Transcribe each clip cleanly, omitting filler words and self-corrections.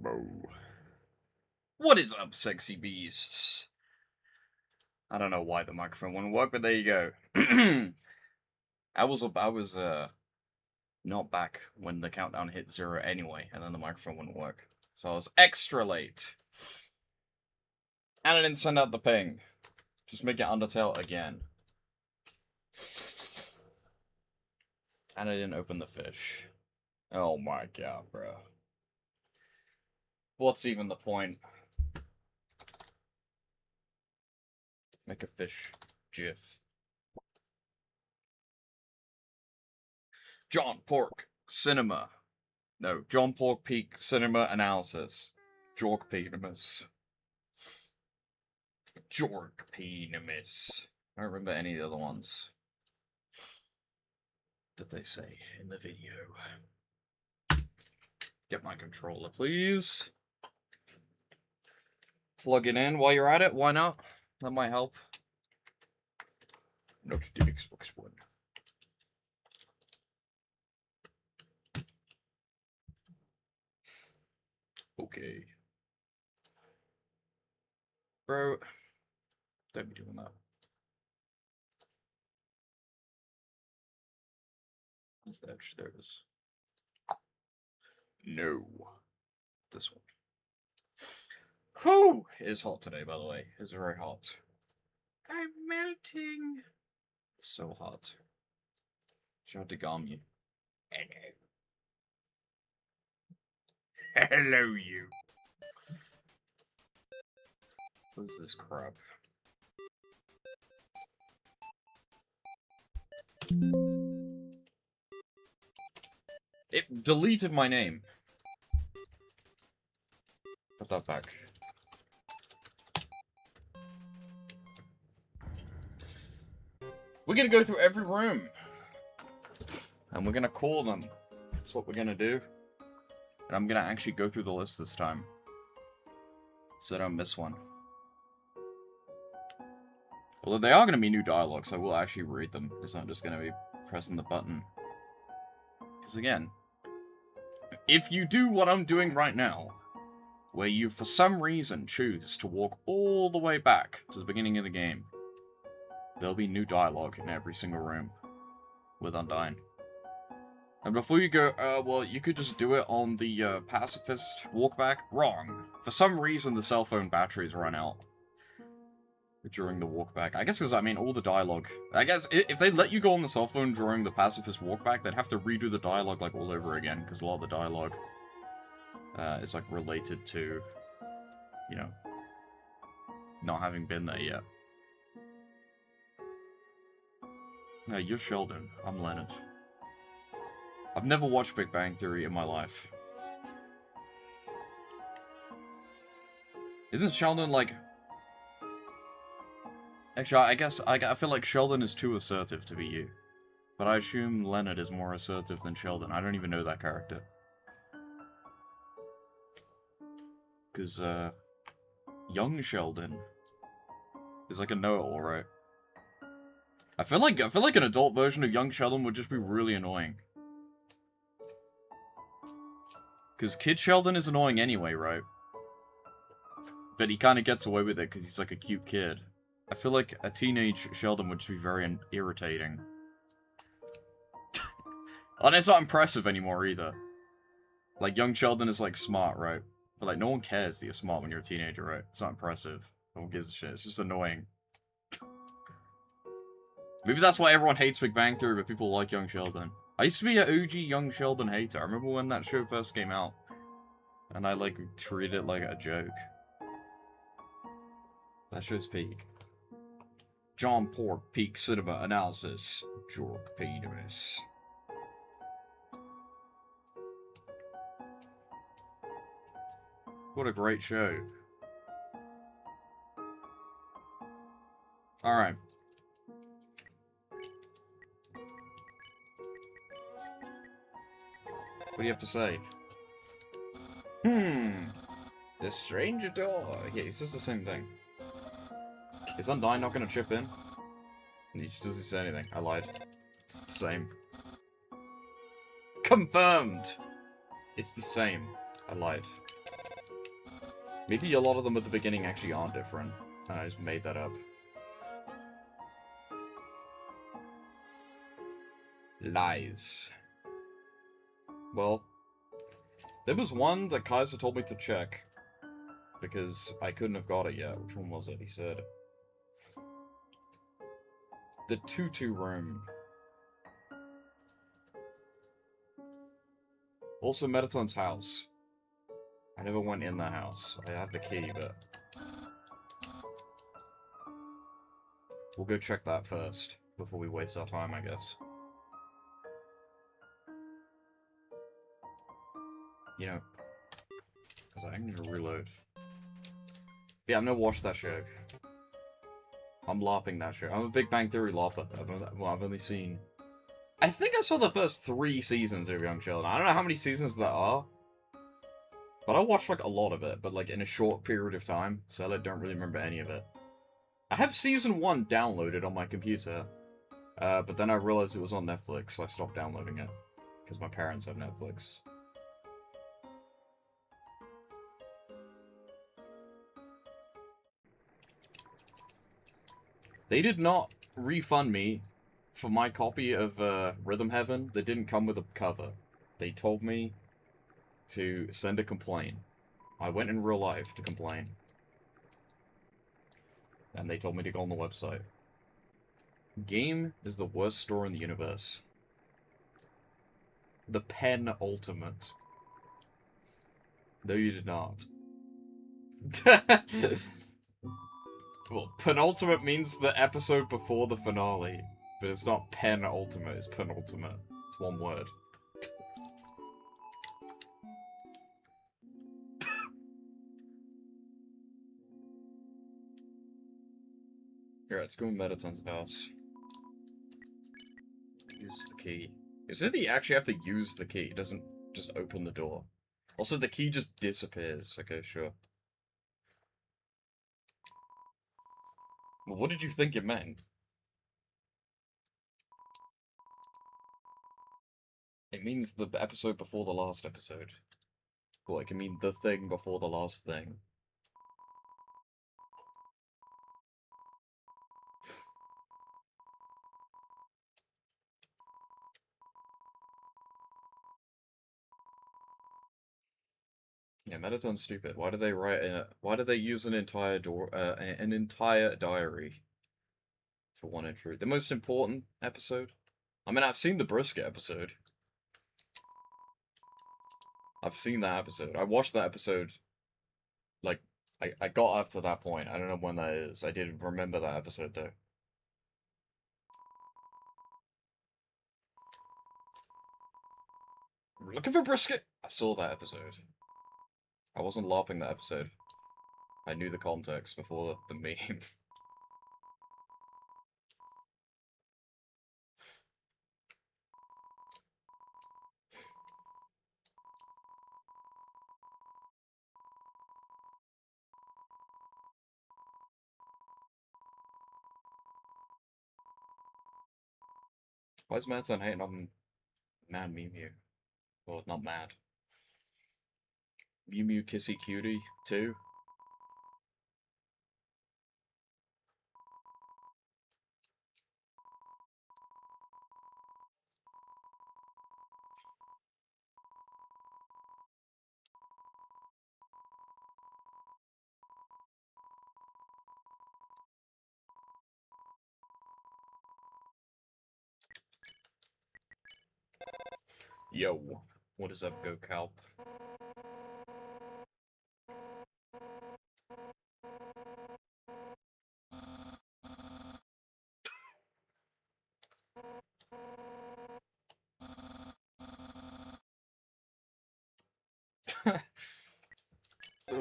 Turbo. What is up, sexy beasts? I don't know why the microphone wouldn't work, but there you go. I was not back when the countdown hit 0 anyway, and then the microphone wouldn't work. So I was extra late. And I didn't send out the ping. Just make it Undertale again. And I didn't open the fish. Oh my god, bro. What's even the point? Make a fish gif. John Pork Cinema. No, John Pork Peak Cinema Analysis. Jork Penis. Jork Penis. I don't remember any of the other ones that they say in the video. Get my controller, please. Plug it in while you're at it. Why not? That might help. Not the Xbox One. Okay. Bro, don't be doing that. What's the edge? There it is. No. This one. Whew! It is hot today, by the way. It's very hot. I'm melting. It's so hot. Shout to Gamu. Hello. Hello, you. What is this crap? It deleted my name. Put that back. We're gonna go through every room. And we're gonna call them. That's what we're gonna do. And I'm gonna actually go through the list this time. So I don't miss one. Although they are gonna be new dialogues, I will actually read them. It's not just gonna be pressing the button. Because again, if you do what I'm doing right now, where you for some reason choose to walk all the way back to the beginning of the game, there'll be new dialogue in every single room with Undyne. And before you go, well, you could just do it on the pacifist walkback. Wrong. For some reason, the cell phone batteries run out during the walkback. I guess because, I mean, all the dialogue. I guess if they let you go on the cell phone during the pacifist walkback, they'd have to redo the dialogue, like, all over again, because a lot of the dialogue is, like, related to, you know, not having been there yet. No, you're Sheldon. I'm Leonard. I've never watched Big Bang Theory in my life. Isn't Sheldon, like... Actually, I guess, I feel like Sheldon is too assertive to be you. But I assume Leonard is more assertive than Sheldon. I don't even know that character. Because, young Sheldon is like a know-it-all, right? I feel like an adult version of young Sheldon would just be really annoying. Because Kid Sheldon is annoying anyway, right? But he kind of gets away with it because he's like a cute kid. I feel like a teenage Sheldon would just be very irritating. And it's not impressive anymore either. Like, young Sheldon is like smart, right? But like, no one cares that you're smart when you're a teenager, right? It's not impressive. No one gives a shit. It's just annoying. Maybe that's why everyone hates Big Bang Theory, but people like young Sheldon. I used to be an OG young Sheldon hater. I remember when that show first came out. And I, like, treated it like a joke. That show's peak. John Pork Peak Cinema Analysis. Jork Penis. What a great show. Alright. What do you have to say? This strange door. Yeah, it's just the same thing. Is Undyne not gonna chip in? He doesn't say anything. I lied. It's the same. Confirmed! It's the same. I lied. Maybe a lot of them at the beginning actually aren't different. I just made that up. Lies. Well, there was one that Kaiser told me to check. Because I couldn't have got it yet. Which one was it? He said... The Tutu room. Also, Metaton's house. I never went in that house. I have the key, but... We'll go check that first, before we waste our time, I guess. You know... Because I need to reload. Yeah, I've never watched that show. I'm LARPing that show. I'm a Big Bang Theory LARPer. I've only seen... I think I saw the first 3 seasons of Young Sheldon. I don't know how many seasons there are. But I watched, like, a lot of it. But, like, in a short period of time. So I don't really remember any of it. I have Season 1 downloaded on my computer. But then I realized it was on Netflix, so I stopped downloading it. Because my parents have Netflix. They did not refund me for my copy of Rhythm Heaven that didn't come with a cover. They told me to send a complaint. I went in real life to complain. And they told me to go on the website. Game is the worst store in the universe. The Pen Ultimate. No, you did not. Well, penultimate means the episode before the finale. But it's not penultimate, it's penultimate. It's one word. Alright, let's go in Metaton's house. Use the key. Is it that you actually have to use the key? It doesn't just open the door. Also, the key just disappears. Okay, sure. Well, what did you think it meant? It means the episode before the last episode. Or, like, I mean the thing before the last thing. Yeah, Metaton's stupid. Why do they write in a, why do they use an entire diary for one entry? The most important episode? I mean, I've seen the brisket episode. I've seen that episode. I watched that episode, like, I got up to that point. I don't know when that is. I did remember that episode, though. Looking for brisket? I saw that episode. I wasn't LARPing that episode. I knew the context before the meme. Why is Metaton hating on Mad Mew? Well, not mad. Mew Mew Kissy Cutie, too? Yo, what is up, Go Calp?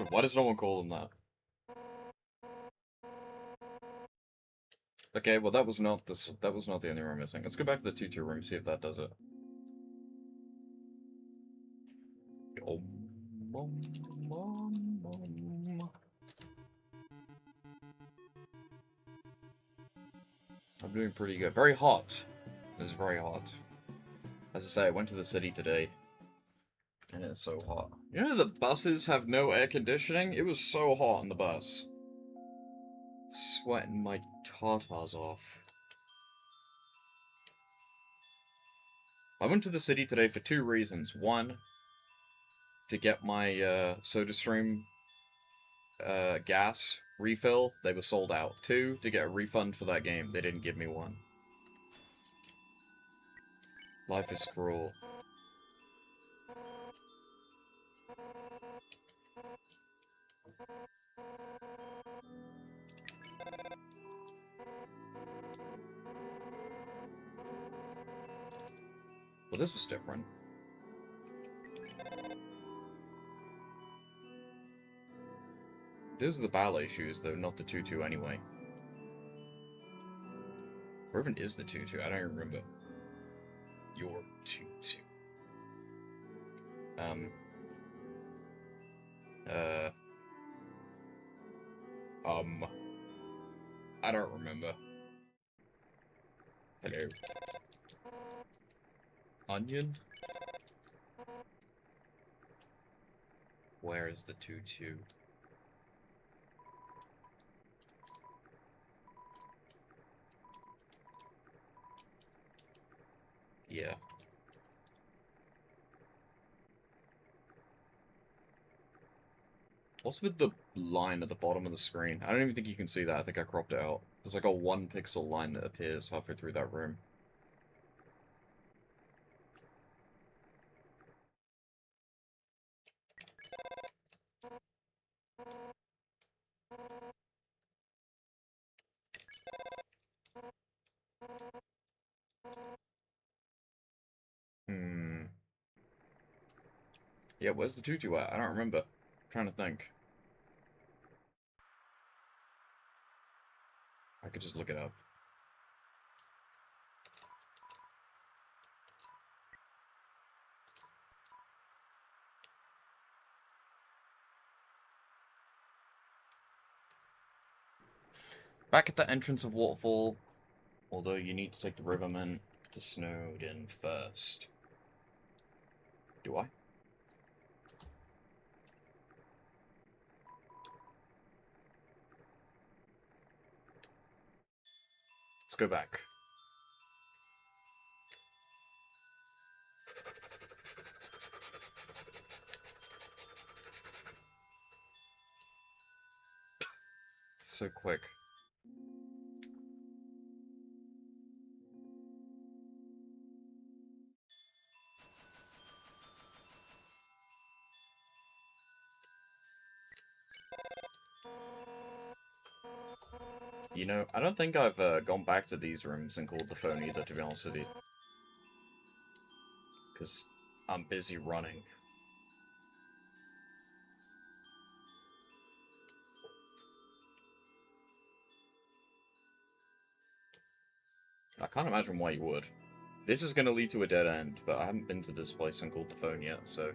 Why does no one call him that? Okay, well that was not the only room missing. Let's go back to the tutor room, see if that does it. I'm doing pretty good. Very hot. It's very hot. As I say, I went to the city today. And it's so hot. You know the buses have no air conditioning? It was so hot on the bus. Sweating my tartars off. I went to the city today for 2 reasons. One, to get my SodaStream gas refill. They were sold out. 2, to get a refund for that game. They didn't give me one. Life is cruel. Well, this was different. Those are the ballet shoes, though, not the tutu anyway. Where even is the tutu? I don't even remember. Your tutu. I don't remember. Hello. Onion? Where is the tutu? Yeah. What's with the line at the bottom of the screen? I don't even think you can see that. I think I cropped it out. There's like a 1 pixel line that appears halfway through that room. Yeah, where's the tutu at? I don't remember. I'm trying to think. I could just look it up. Back at the entrance of Waterfall, although you need to take the Riverman to Snowdin first. Do I? Let's go back. It's so quick. You know, I don't think I've gone back to these rooms and called the phone either, to be honest with you. Because I'm busy running. I can't imagine why you would. This is going to lead to a dead end, but I haven't been to this place and called the phone yet, so...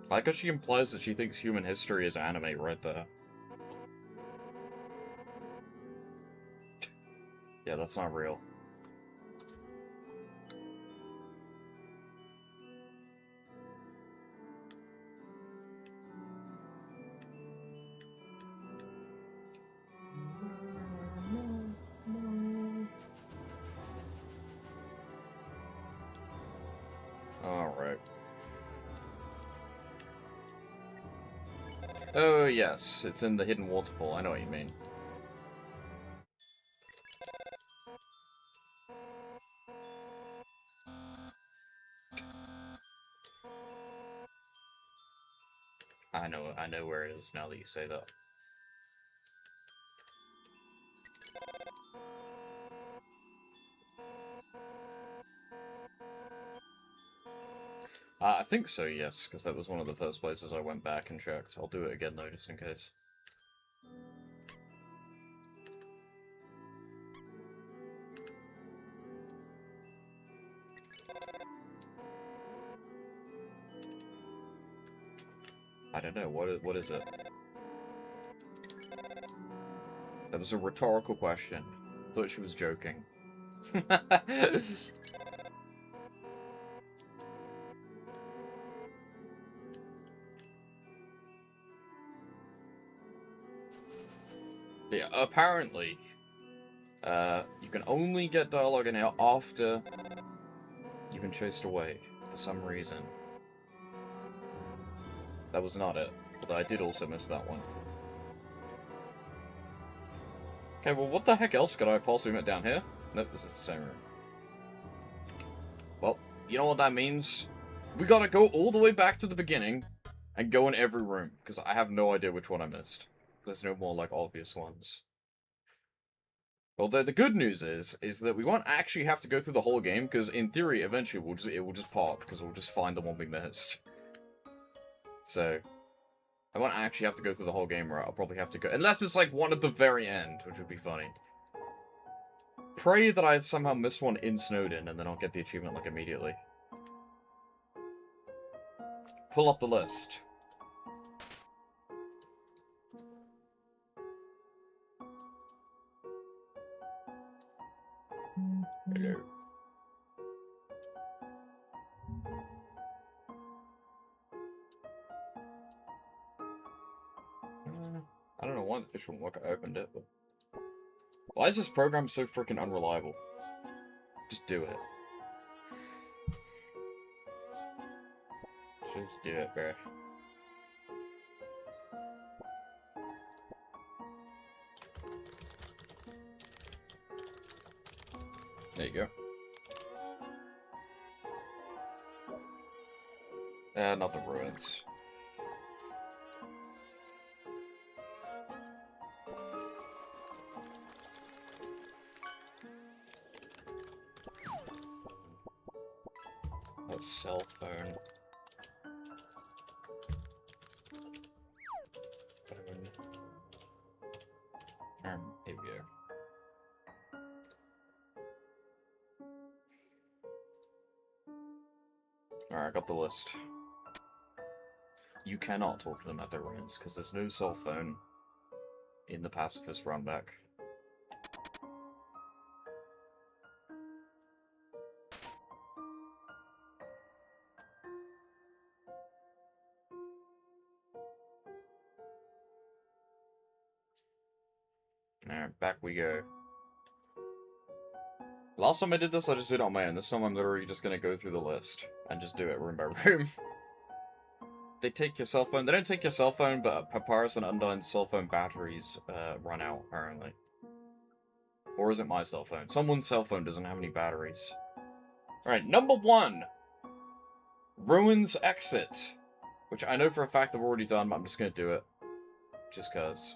I like how she implies that she thinks human history is anime right there. Yeah, that's not real. Alright. Oh, yes, it's in the hidden waterfall, I know what you mean. I know where it is now that you say that. I think so, yes, because that was one of the first places I went back and checked. I'll do it again though, just in case. I don't know, what is it? That was a rhetorical question. I thought she was joking. Yeah, apparently, you can only get dialogue in here after you've been chased away, for some reason. That was not it, although I did also miss that one. Okay, well, what the heck else could I possibly met down here? Nope, this is the same room. Well, you know what that means? We gotta go all the way back to the beginning and go in every room, because I have no idea which one I missed. There's no more, like, obvious ones. Well, the good news is that we won't actually have to go through the whole game, because in theory, eventually, it will just pop, because we'll just find the one we missed. So, I won't actually have to go through the whole game, right? I'll probably have to go... Unless it's, like, one at the very end, which would be funny. Pray that I somehow missed one in Snowden, and then I'll get the achievement, like, immediately. Pull up the list. Hello. I don't know why the fish won't work. I opened it, but... Why is this program so freaking unreliable? Just do it. Just do it, bro. There you go. Not the ruins. A cell phone. Here we go. Alright, I got the list. You cannot talk to them at their ruins, because there's no cell phone in the pacifist runback. Alright, back we go. Last time I did this, I just did it on my own. This time I'm literally just gonna go through the list and just do it room by room. They take your cell phone. They don't take your cell phone, but Papyrus and Undyne's cell phone batteries run out, apparently. Or is it my cell phone? Someone's cell phone doesn't have any batteries. Alright, number 1. Ruins Exit. Which I know for a fact I've already done, but I'm just gonna do it. Just cause.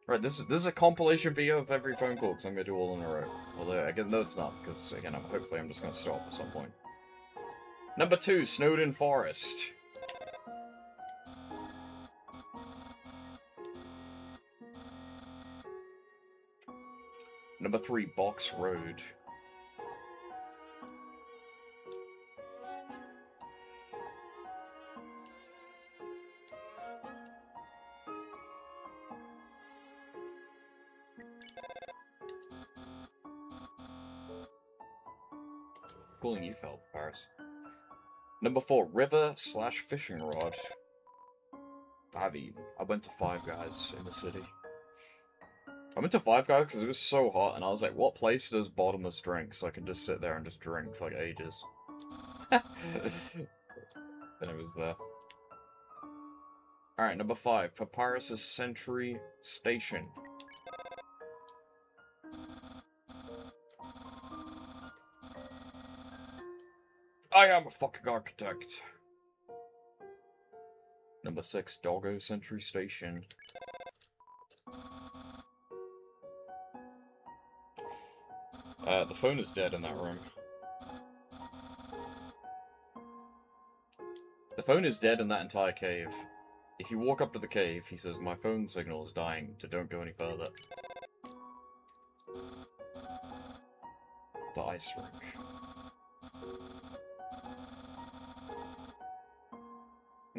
Right, this is a compilation video of every phone call, because I'm gonna do all in a row. Although, again, no it's not, because, again, hopefully I'm just gonna stop at some point. Number 2, Snowden Forest. Number 3, Box Road. Calling you felt, Paris. Number 4, River/Fishing Rod. I have eaten. I went to Five Guys in the city. I went to Five Guys because it was so hot, and I was like, what place does bottomless drink so I can just sit there and just drink for like ages? Then it was there. Alright, number 5, Papyrus' Century Station. I am a fucking architect. Number 6, Doggo Century Station. The phone is dead in that room. The phone is dead in that entire cave. If you walk up to the cave, he says, my phone signal is dying, so don't go any further. The ice rink.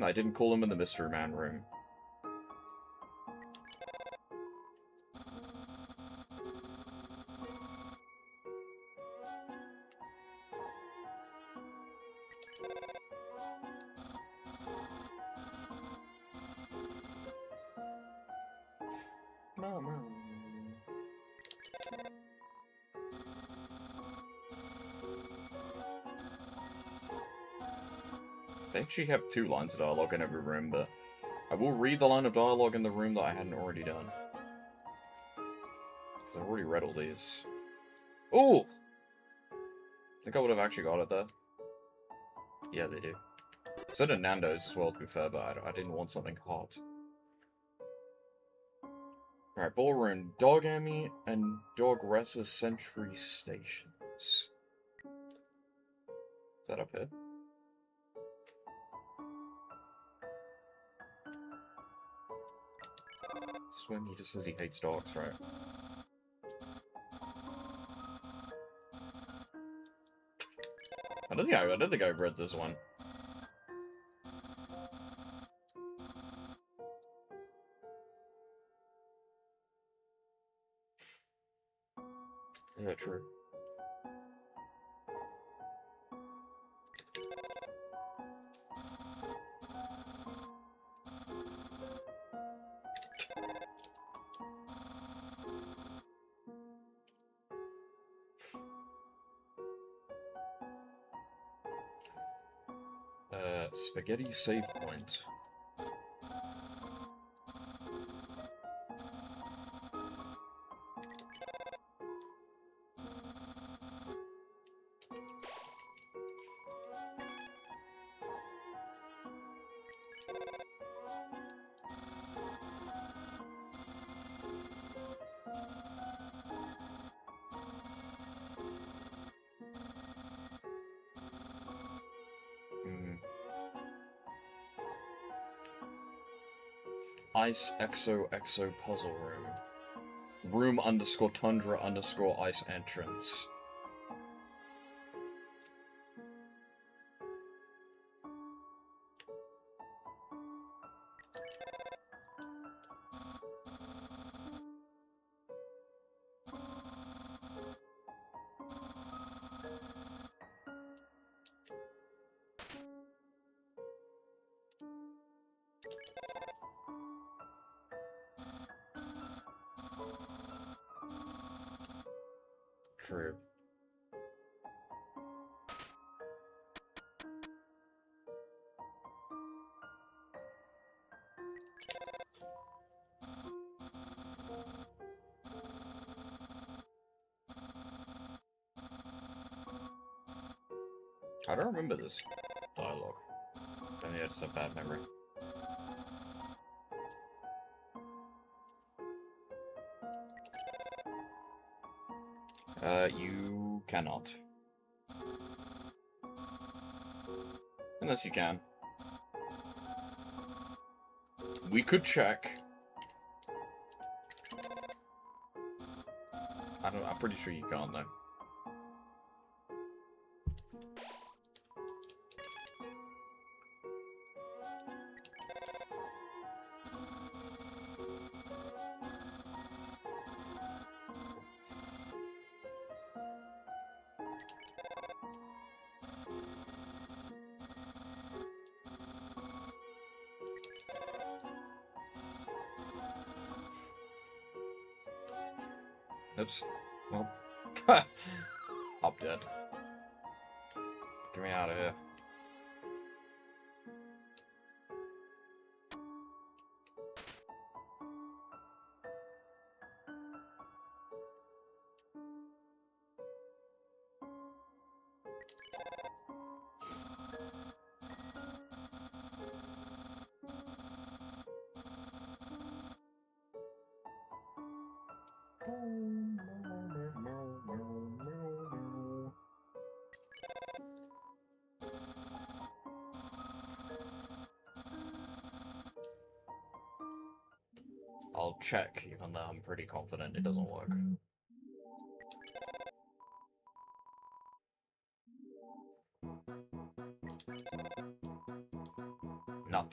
I didn't call him in the Mystery Man room. Mama. They actually have 2 lines of dialogue in every room, but I will read the line of dialogue in the room that I hadn't already done. Because I've already read all these. Ooh! I think I would have actually got it there. Yeah, they do. So did Nando's as well, to be fair, but I didn't want something hot. Alright, Ballroom. Dog Army and Dog Ressa Sentry Stations. Is that up here? Swim, he just says he hates dogs, right? I don't think I've read this one. Yeah, true. Spaghetti save point. Ice XOXO puzzle room. Room underscore tundra underscore ice entrance. True. I don't remember this dialogue. Maybe I just have bad memory. You cannot. Unless you can. We could check. I'm pretty sure you can't, though. Oops. Well. I'm dead. Get me out of here. I'll check, even though I'm pretty confident it doesn't work. Nothing.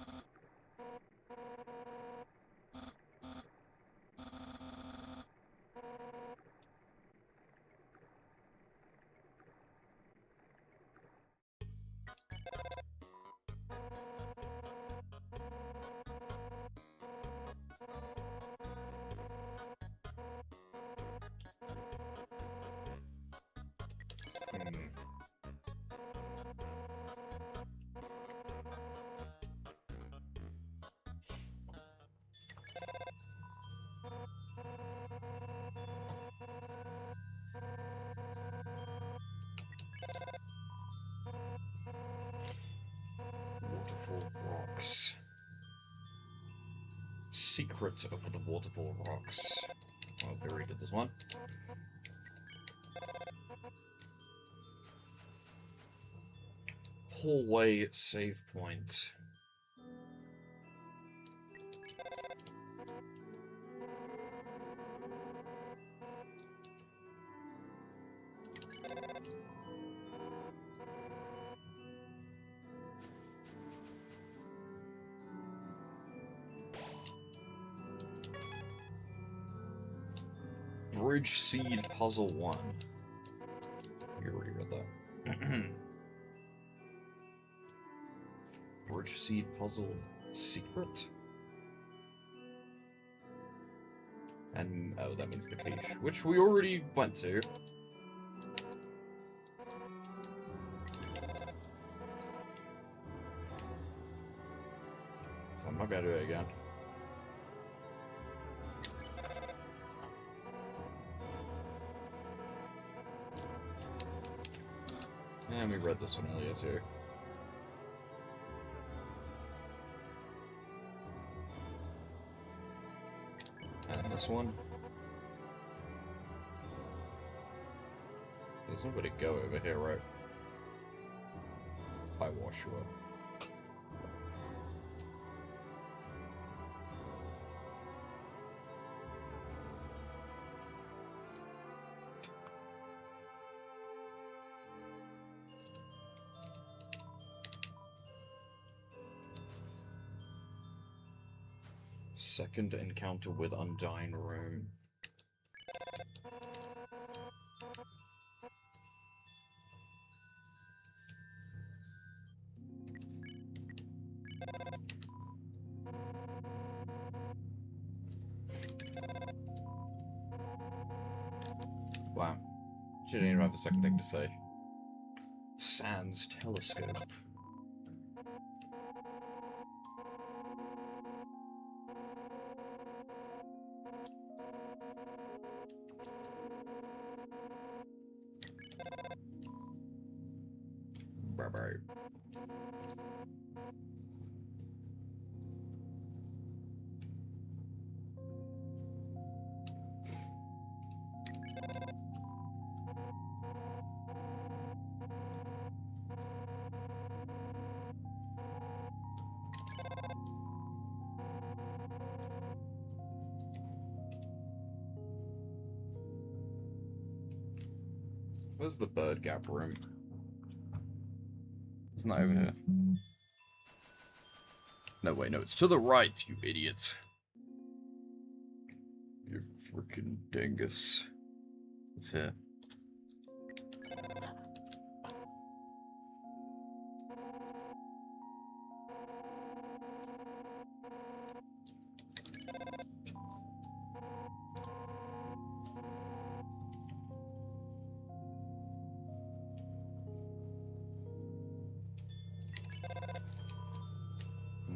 Secret of the Waterfall Rocks. Oh, we already did this one. Hallway save point. Bridge Seed Puzzle 1. You already read that. Bridge Seed Puzzle Secret? And, oh, that means the cache, which we already went to. So I'm not gonna do it again. And we read this one earlier too. And this one. There's nowhere to go over here, right? By Washua. Second encounter with Undying Room. Wow. She didn't even have a second thing to say. Sans Telescope. Bye-bye. Where's the bird gap room? Isn't that over here? No, wait, no, it's to the right, you idiots. You freaking dingus. It's here.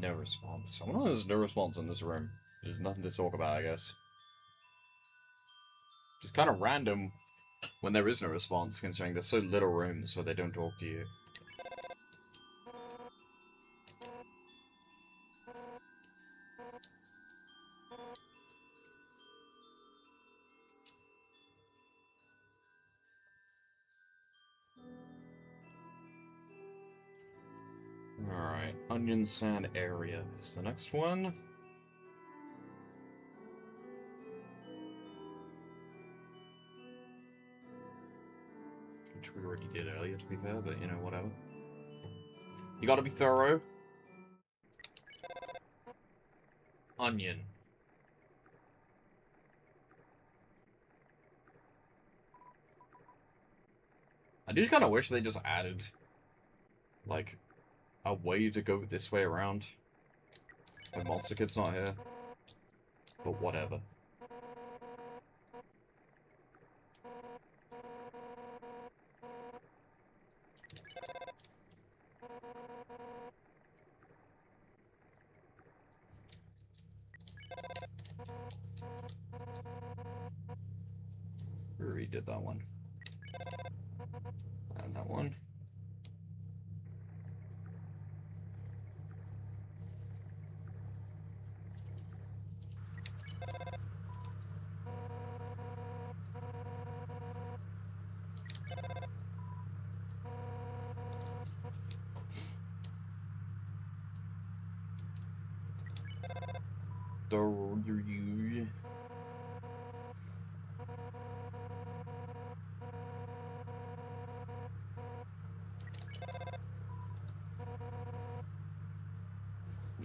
No response. I wonder why there's no response in this room. There's nothing to talk about, I guess. Just kind of random when there is no response, considering there's so little rooms where they don't talk to you. Alright, Onion Sand area is the next one. Which we already did earlier, to be fair, but you know, whatever. You gotta be thorough. Onion. I do kind of wish they just added, like, a way to go this way around when Monster Kid's not here. But whatever. We already did that one. And that one.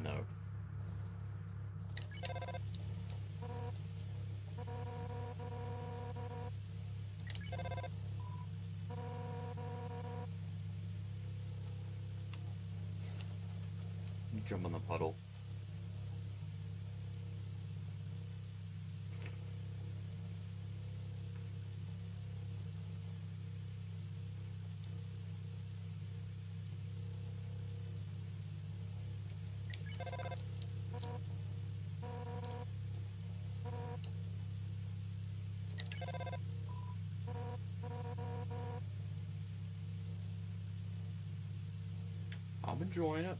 No. Jump on the puddle. I'm enjoying it.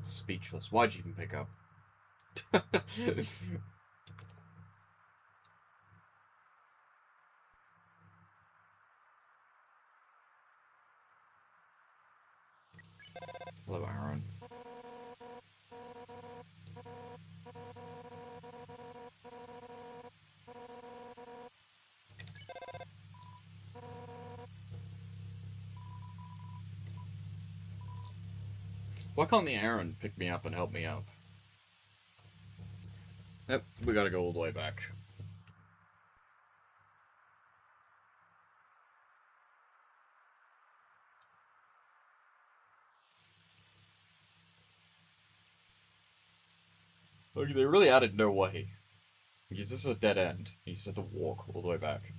Speechless. Why'd you even pick up? Hello, Aaron. Why can't the Aaron pick me up and help me up? Yep, we gotta go all the way back. Look, they really added no way. It's just a dead end. You just have to walk all the way back.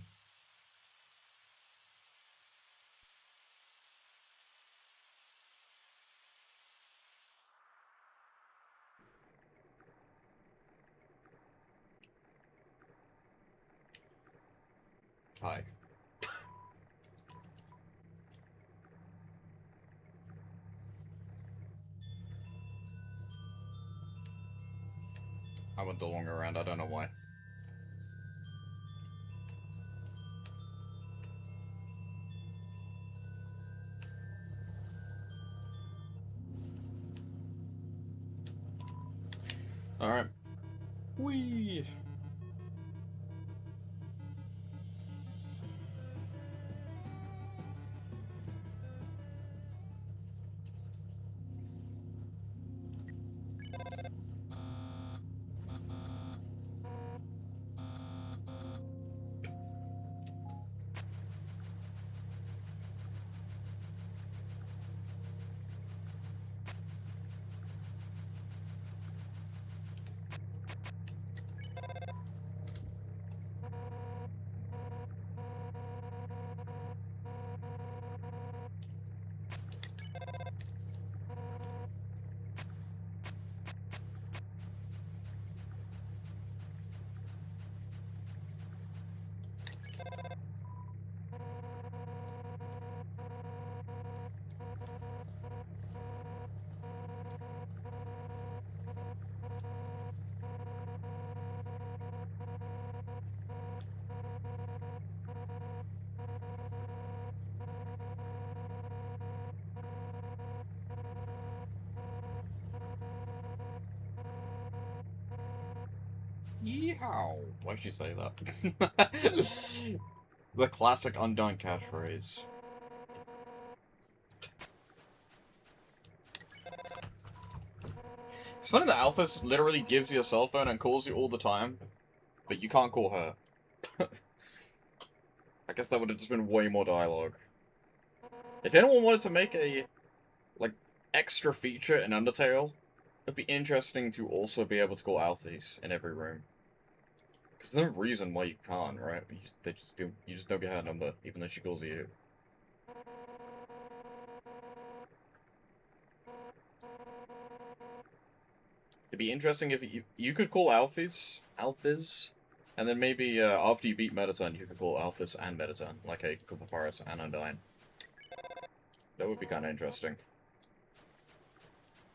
Hi. I went the longer round, I don't know why. Alright. Whee! Yeehaw! Why'd she say that? The classic undone catchphrase. It's funny that Alphys literally gives you a cell phone and calls you all the time, but you can't call her. I guess that would have just been way more dialogue. If anyone wanted to make a, like, extra feature in Undertale, it'd be interesting to also be able to call Alphys in every room. Because there's no reason why you can't, right? You just don't get her number, even though she calls you. It'd be interesting if you could call Alphys, and then maybe after you beat Mettaton, you could call Alphys and Mettaton, like a Koopa, and Undyne. That would be kind of interesting.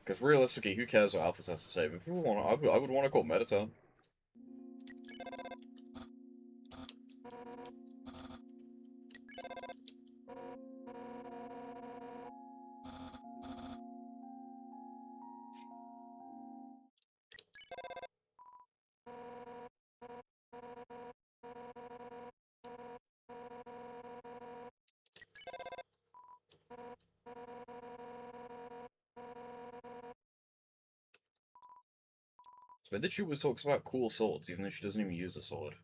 Because realistically, who cares what Alphys has to say? But if people want, I would want to call Medita. But she always talks about cool swords, even though she doesn't even use a sword.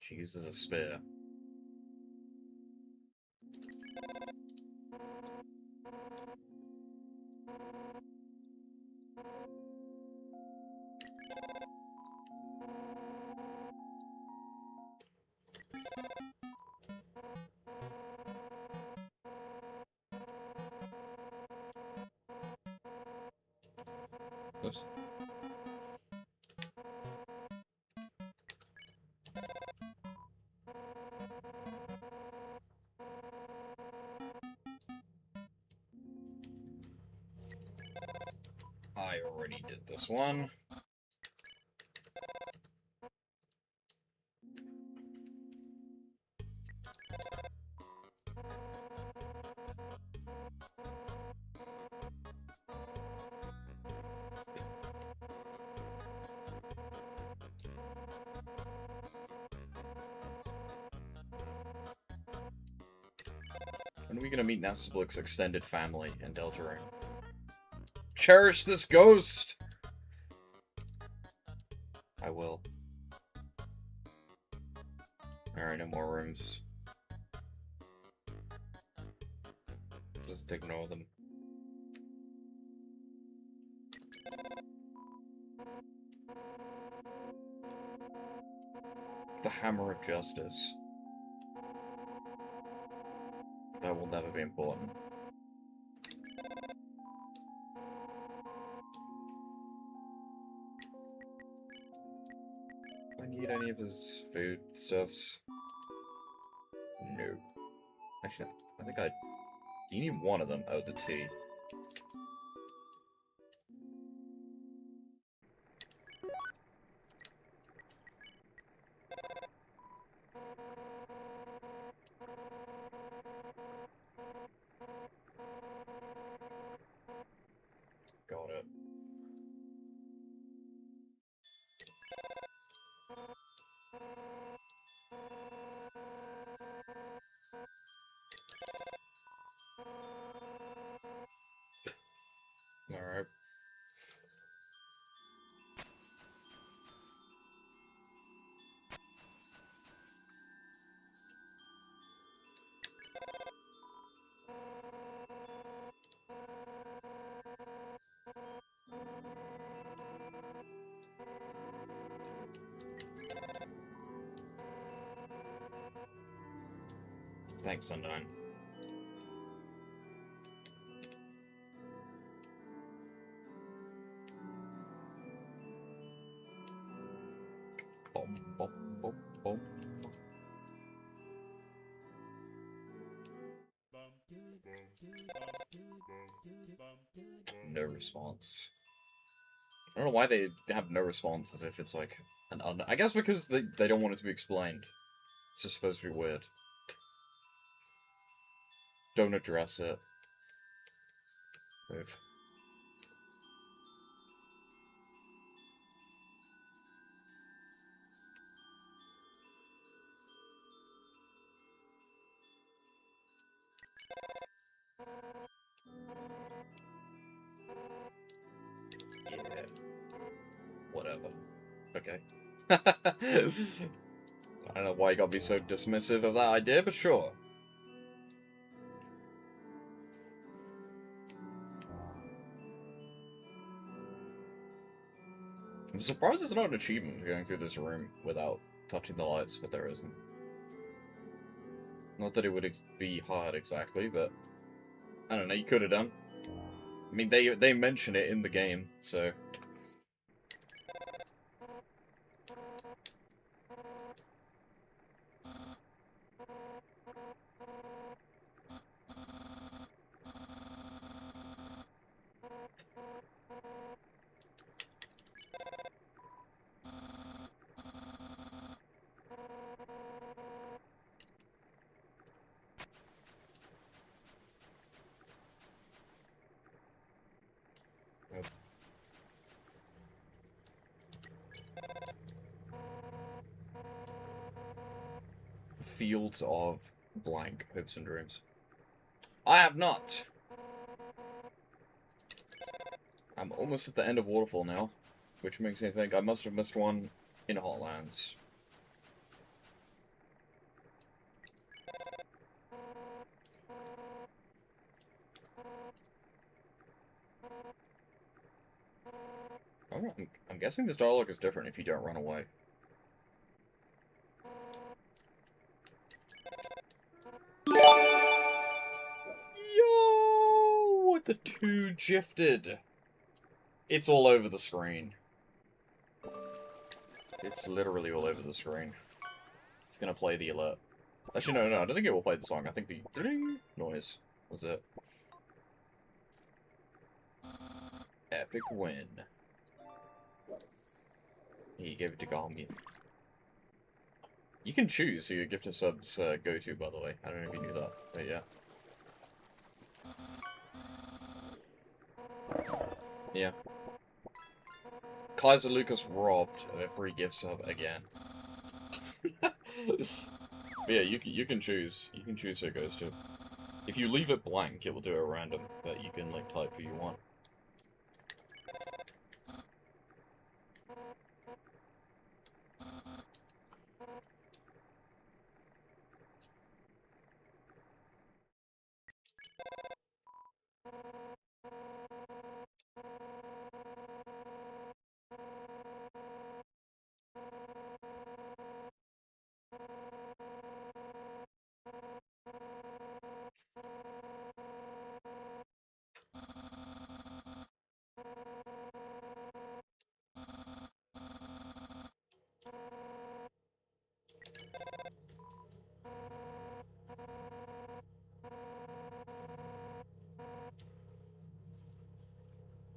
She uses a spear. Oops. I already did this one. When are we gonna meet Nasublik's extended family in Deltarune? Cherish this ghost! I will. Alright, no more rooms. Just ignore them. The Hammer of Justice. That will never be important. Do I need any of his food stuffs? No. Actually, I think I... You need one of them. Oh, the tea. Got it. Alright. Thanks, Sundyne. Bom, bom, bom, bom. No response. I don't know why they have no response as if it's like an I guess because they don't want it to be explained. It's just supposed to be weird. Don't address it. Move. Yeah. Whatever. Okay. I don't know why you gotta be so dismissive of that idea, but sure. I'm surprised there's not an achievement for going through this room without touching the lights, but there isn't. Not that it would be hard exactly, but I don't know, you could have done. I mean, they mention it in the game, so... Fields of blank hopes and dreams? I have not! I'm almost at the end of Waterfall now, which makes me think I must have missed one in Hotlands. I'm guessing this dialogue is different if you don't run away. Yo! The two gifted. It's all over the screen. It's literally all over the screen. It's gonna play the alert. Actually, no, I don't think it will play the song. I think the ding noise was it. Epic win. He gave it to Garmy. You can choose who your gifted subs go to, by the way. I don't know if you knew that, but yeah. Yeah. Kaiser Lucas robbed of a free gift sub again. But yeah, you can choose. You can choose who it goes to. If you leave it blank, it will do it random, but you can like type who you want.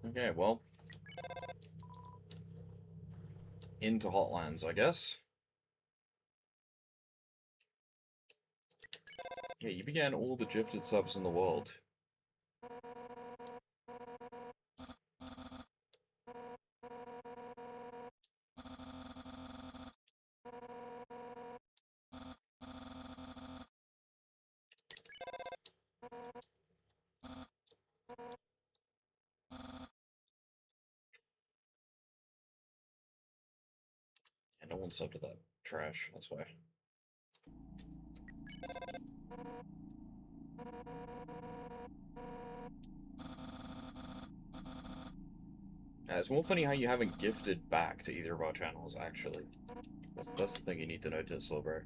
Okay, well. Into Hotlands, I guess. Yeah, you began all the gifted subs in the world. And no one's subbed to that trash, that's why. It's more funny how you haven't gifted back to either of our channels, actually. That's the thing you need to notice, Silver.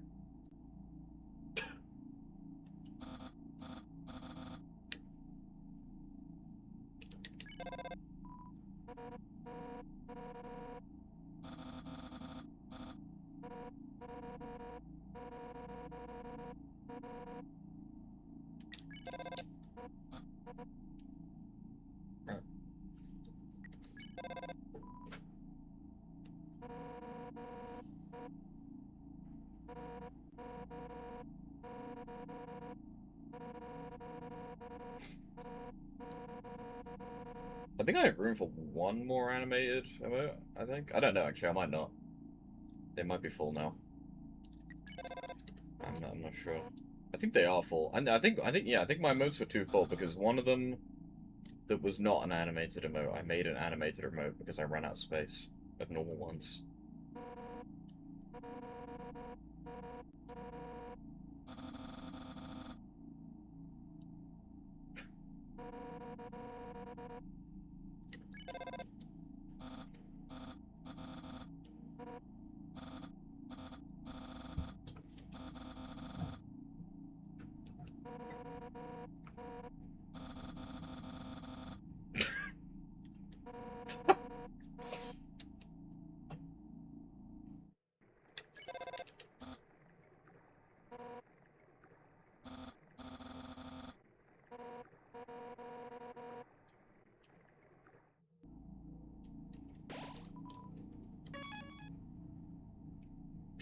I think I have room for one more animated emote, I think. I don't know, actually, I might not. They might be full now. I'm not sure. I think they are full. I think my emotes were too full because one of them that was not an animated emote, I made an animated emote because I ran out of space of normal ones.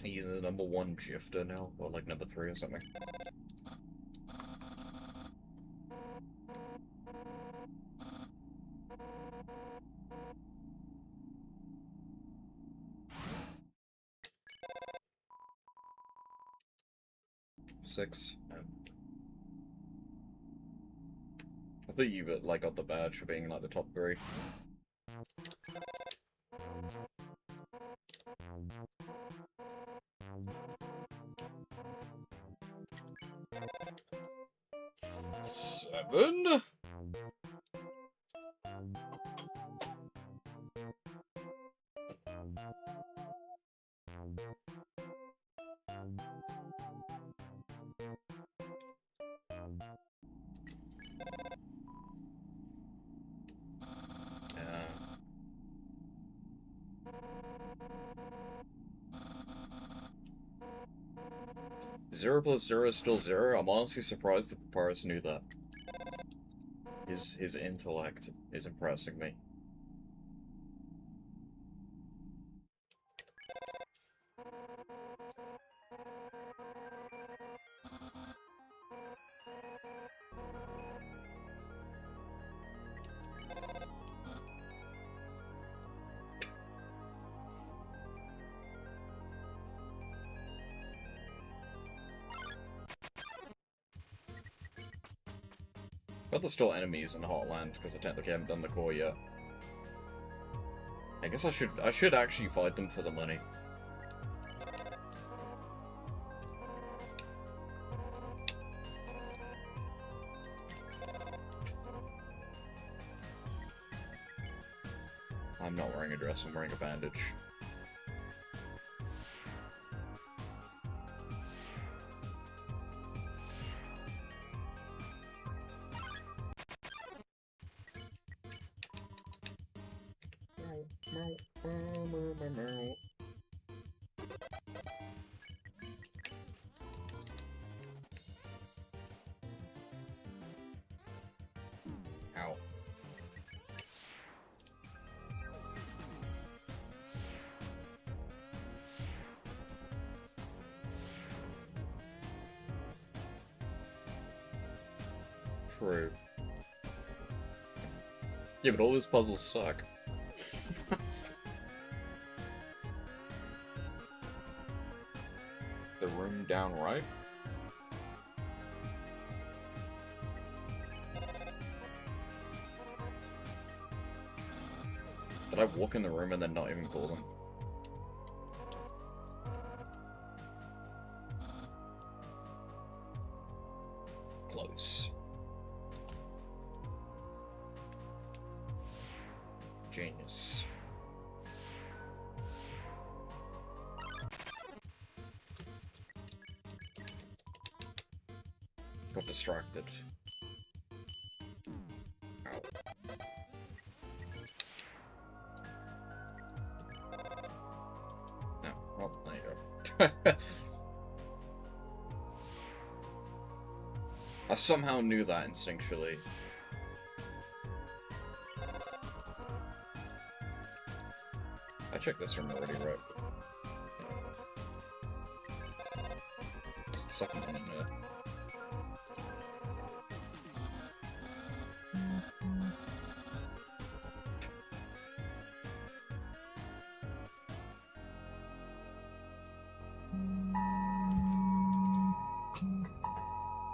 He's the #1 shifter now, or like #3 or something. 6. I thought you like got the badge for being like the top 3. Seven. Zero plus 0 is still 0? I'm honestly surprised that Papyrus knew that. His intellect is impressing me. But there's still enemies in Heartland, because I technically haven't done the core yet. I guess I should actually fight them for the money. I'm not wearing a dress, I'm wearing a bandage. Ow. True. Yeah, but all those puzzles suck. The room down right? Did I walk in the room and then not even call them? Close. Genius. Got distracted. Ow. No, well, there you go. I somehow knew that instinctually. I checked this room already, right? It's the second one, isn't it?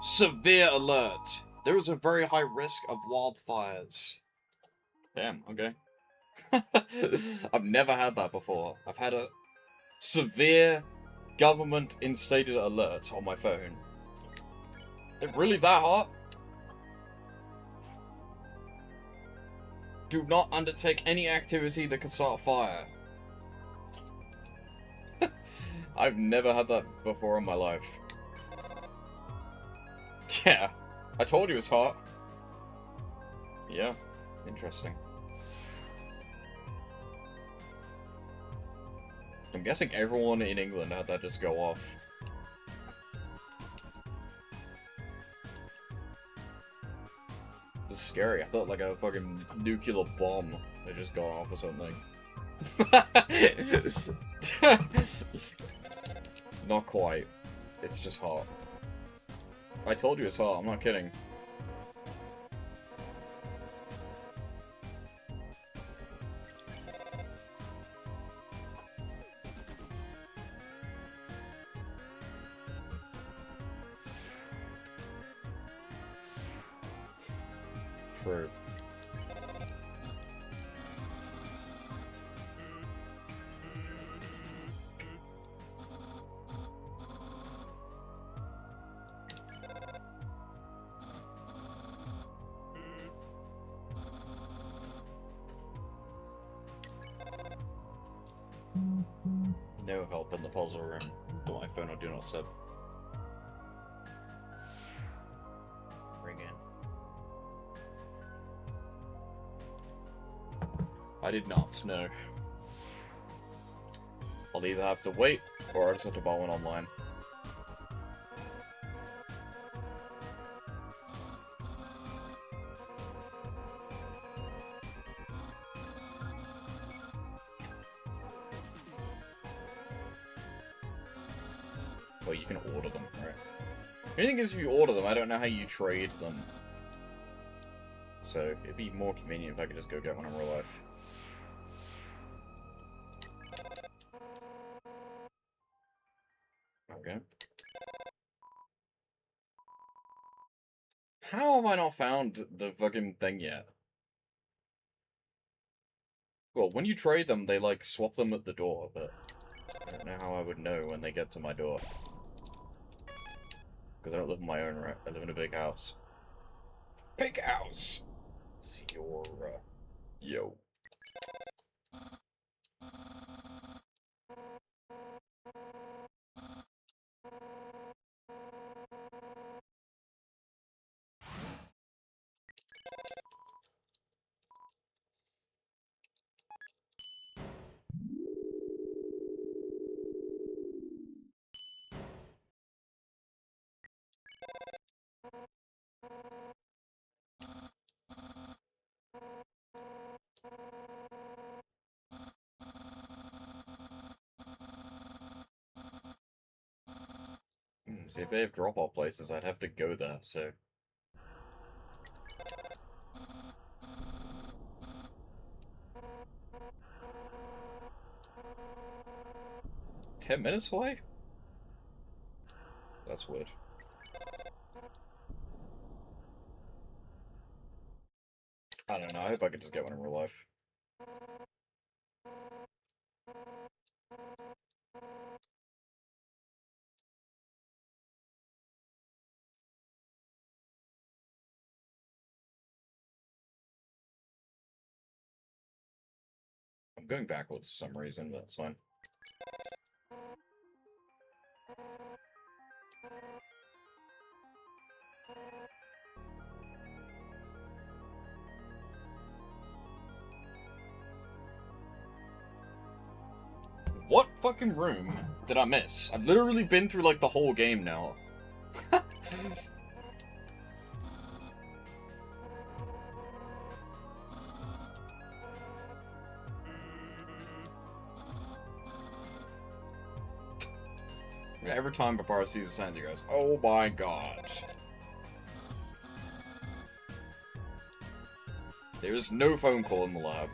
Severe alert! There is a very high risk of wildfires. Damn, okay. I've never had that before. I've had a severe government instated alert on my phone. It really that hot? Do not undertake any activity that could start a fire. I've never had that before in my life. Yeah, I told you it's hot. Yeah, interesting. I'm guessing everyone in England had that just go off. This is scary. I thought like a fucking nuclear bomb had just gone off or something. Not quite. It's just hot. I told you it's hot, I'm not kidding. True. No help in the puzzle room. Put my phone on Do Not Disturb. Ring in. I did not, no. I'll either have to wait, or I'll just have to buy one online. Well, you can order them, right? The only thing is, if you order them, I don't know how you trade them. So, it'd be more convenient if I could just go get one in real life. Okay. How have I not found the fucking thing yet? Well, when you trade them, they, like, swap them at the door, but I don't know how I would know when they get to my door. Because I don't live in my own, right? I live in a big house. Big house! See your, yo. See, if they have drop-off places, I'd have to go there, so... 10 minutes away? That's weird. I don't know, I hope I can just get one in real life. I'm going backwards for some reason, but that's fine. What fucking room did I miss? I've literally been through, like, the whole game now. Every time Papara sees a sign, he goes, "Oh my god." There is no phone call in the lab.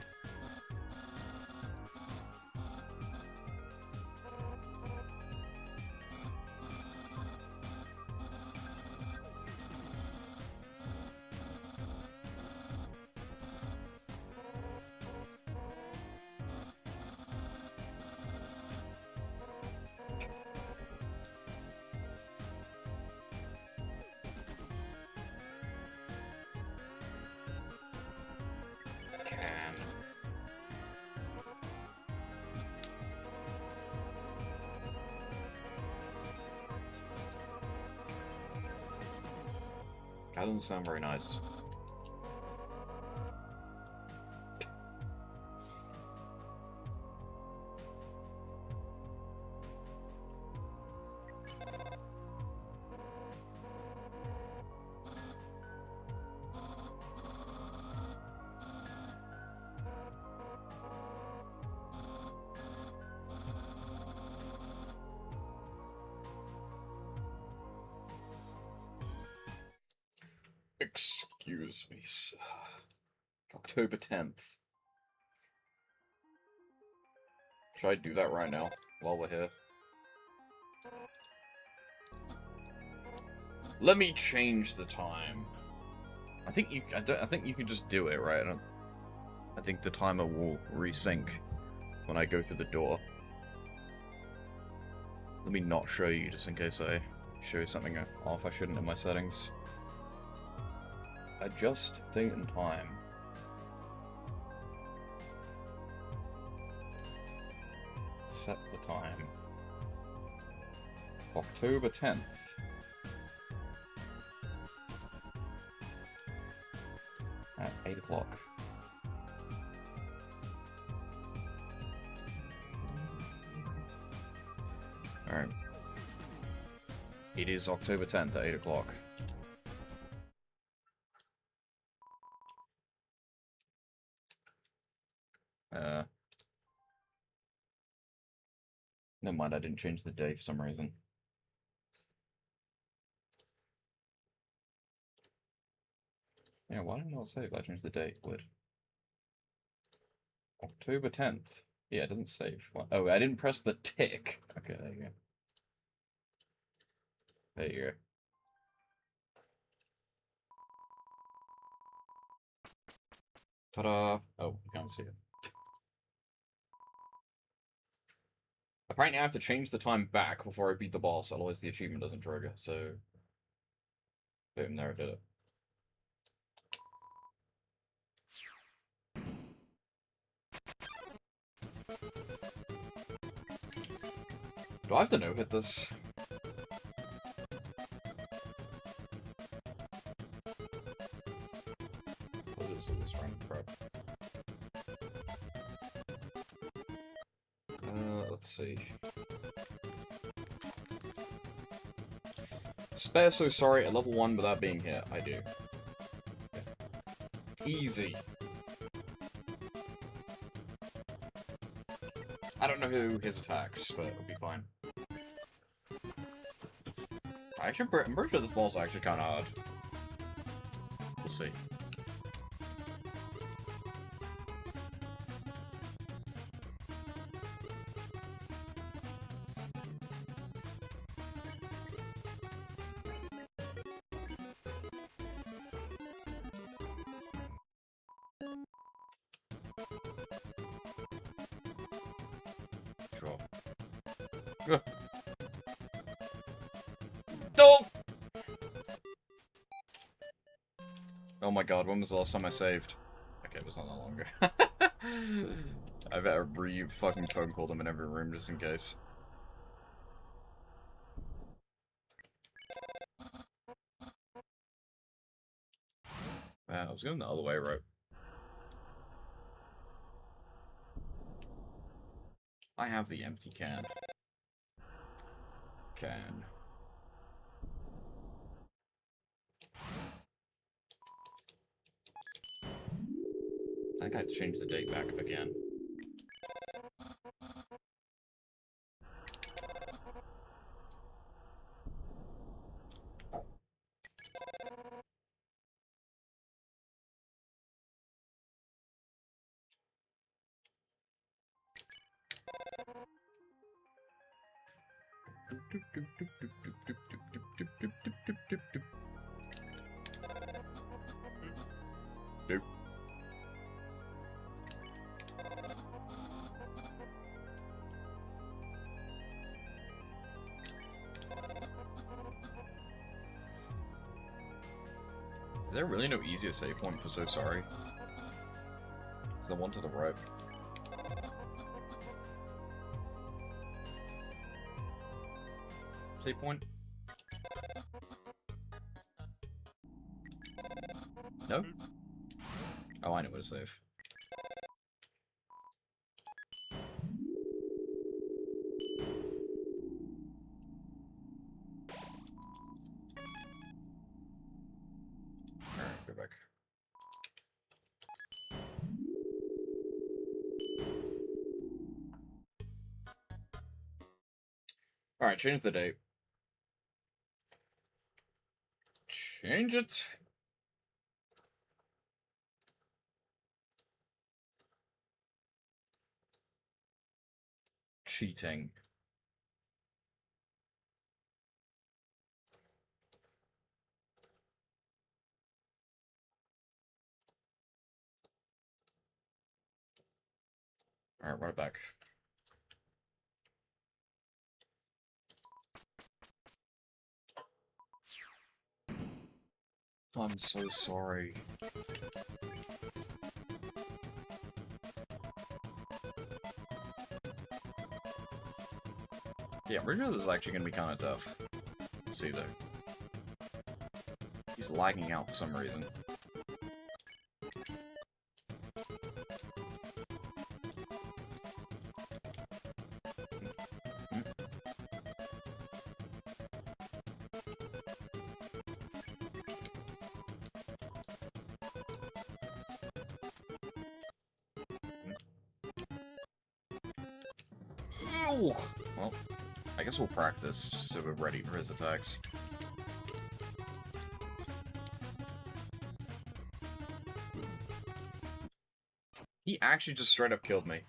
That doesn't sound very nice. Excuse me, sir. October 10th. Should I do that right now, while we're here? Let me change the time. I think you can just do it, right? I think the timer will resync when I go through the door. Let me not show you, just in case I show something off I shouldn't in my settings. Adjust date and time. Set the time. October 10th. At 8 o'clock. Alright. It is October 10th at 8 o'clock. Never mind, I didn't change the day for some reason. Yeah, why didn't I say if I changed the date? Would October 10th. Yeah, it doesn't save. What? Oh, I didn't press the tick. Okay, there you go. There you go. Ta-da! Oh, you can't see it. Apparently I have to change the time back before I beat the boss, otherwise the achievement doesn't trigger, so... Boom, there I did it. Do I have to no-hit this? What is this random crap? Let's see. Spare so sorry at level 1 without being here. I do. Easy. I don't know who his attacks, but it'll be fine. I'm pretty sure this boss is actually kind of hard. We'll see. Sure. No! Oh my god, when was the last time I saved? Okay, it was not that long ago. I better fucking phone call them in every room just in case. I was going the other way, right? I have the empty can. I think I have to change the date back again. Nope. Is there really no easier save point for So Sorry? It's the one to the right. Save point? No? Oh, I know where to save. Alright, go back. Alright, change the date. Change it! Cheating. Alright, run it back. I'm so sorry. Yeah, I'm pretty sure this is actually gonna be kind of tough. Let's see, though. He's lagging out for some reason. Well, I guess we'll practice, just so we're ready for his attacks. He actually just straight up killed me.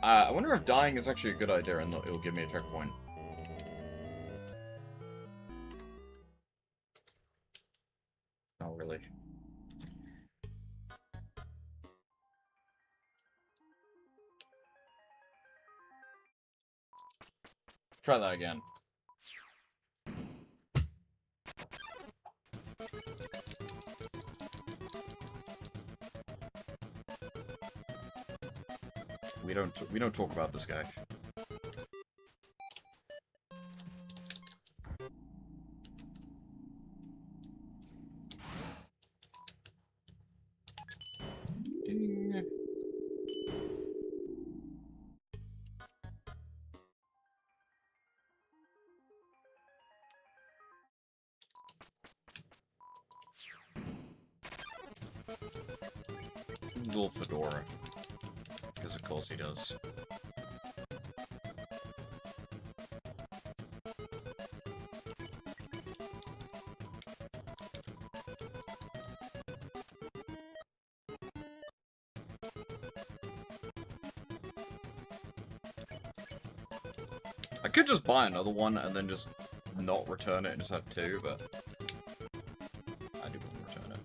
I wonder if dying is actually a good idea and it'll give me a checkpoint. Oh, really? Try that again. We don't talk about this guy. Little fedora. Because of course he does. I could just buy another one and then just not return it and just have two, but I do want to return it.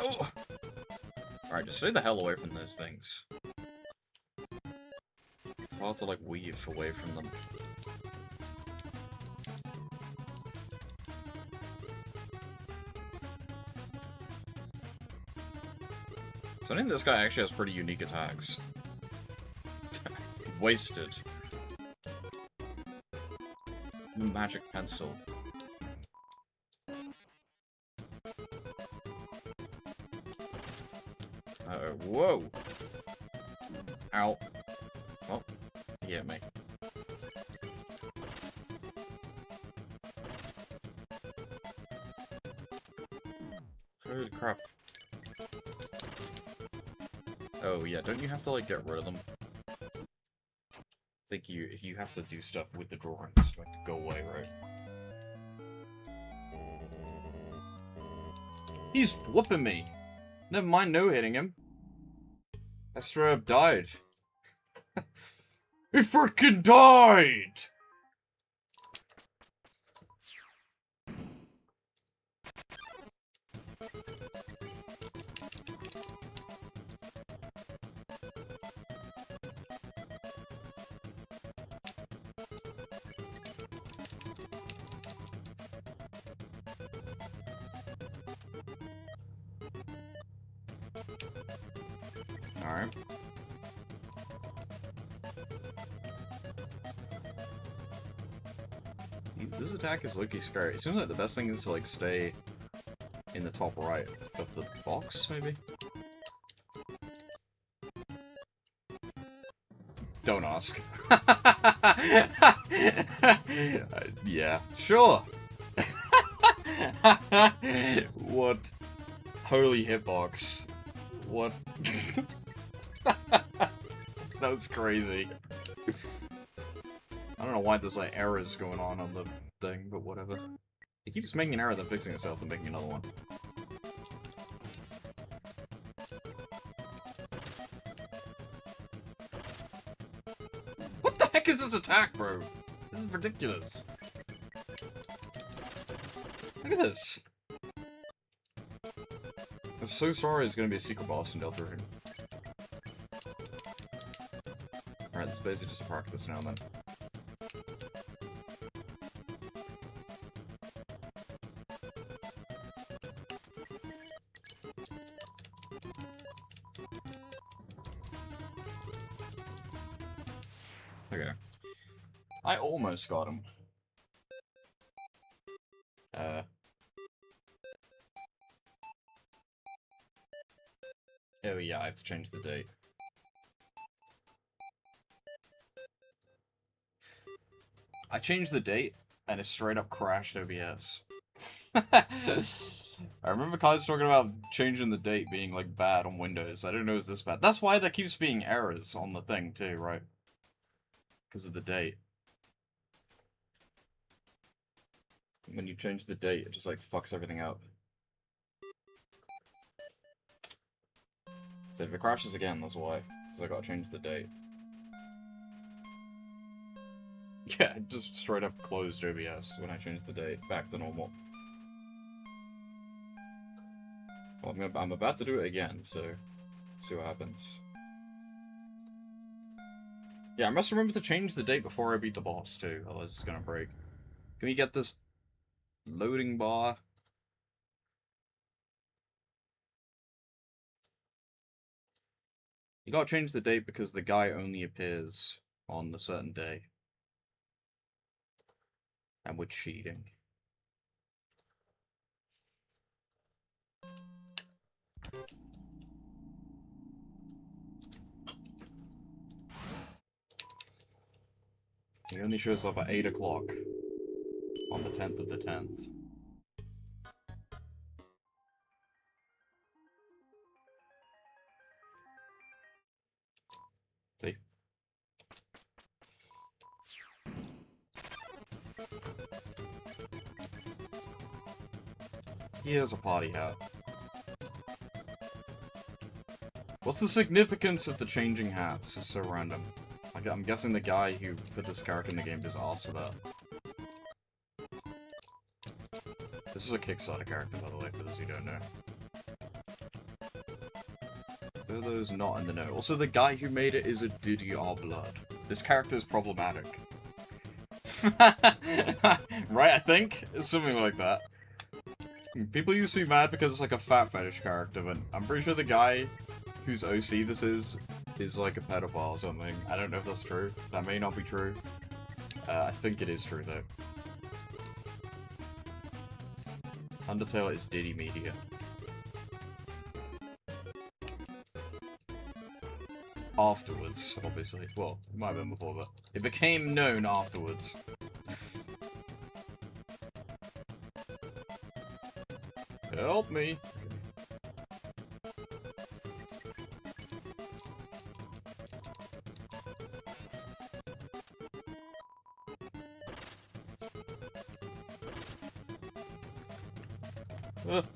Oh! Alright, just stay the hell away from those things. It's hard to, like, weave away from them. So I think this guy actually has pretty unique attacks. Wasted. Magic pencil. Uh-oh. Whoa! Ow. Oh, he hit me. Holy crap. Oh yeah, don't you have to like get rid of them? I think you have to do stuff with the drawings to go away, right? He's whooping me! Never mind no-hitting him. I straight up died. He freaking died! Alright. This attack is low-key scary. It seems like the best thing is to like stay in the top right of the box, maybe? Don't ask. Yeah, sure. What? Holy hitbox. What? That was crazy. I don't know why there's like errors going on the thing, but whatever. It keeps making an error, then fixing itself, and making another one. What the heck is this attack, bro? This is ridiculous. Look at this. It's so sorry it's gonna be a secret boss in Delta Room. Alright, this is basically just a practice now then. Okay. I almost got him. Oh yeah, I have to change the date. I changed the date, and it straight up crashed OBS. I remember Kai's talking about changing the date being, like, bad on Windows. I didn't know it was this bad. That's why there keeps being errors on the thing, too, right? Because of the date. When you change the date, it just, like, fucks everything up. So if it crashes again, that's why. Because I gotta change the date. Yeah, it just straight up closed OBS when I changed the date back to normal. Well, I'm about to do it again, so see what happens. Yeah, I must remember to change the date before I beat the boss, too, otherwise it's gonna break. Can we get this loading bar? You gotta change the date because the guy only appears on a certain day. And we're cheating. He only shows up at 8 o'clock on the 10th of the 10th. See? Here's a party hat. What's the significance of the changing hats? It's so random. I'm guessing the guy who put this character in the game just asked for that. This is a Kickstarter character, by the way, for those who don't know. For those not in the know. Also, the guy who made it is a Diddy R Blood. This character is problematic. Right, I think? It's something like that. People used to be mad because it's like a fat fetish character, but I'm pretty sure the guy whose OC this is like a pedophile or something. I don't know if that's true. That may not be true. I think it is true, though. Undertale is Diddy Media. Afterwards, obviously. Well, it might have been before, but it became known afterwards. Help me!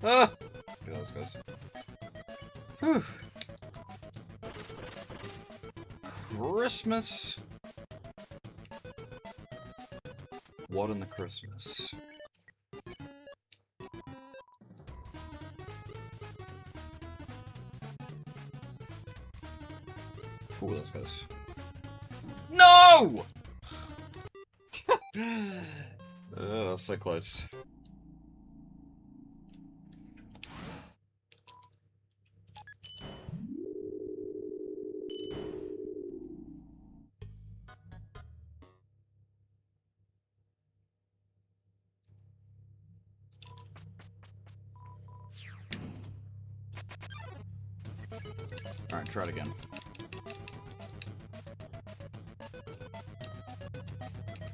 Yeah, let's go. Whew. Christmas. What in the Christmas? Ooh, let's go. No! That's so close. Alright, try it again.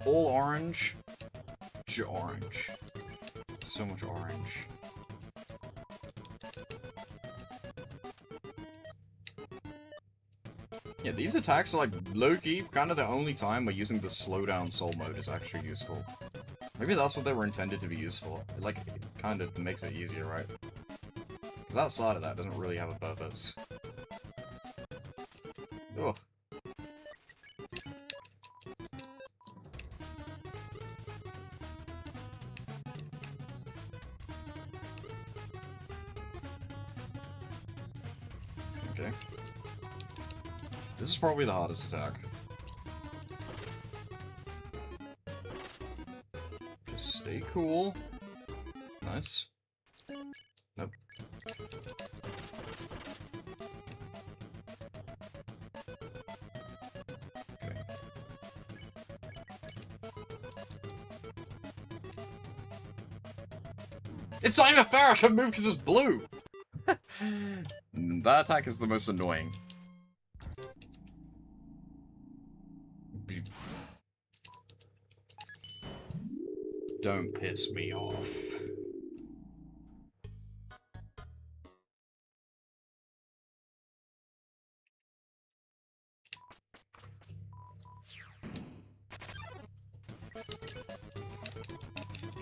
All orange. Orange. So much orange. Yeah, these attacks are like low-key, kind of the only time where using the slowdown soul mode is actually useful. Maybe that's what they were intended to be used for. It, like, it kind of makes it easier, right? Because outside of that, it doesn't really have a purpose. Ugh. Okay. This is probably the hardest attack. Just stay cool. Nice. Nope. Okay. It's not even fair! I can move because it's blue! That attack is the most annoying. Don't piss me off.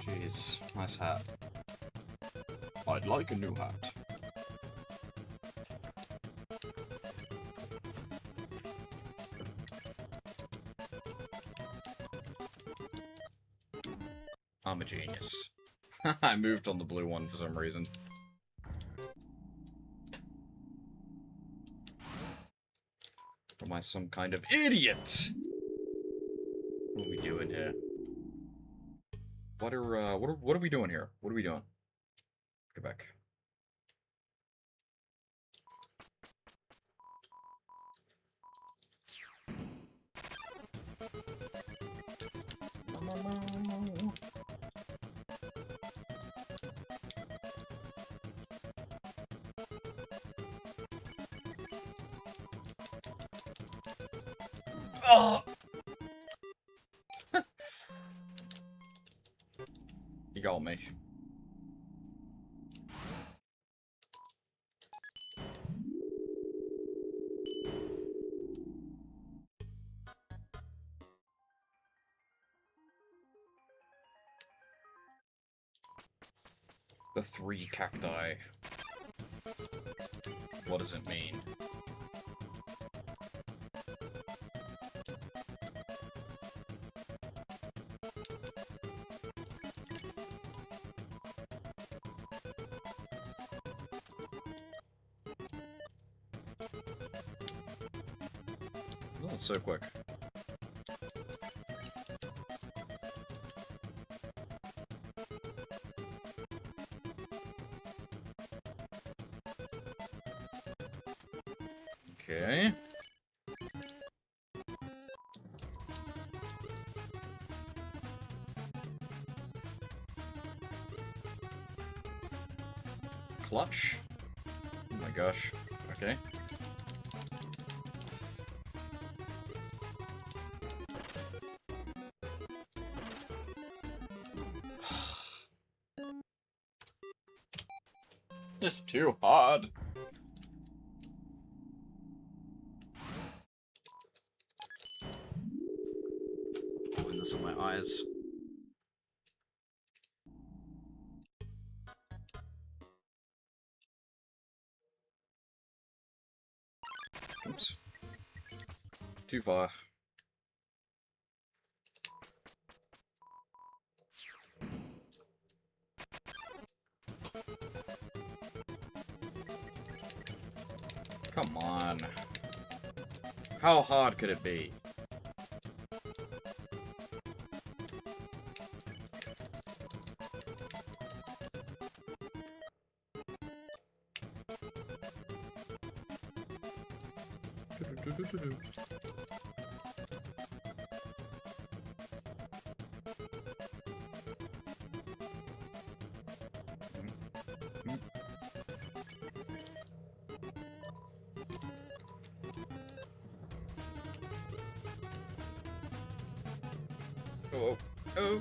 Jeez, nice hat. I'd like a new hat. I'm a genius. I moved on the blue one for some reason. Am I some kind of idiot? What are we doing here? What are we doing here? What are we doing? Go back. Oh! You got me. The 3 cacti. What does it mean? Oh, that's so quick. Okay. Clutch? Oh my gosh. Okay. It's too hard. Pulling this on my eyes. Oops. Too far. Come on. How hard could it be? Oh, oh.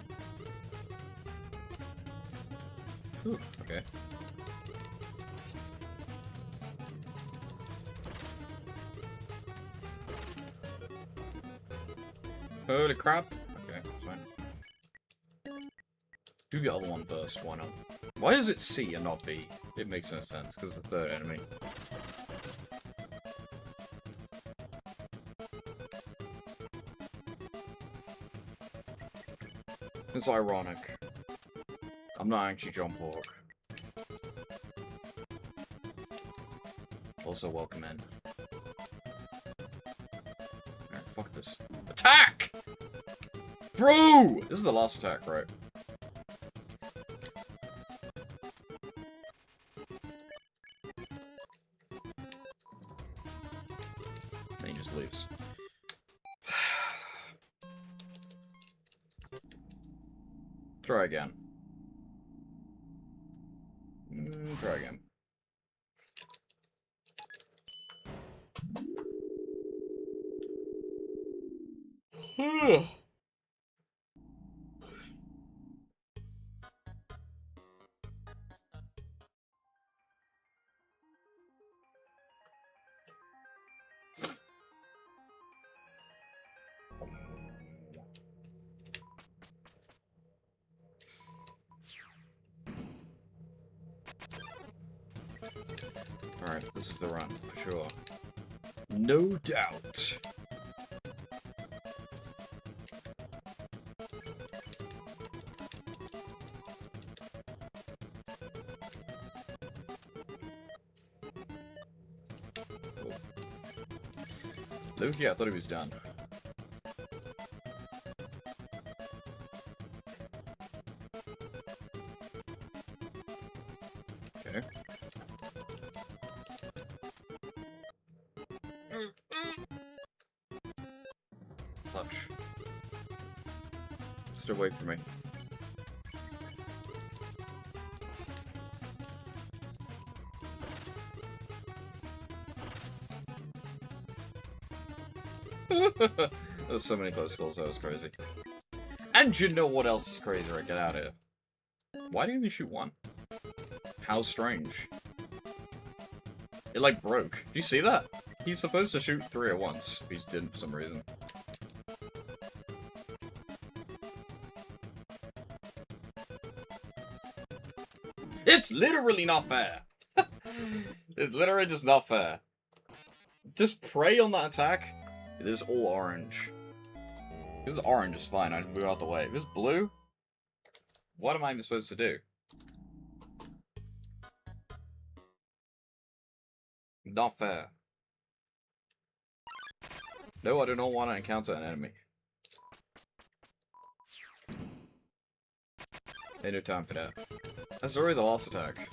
Whew, okay. Holy crap. Okay, fine. Do the other one first, why not? Why is it C and not B? It makes no sense, because it's the third enemy. It's ironic. I'm not actually John Pork. Also, welcome in. Alright, fuck this. Attack! Bro! This is the last attack, right? Then he just leaves. Try again. Try again. Alright, this is the run, for sure. No doubt. Oh. Loki, I thought he was done. Okay. Touch. Stay away from me. There's so many close calls, that was crazy. And you know what else is crazy? Right, get out of here. Why didn't you shoot one? How strange. It, like, broke. Do you see that? He's supposed to shoot 3 at once. He just didn't for some reason. It's literally not fair! It's literally just not fair. Just pray on that attack. It is all orange. If it was orange, it's fine. I'd move out the way. If it's blue, what am I even supposed to do? Not fair. No, I do not want to encounter an enemy. Ain't no time for that. That's already the last attack.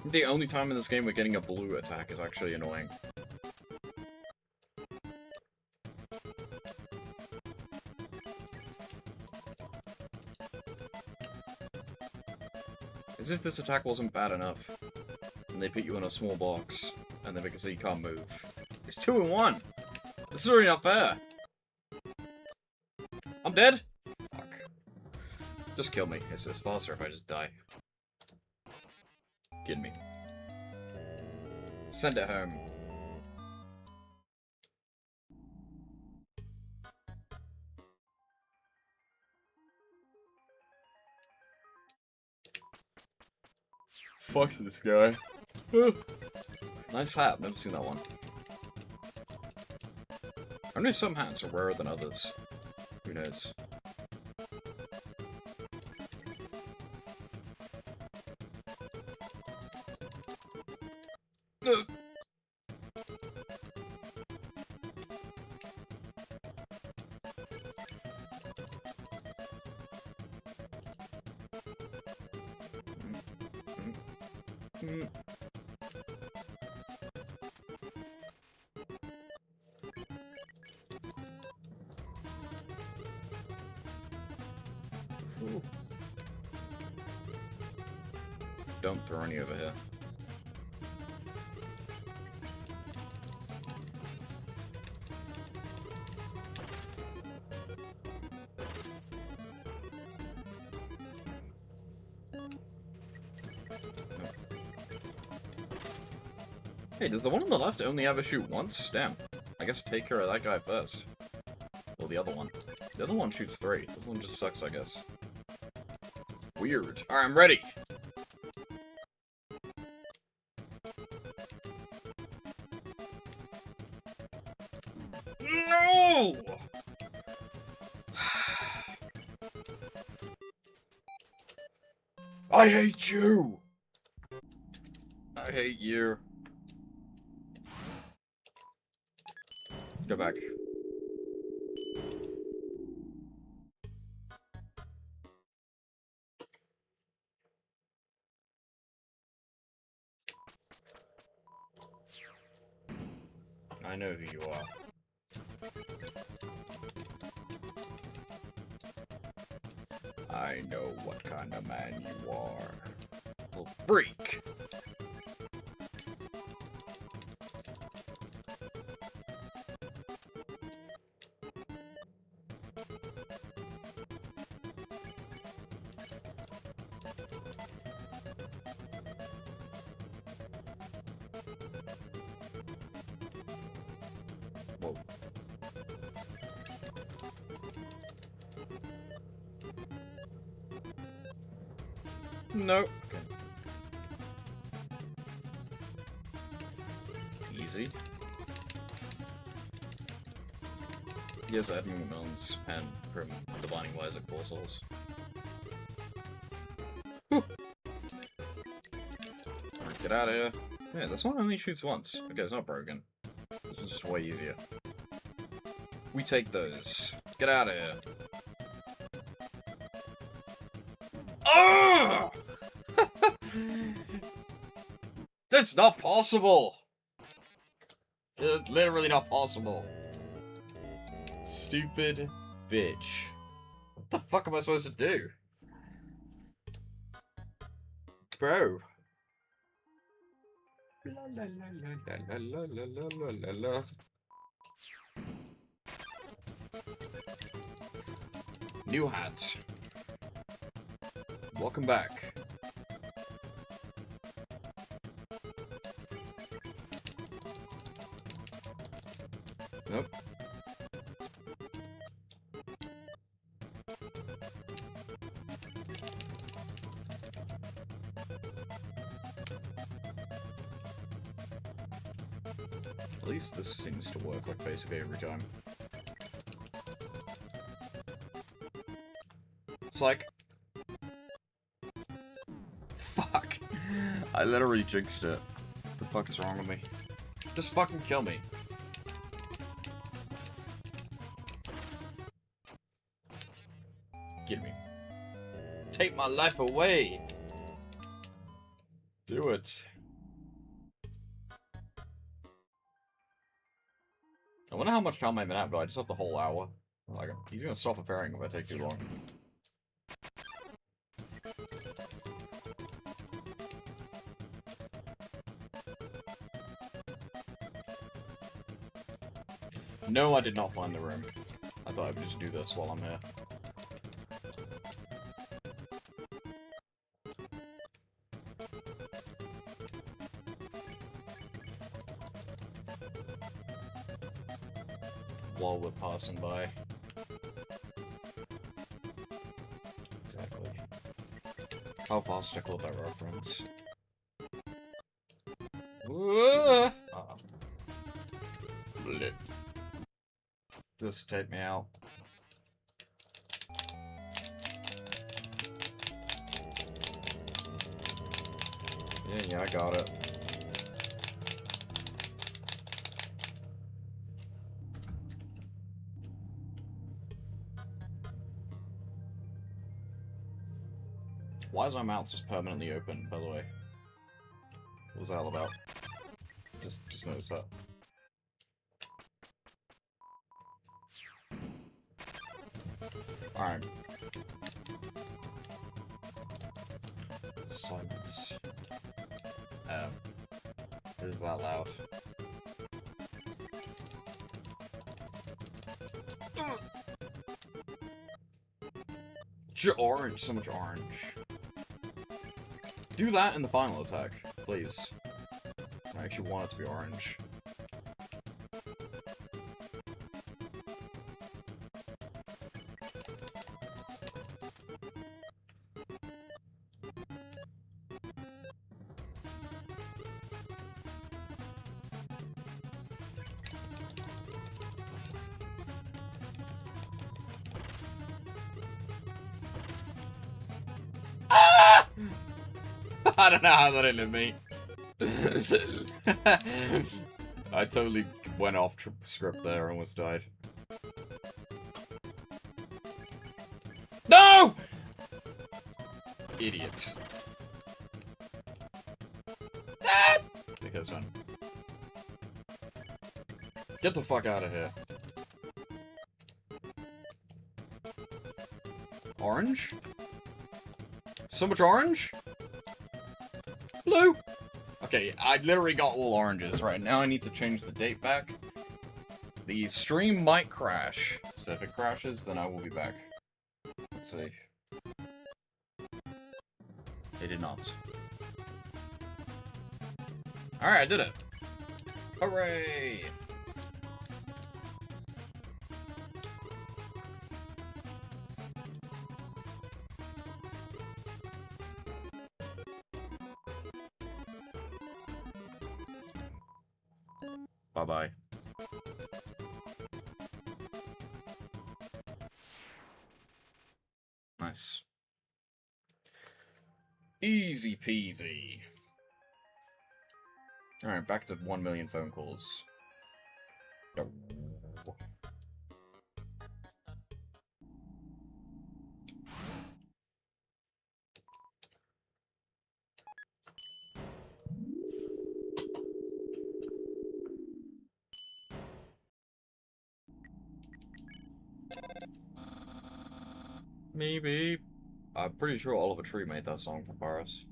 The only time in this game we're getting a blue attack is actually annoying. As if this attack wasn't bad enough. And they put you in a small box, and they make it so you can't move. It's 2 in 1! This is already not fair! I'm dead? Fuck. Just kill me. It's faster if I just die. Kidding me. Send it home. Fuck this guy. Nice hat, never seen that one. I know some hats are rarer than others. Who knows? Don't throw any over here. Hey, does the one on the left only ever shoot once? Damn. I guess take care of that guy first. Well, the other one. The other one shoots 3. This one just sucks, I guess. Weird. Alright, I'm ready! No! I hate you! I hate you. Go back. I know who you are. I know what kind of man you are. A freak! Whoa. No. Okay. Easy. Yes, Edmund McMillan's pen from Divining Lies of Core Souls. Whew. Alright, get out of here. Yeah, this one only shoots once. Okay, it's not broken. This one's just way easier. We take those. Get out of here. Oh! That's not possible! It's literally not possible. Stupid bitch. What the fuck am I supposed to do? Bro. La la la la la la la la la. New hat. Welcome back. Nope. At least this seems to work like basically every time. It's like... Fuck. I literally jinxed it. What the fuck is wrong with me? Just fucking kill me. Get me. Take my life away! Do it. I wonder how much time I even have. Do I just have the whole hour? Like, he's gonna stop appearing if I take too long. No, I did not find the room. I thought I would just do this while I'm here. While we're passing by. Exactly. How far stick will that reference? Ah. Flip. This will take me out. Yeah, I got it. Why is my mouth just permanently open, by the way? What was that all about? Just noticed that. Alright. Silence. Is that loud? Orange, so much orange. Do that in the final attack, please. I actually want it to be orange. I don't know how that ended me. I totally went off script there, almost died. No! Idiot. Ah! Okay, that's fine. Get the fuck out of here. Orange? So much orange? Blue? Okay, I literally got all oranges. Right, now I need to change the date back. The stream might crash. So if it crashes, then I will be back. Let's see. It did not. Alright, I did it. Hooray! Bye-bye. Nice. Easy peasy. Alright, back to 1 million phone calls. Maybe. I'm pretty sure Oliver Tree made that song for Paris.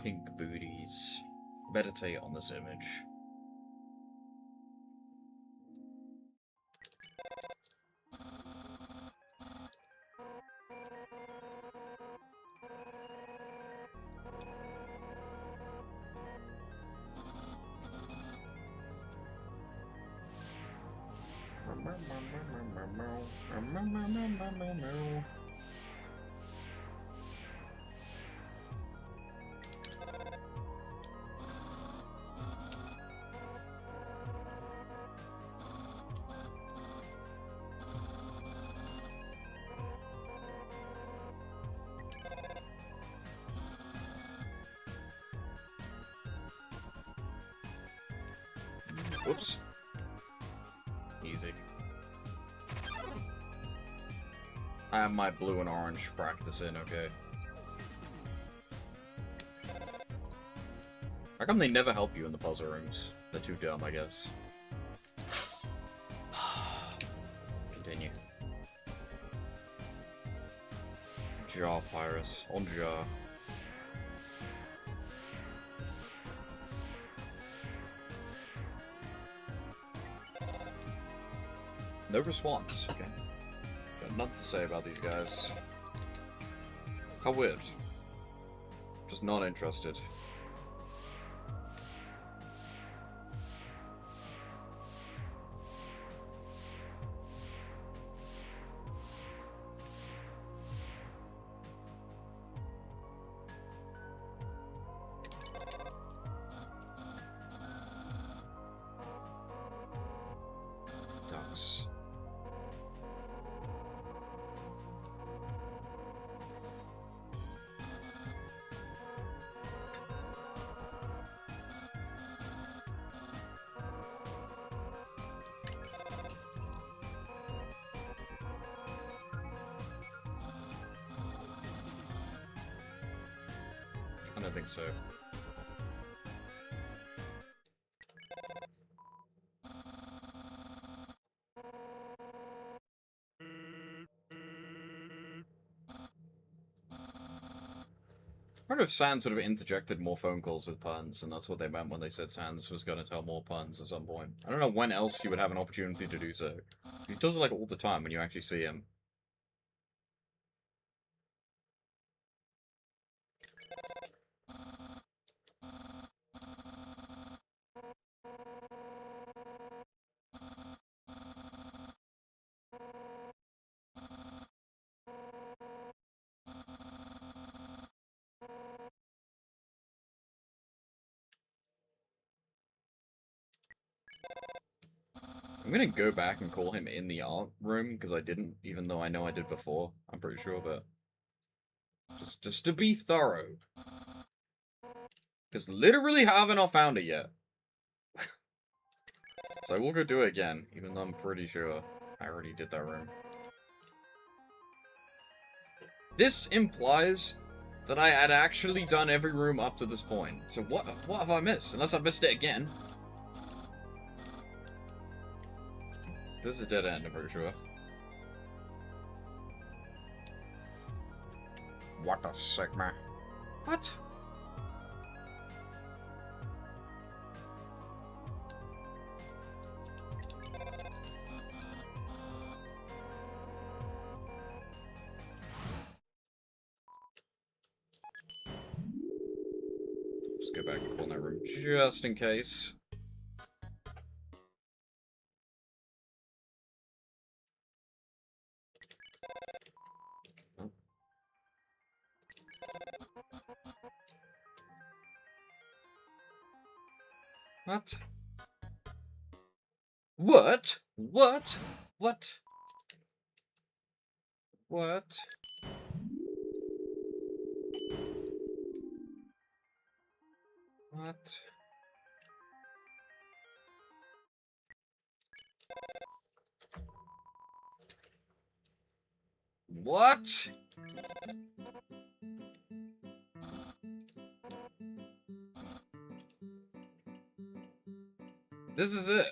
Pink booties. Meditate on this image. Whoops. Easy. I have my blue and orange practice in, okay. How come they never help you in the puzzle rooms? They're too dumb, I guess. Continue. Jaw, Pyrus. On jaw. No response. Okay. Got nothing to say about these guys. How weird. Just not interested. Ducks. I don't think so. I wonder if Sans would have interjected more phone calls with puns, and that's what they meant when they said Sans was going to tell more puns at some point. I don't know when else he would have an opportunity to do so. He does it like all the time when you actually see him. I'm gonna go back and call him in the art room, because I didn't, even though I know I did before. I'm pretty sure, but... Just to be thorough. Because literally haven't I found it yet. So I will go do it again, even though I'm pretty sure I already did that room. This implies that I had actually done every room up to this point. So what have I missed? Unless I missed it again. This is a dead end, I'm pretty sure. What the sigma? What? Just go back and call in that room just in case. What? What? What? What? What? What? What? This is it.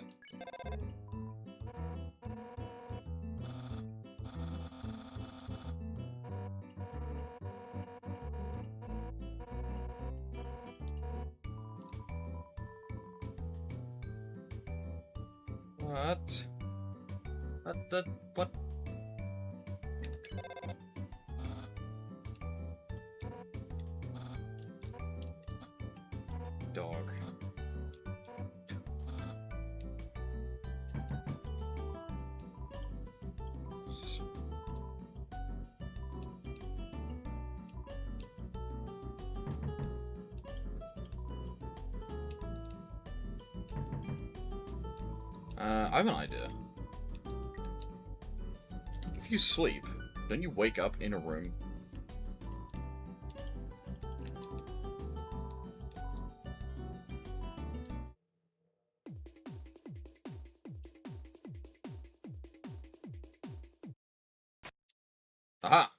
What? What? Dog. I have an idea. If you sleep, don't you wake up in a room? Aha!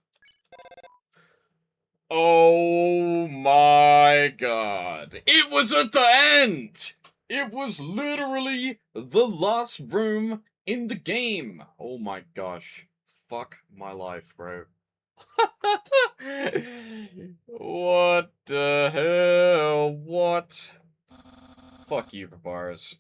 Oh my god. It was at the end! It was literally the last room in the game! Oh my gosh. Fuck my life, bro. What the hell? What? Fuck you, Papyrus.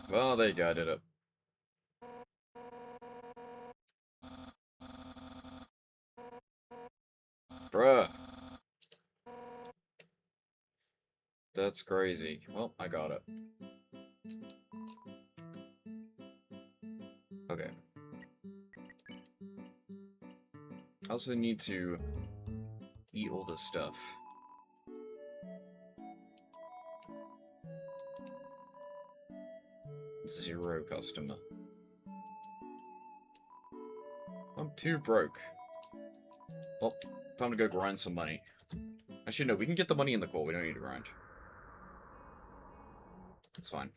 Well, there you go, I did it. Bruh. That's crazy. Well, I got it. Okay. I also need to eat all this stuff. Zero customer. I'm too broke. Well, time to go grind some money. Actually, no, we can get the money in the core. We don't need to grind. It's fine.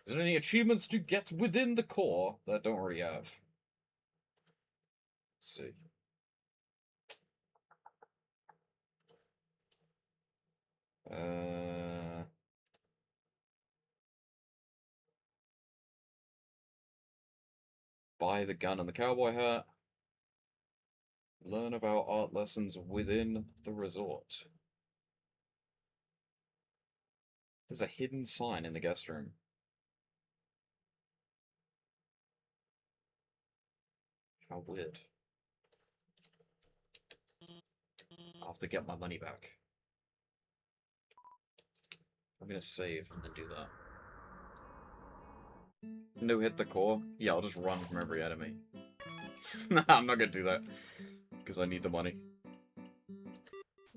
Is there any achievements to get within the core that I don't already have? Let's see. Buy the gun and the cowboy hat. Learn about art lessons within the resort. There's a hidden sign in the guest room. How weird. I'll have to get my money back. I'm gonna save and then do that. No hit the core? Yeah, I'll just run from every enemy. Nah, I'm not gonna do that. Because I need the money.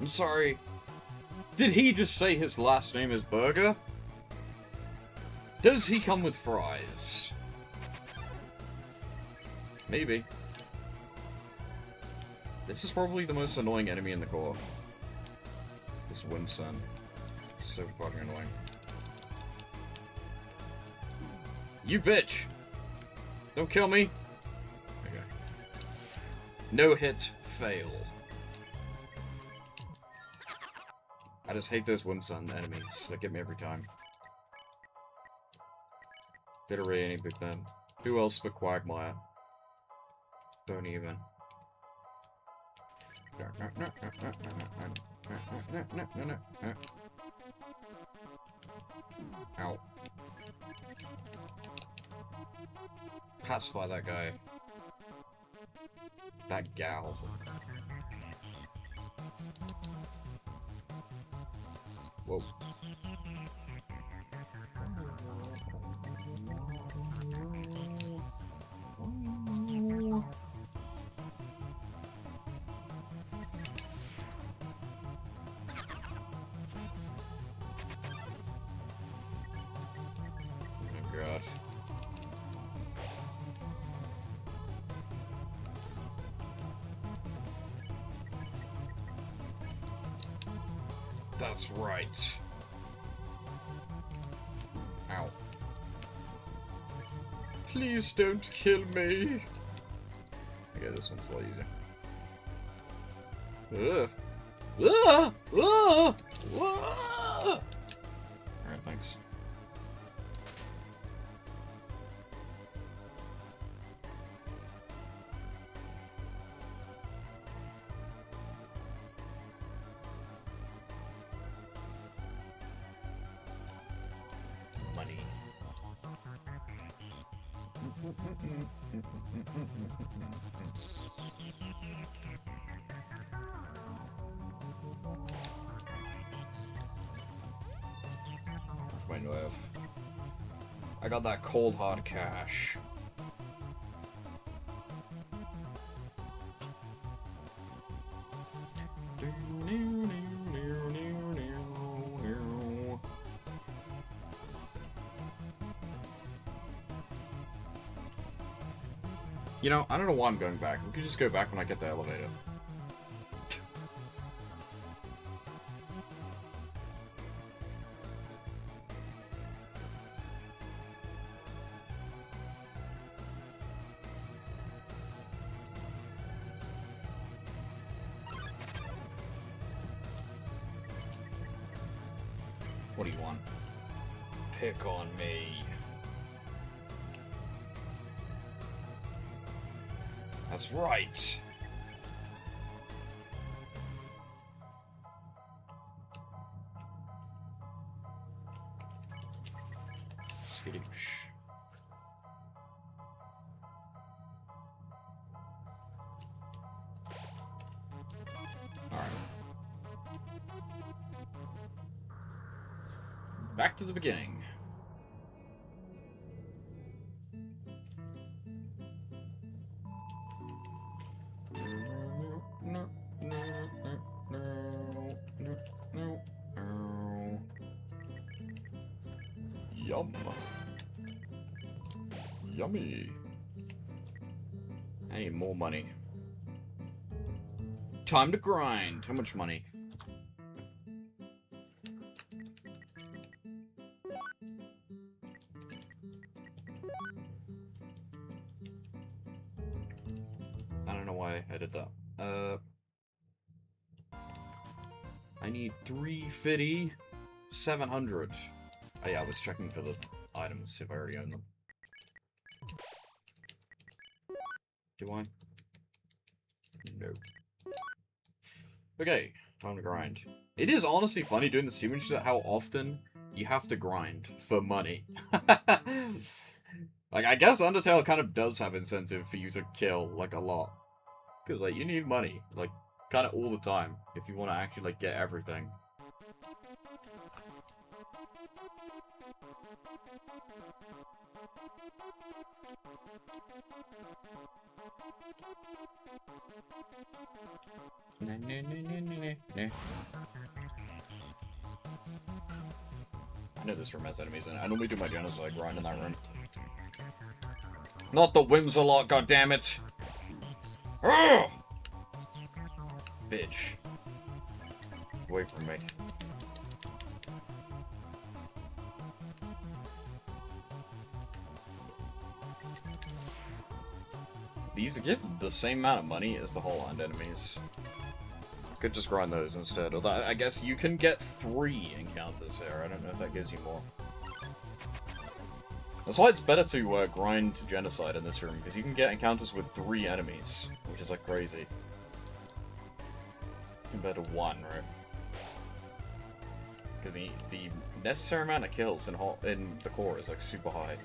I'm sorry. Did he just say his last name is Burger? Does he come with fries? Maybe. This is probably the most annoying enemy in the core. This Wimson. It's so fucking annoying. You bitch! Don't kill me! Okay. No hit, fail. I just hate those Wimson enemies that get me every time. Did a really any big then. Who else but Quagmire? Don't even. Ow. Pacify that guy. That gal. Whoa. Oh god. That's right. Ow. Please don't kill me. Okay, this one's a lot easier. Ugh. Ugh! Ugh! Ugh! Alright, thanks. Money. Where's my nerve? I got that cold hard cash. You know, I don't know why I'm going back. We could just go back when I get the elevator. What do you want? Pick on me. That's right. Skitoosh. Alright. Back to the beginning. Yum. Yummy. I need more money. Time to grind. How much money? I don't know why I did that. I need 350, 700. Oh yeah, I was checking for the items, if I already own them. Do I? No. Okay, time to grind. It is honestly funny doing this streaming shit how often you have to grind for money. Like, I guess Undertale kind of does have incentive for you to kill, like, a lot. Because, like, you need money, like, kind of all the time, if you want to actually, like, get everything. I know this room has enemies in it. I normally do my genocide grind in that room. Not the Whimsalot, goddammit! Ugh! Bitch. Away from me. These give the same amount of money as the Holland enemies. Could just grind those instead. Although I guess you can get 3 encounters here. I don't know if that gives you more. That's why it's better to grind genocide in this room, because you can get encounters with 3 enemies, which is like crazy. Compared to 1, right? Because the necessary amount of kills in the core is like super high.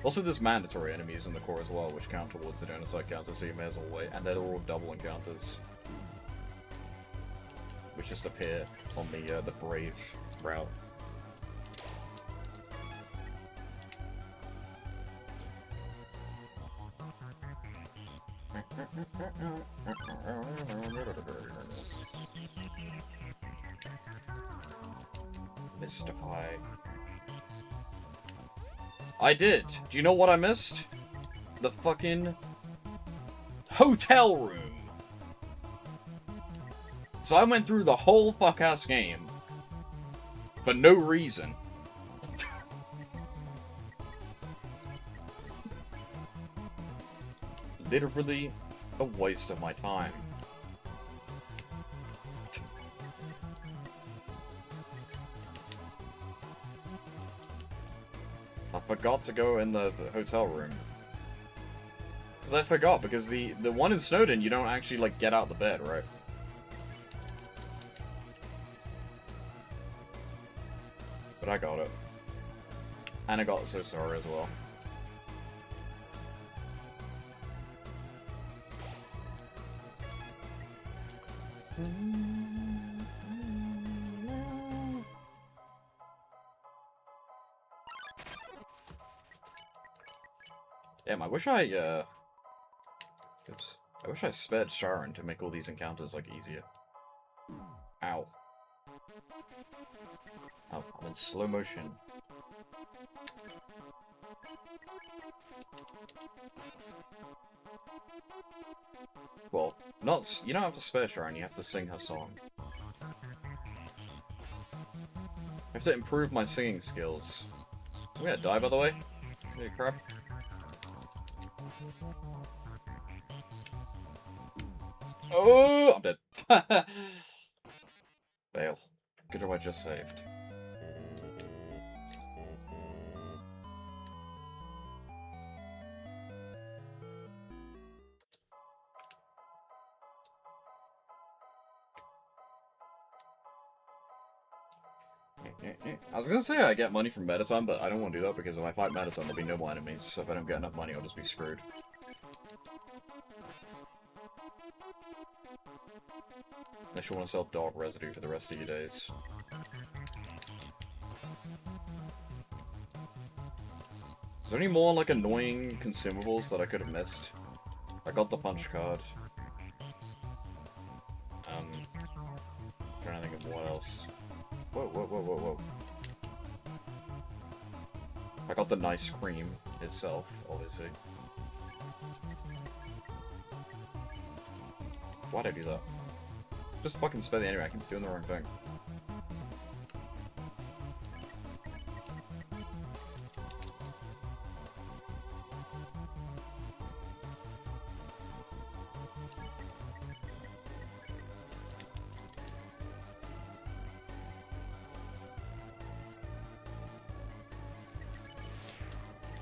Also, there's mandatory enemies in the core as well, which count towards the genocide counter, so you may as well wait. And they're all double encounters, which just appear on the brave route. Mystify. I did. Do you know what I missed? The fucking hotel room. So I went through the whole fuck-ass game for no reason. Literally a waste of my time. I forgot to go in the hotel room. Because I forgot, because the one in Snowden, you don't actually, like, get out the bed, right? But I got it. And I got So Sorry as well. Damn, I wish I spared Sharon to make all these encounters, like, easier. Ow. Oh, I'm in slow motion. Well, you don't have to spare Sharon, you have to sing her song. I have to improve my singing skills. I'm gonna die, by the way. Holy crap. Oh, I'm dead. Fail. Good job I just saved. I was gonna say I get money from Metatime, but I don't want to do that because if I fight Metatime, there'll be no more enemies, so if I don't get enough money, I'll just be screwed. Unless you want to sell dog residue for the rest of your days. Is there any more, like, annoying consumables that I could have missed? I got the punch card. Trying to think of what else. Whoa, whoa, whoa, whoa, whoa. I got the nice cream itself, obviously. Why'd I do that? Just fucking spare the enemy, I keep doing the wrong thing.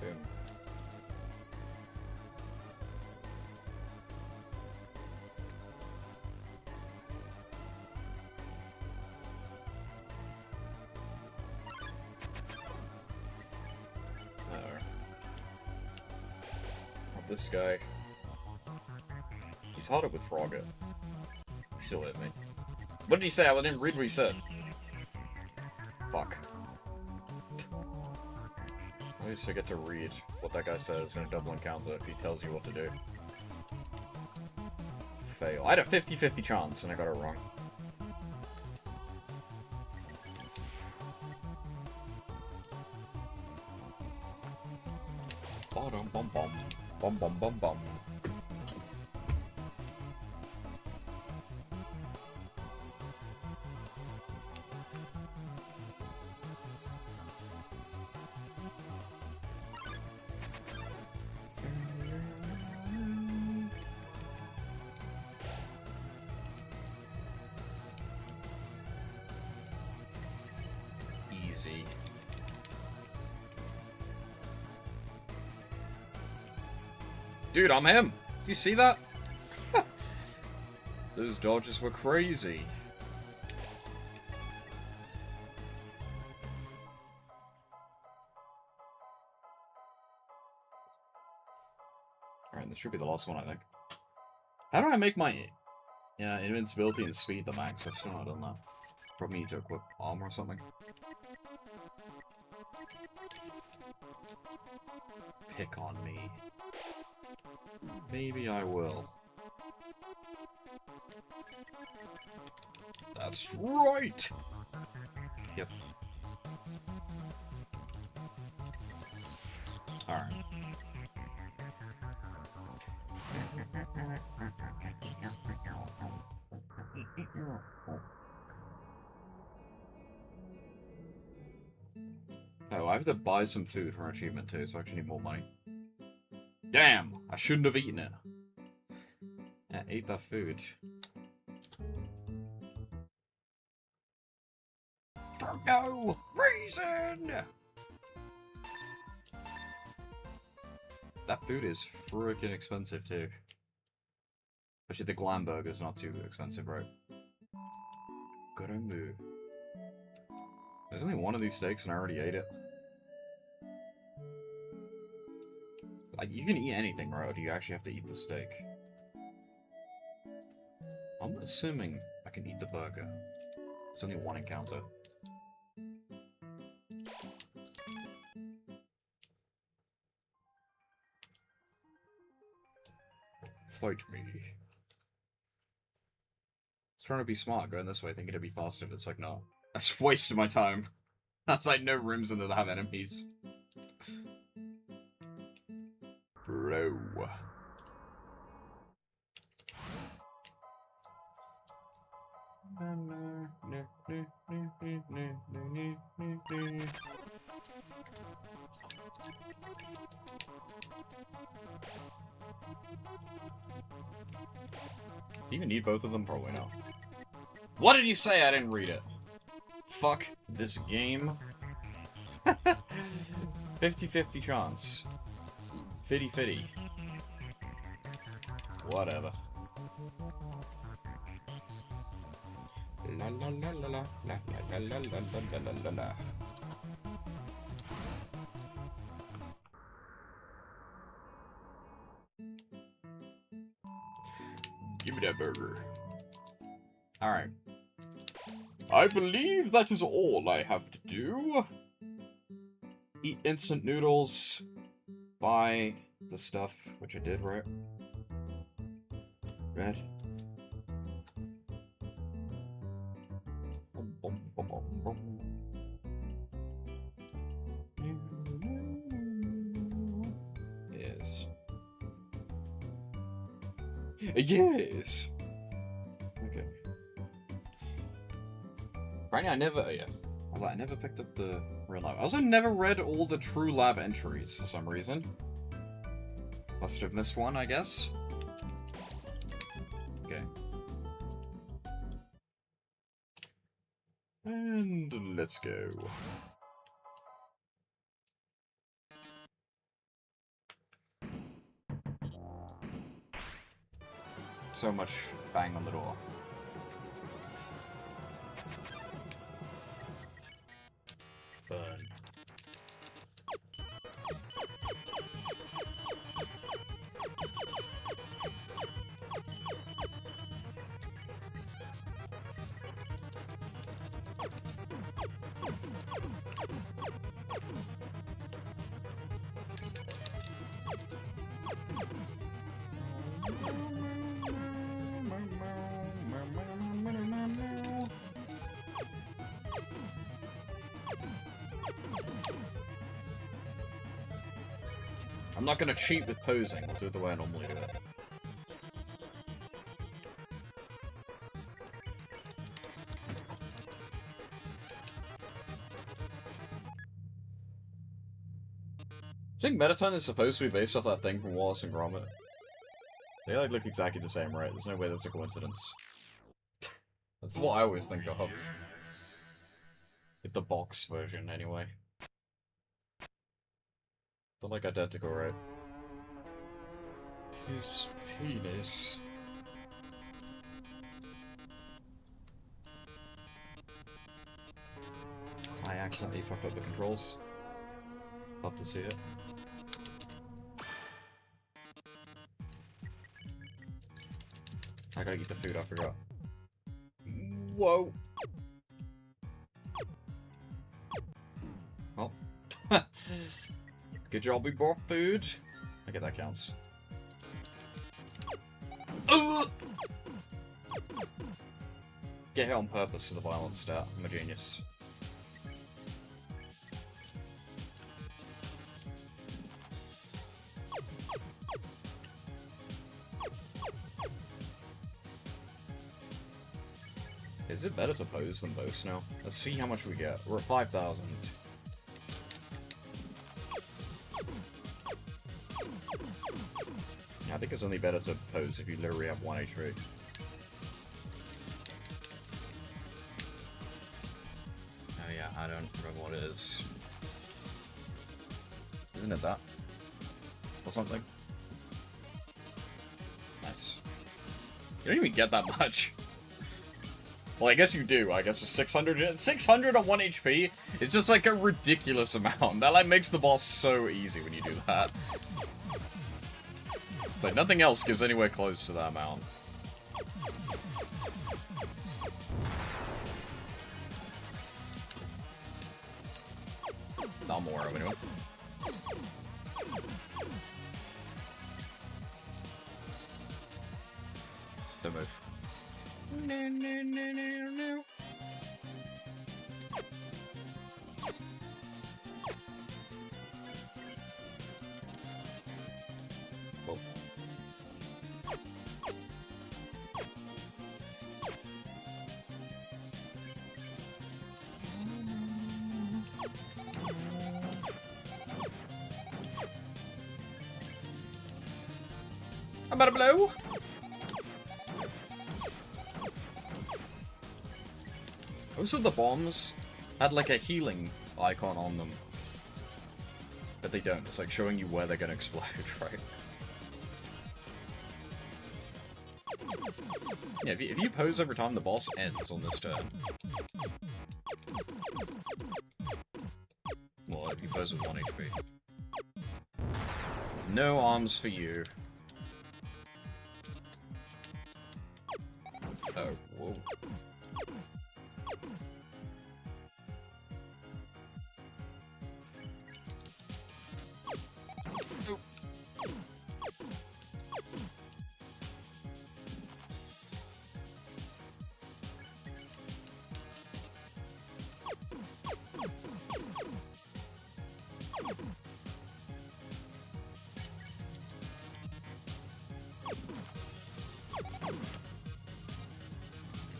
Boom. This guy. He's harder with Frogger. He still hit me. What did he say? I didn't read what he said. Fuck. At least I get to read what that guy says in a double encounter if he tells you what to do. fail. I had a 50-50 chance, and I got it wrong. Bum bum bum. Bum bum bum bum. Easy. Dude, I'm him! Do you see that? Those dodges were crazy. Alright, this should be the last one, I think. How do I make my invincibility and speed the max? I've still not done that. Probably need to equip armor or something. Pick on me. Maybe I will. That's right! Yep. Alright. Oh, I have to buy some food for an achievement too, so I actually need more money. Damn! I shouldn't have eaten it. I ate that food. For no reason! That food is freaking expensive too. Actually, the glam burger's not too expensive, right? Gotta move. There's only one of these steaks and I already ate it. Like, you can eat anything, right? Or do you actually have to eat the steak? I'm assuming I can eat the burger. It's only one encounter. Fight me. I was trying to be smart, going this way, thinking it'd be faster, but it's like, no. I just wasted my time. That's like no rooms in there that have enemies. Bro. Do you even need both of them? Probably not. What did you say? I didn't read it. Fuck this game. 50-50 chance. Fitty. Whatever. La la la la la la la la la la la la. Give me that burger. Alright. I believe that is all I have to do. Eat instant noodles. Buy the stuff, which I did, right? Red. Yes. Yes! Okay. Apparently I never picked up the real lab. I also never read all the true lab entries for some reason. Must have missed one, I guess. Okay. And let's go. So much bang on the door. Burn. I'm not gonna cheat with posing. We'll do it the way I normally do it. I think Mettaton is supposed to be based off that thing from Wallace and Gromit. They like look exactly the same, right? There's no way that's a coincidence. That's what I always think of. With the box version, anyway. They're like identical, right? His penis. I accidentally fucked up the controls. Love to see it. I gotta eat the food, I forgot. Whoa! Oh. Good job we brought food. I get that counts. Get hit on purpose to the violence stat. I'm a genius. Is it better to pose than boast now? Let's see how much we get. We're at 5,000. I think it's only better to pose if you literally have 1 HP. Oh yeah, I don't remember what it is. Isn't it that? Or something? Nice. You don't even get that much. Well, I guess you do. I guess it's 600. 600 on 1 HP is just like a ridiculous amount. That like makes the boss so easy when you do that. But nothing else gives anywhere close to that amount. Not more of anyway. Don't move. No, no, no, no, no. Whoa. I'm about to blow. Most of the bombs had like a healing icon on them. But they don't. It's like showing you where they're gonna explode, right? Yeah, if you pose every time, the boss ends on this turn. Well, if you pose with 1 HP. No arms for you. Oh, whoa.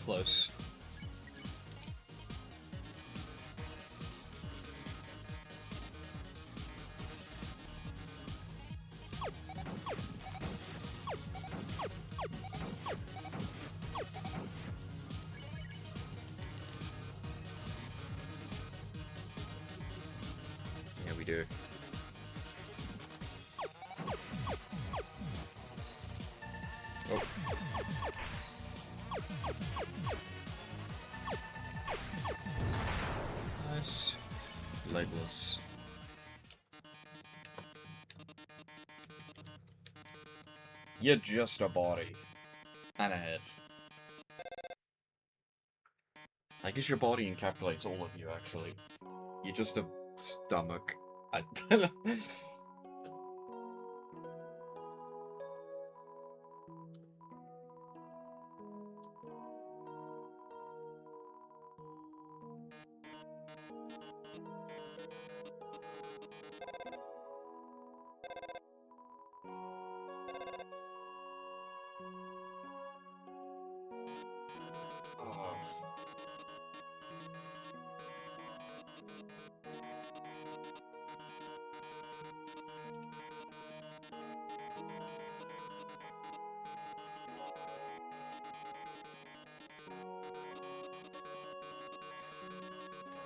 Close. Yeah, we do. Oh. Nice. Legless. You're just a body. And a head. I guess your body encapsulates all of you, actually. You're just a stomach. I don't know.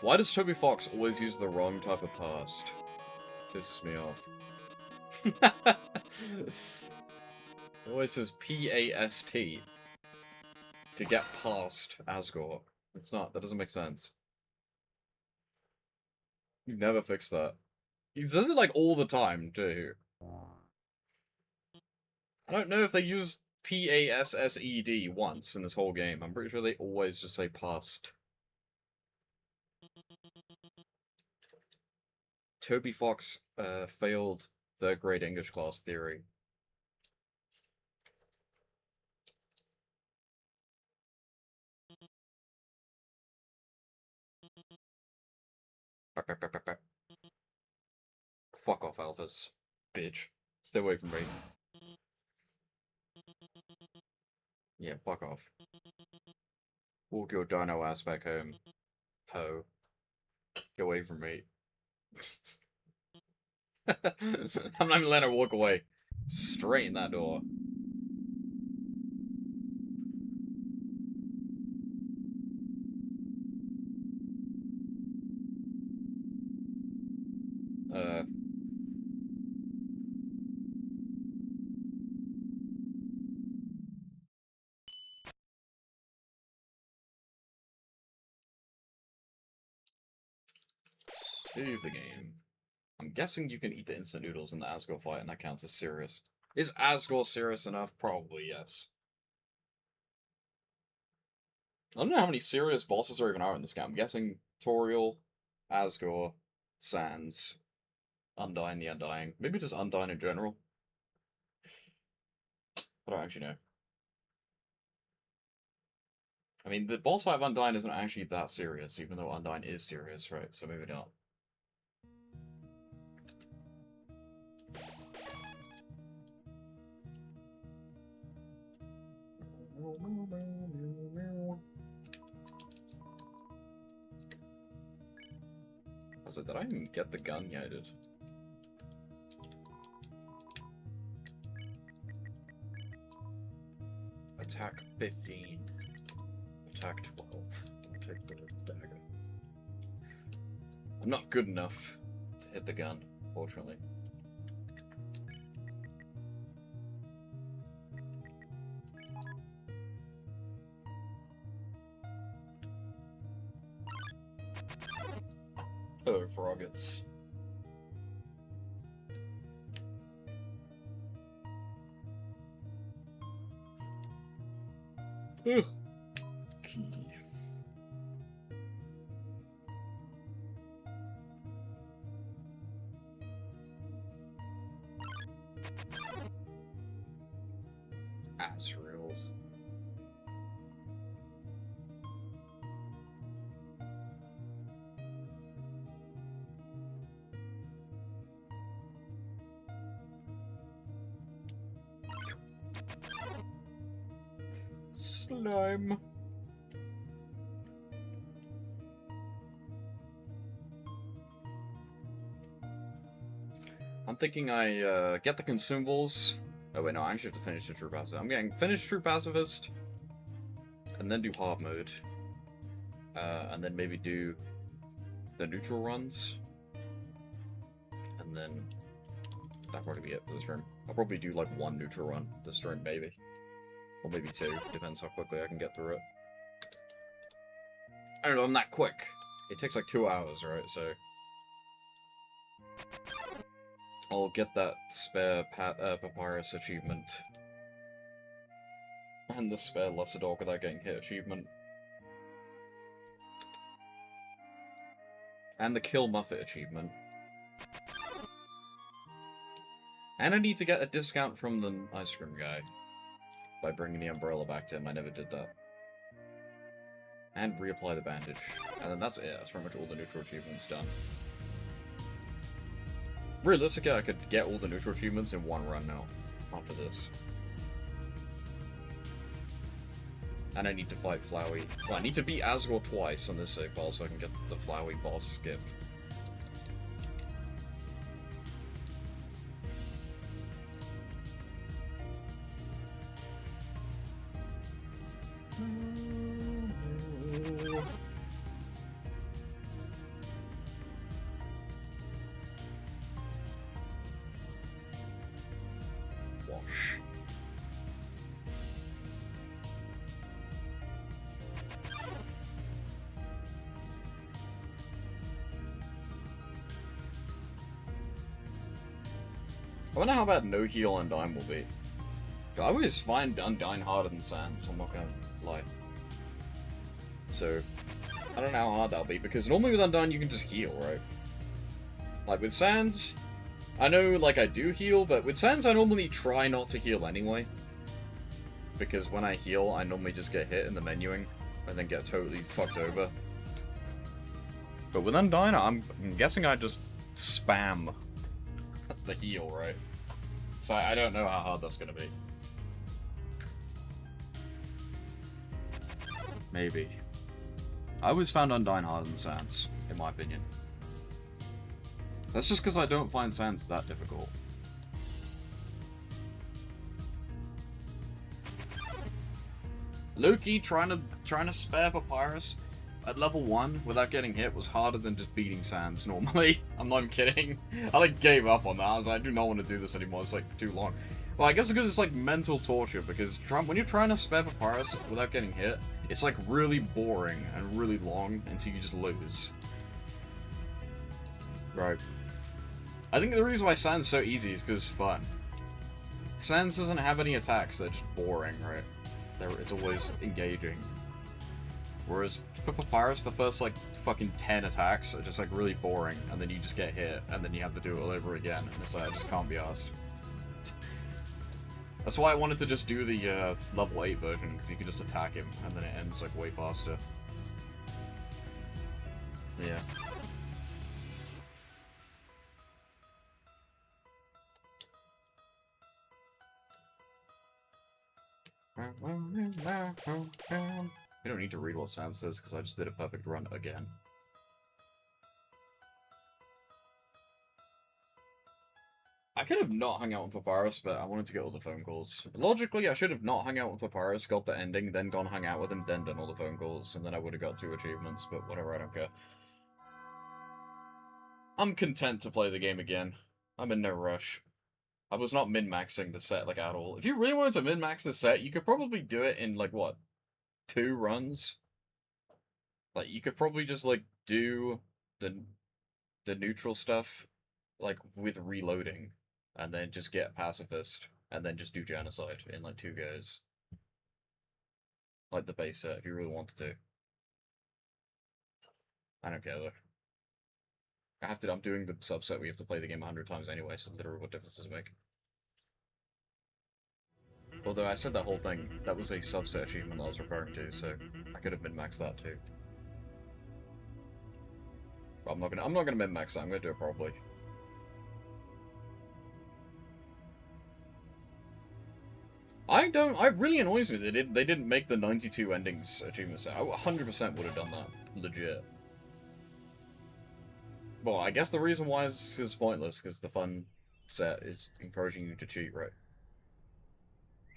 Why does Toby Fox always use the wrong type of past? Pisses me off. It always says P-A-S-T to get past Asgore. It's not, that doesn't make sense. You never fix that. He does it like all the time, too. I don't know if they use P-A-S-S-E-D once in this whole game. I'm pretty sure they always just say past. Toby Fox failed third grade English class theory. Fuck off, Alphas. Bitch. Stay away from me. Yeah, fuck off. Walk your dino ass back home. Ho. Get away from me. I'm not even letting her walk away. Straight in that door. Save the game. I'm guessing you can eat the instant noodles in the Asgore fight, and that counts as serious. Is Asgore serious enough? Probably, yes. I don't know how many serious bosses there even are in this game. I'm guessing Toriel, Asgore, Sans, Undyne the Undying. Maybe just Undyne in general. I don't actually know. I mean, the boss fight of Undyne isn't actually that serious, even though Undyne is serious, right? So maybe not. I was like, did I even get the gun? Yeah, I did. Attack 15. Attack 12. Don't take the dagger. I'm not good enough to hit the gun, fortunately. Hello, Froggets. Key. Asriel. Slime. I'm thinking I get the consumables. Oh wait, no, I actually have to finish the True Pacifist. I'm getting finish True Pacifist, and then do hard mode, and then maybe do the neutral runs, and then that'll probably be it for this room. I'll probably do like one neutral run this room, maybe, or maybe two. Depends how quickly I can get through it. I don't know, I'm that quick. It takes like 2 hours, right? So I'll get that spare Papyrus achievement. And the spare Lesser Dog without getting hit achievement. And the Kill Muffet achievement. And I need to get a discount from the ice cream guy. By bringing the umbrella back to him, I never did that. And reapply the bandage. And then that's it, that's pretty much all the neutral achievements done. Realistically, I could get all the neutral achievements in one run now, after this. And I need to fight Flowey. Well, I need to beat Asgore twice on this save file so I can get the Flowey boss skip. wonder how bad no heal Undyne will be. I always find Undyne harder than Sans, I'm not gonna lie. So, I don't know how hard that'll be, because normally with Undyne you can just heal, right? Like with Sans, I know, like, I do heal, but with Sans I normally try not to heal anyway. Because when I heal, I normally just get hit in the menuing, and then get totally fucked over. But with Undyne, I'm guessing I just spam the heal, right? So I don't know how hard that's gonna be. Maybe. I always found Undyne harder than Sans, in my opinion. That's just because I don't find Sans that difficult. Loki trying to spare Papyrus at level 1 without getting hit was harder than just beating Sans normally. I'm not even kidding. I like gave up on that. I was like, I do not want to do this anymore. It's like too long. Well, I guess because it's like mental torture, because when you're trying to spare Papyrus without getting hit, it's like really boring and really long until you just lose. Right. I think the reason why Sans is so easy is because it's fun. Sans doesn't have any attacks that are just boring, right? It's always engaging. Whereas for Papyrus, the first like fucking 10 attacks are just like really boring, and then you just get hit, and then you have to do it all over again, and it's like, I just can't be arsed. That's why I wanted to just do the level 8 version, because you can just attack him, and then it ends like way faster. Yeah. You don't need to read what Sans says, because I just did a perfect run again. I could have not hung out with Papyrus, but I wanted to get all the phone calls. Logically, I should have not hung out with Papyrus, got the ending, then gone hung out with him, then done all the phone calls, and then I would have got 2 achievements, but whatever, I don't care. I'm content to play the game again. I'm in no rush. I was not min-maxing the set, like, at all. If you really wanted to min-max the set, you could probably do it in, like, what? 2 runs? Like, you could probably just, like, do the neutral stuff, like, with reloading, and then just get Pacifist, and then just do Genocide in, like, 2 goes. Like, the base set, if you really wanted to. I don't care, though. I'm doing the subset where you have to play the game 100 times anyway, so literally what difference does it make? Although I said that whole thing, that was a subset achievement I was referring to, so I could have min-maxed that too. But I'm not gonna min-max that, I'm gonna do it properly. It really annoys me they didn't make the 92 endings achievement set. I 100% would have done that. Legit. Well, I guess the reason why is pointless, because the fun set is encouraging you to cheat, right?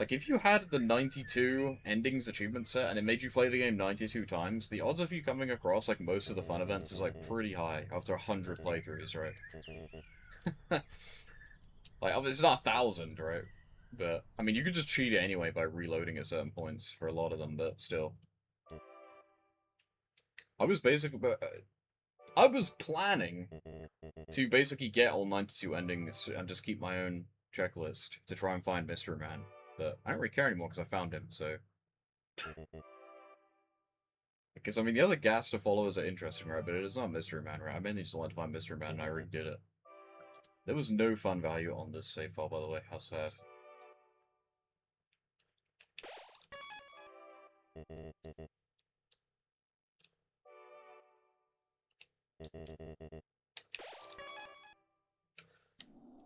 Like, if you had the 92 endings achievement set, and it made you play the game 92 times, the odds of you coming across, like, most of the fun events is, like, pretty high after 100 playthroughs, right? Like, it's not 1,000, right? But, I mean, you could just cheat it anyway by reloading at certain points for a lot of them, but still. I was planning to basically get all 92 endings and just keep my own checklist to try and find Mystery Man. But I don't really care anymore because I found him, so... Because, I mean, the other Gaster followers are interesting, right? But it is not Mystery Man, right? I mainly just wanted to find Mystery Man and I already did it. There was no fun value on this save file, by the way. How sad.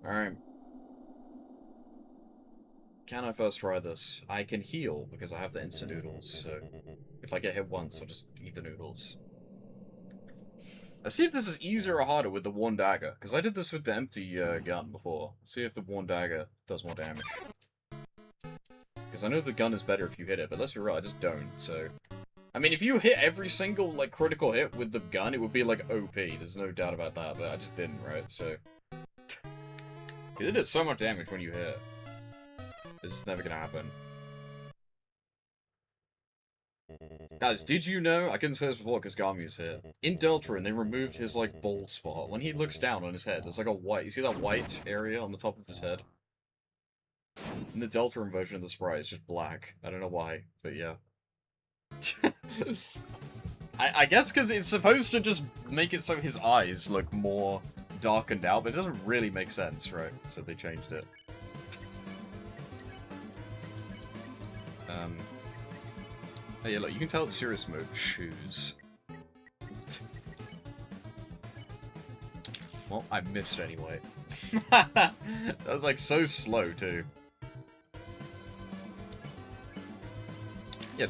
Alright. Can I first try this? I can heal because I have the instant noodles, so if I get hit once, I'll just eat the noodles. Let's see if this is easier or harder with the one dagger, because I did this with the empty gun before. Let's see if the one dagger does more damage. Because I know the gun is better if you hit it, but let's be real, I just don't, so... I mean, if you hit every single, like, critical hit with the gun, it would be, like, OP. There's no doubt about that, but I just didn't, right? So... Because it does so much damage when you hit. This is never gonna happen. Guys, did you know, I couldn't say this before because Garmi's here, in Deltarune they removed his, like, bald spot. When he looks down on his head, there's like a white, you see that white area on the top of his head? In the Deltarune version of the sprite, it's just black. I don't know why, but yeah. I guess because it's supposed to just make it so his eyes look more darkened out, but it doesn't really make sense, right? So they changed it. Oh yeah, look, you can tell it's serious mode. Shoes. Well, I missed anyway. That was like so slow too. Yeah,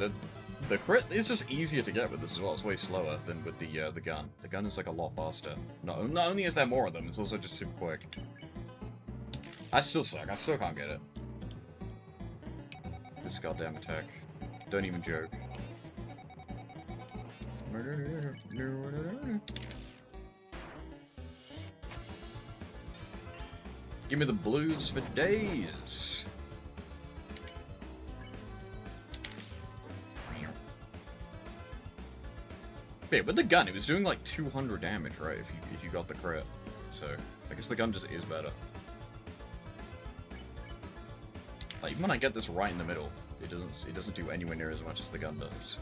the crit is just easier to get with this as well. It's way slower than with the gun. The gun is like a lot faster. Not only is there more of them, it's also just super quick. I still suck. I still can't get it. This goddamn attack. Don't even joke. Give me the blues for days. Yeah, with the gun, it was doing like 200 damage, right? If you got the crit. So I guess the gun just is better. Like, even when I get this right in the middle, it doesn't do anywhere near as much as the gun does.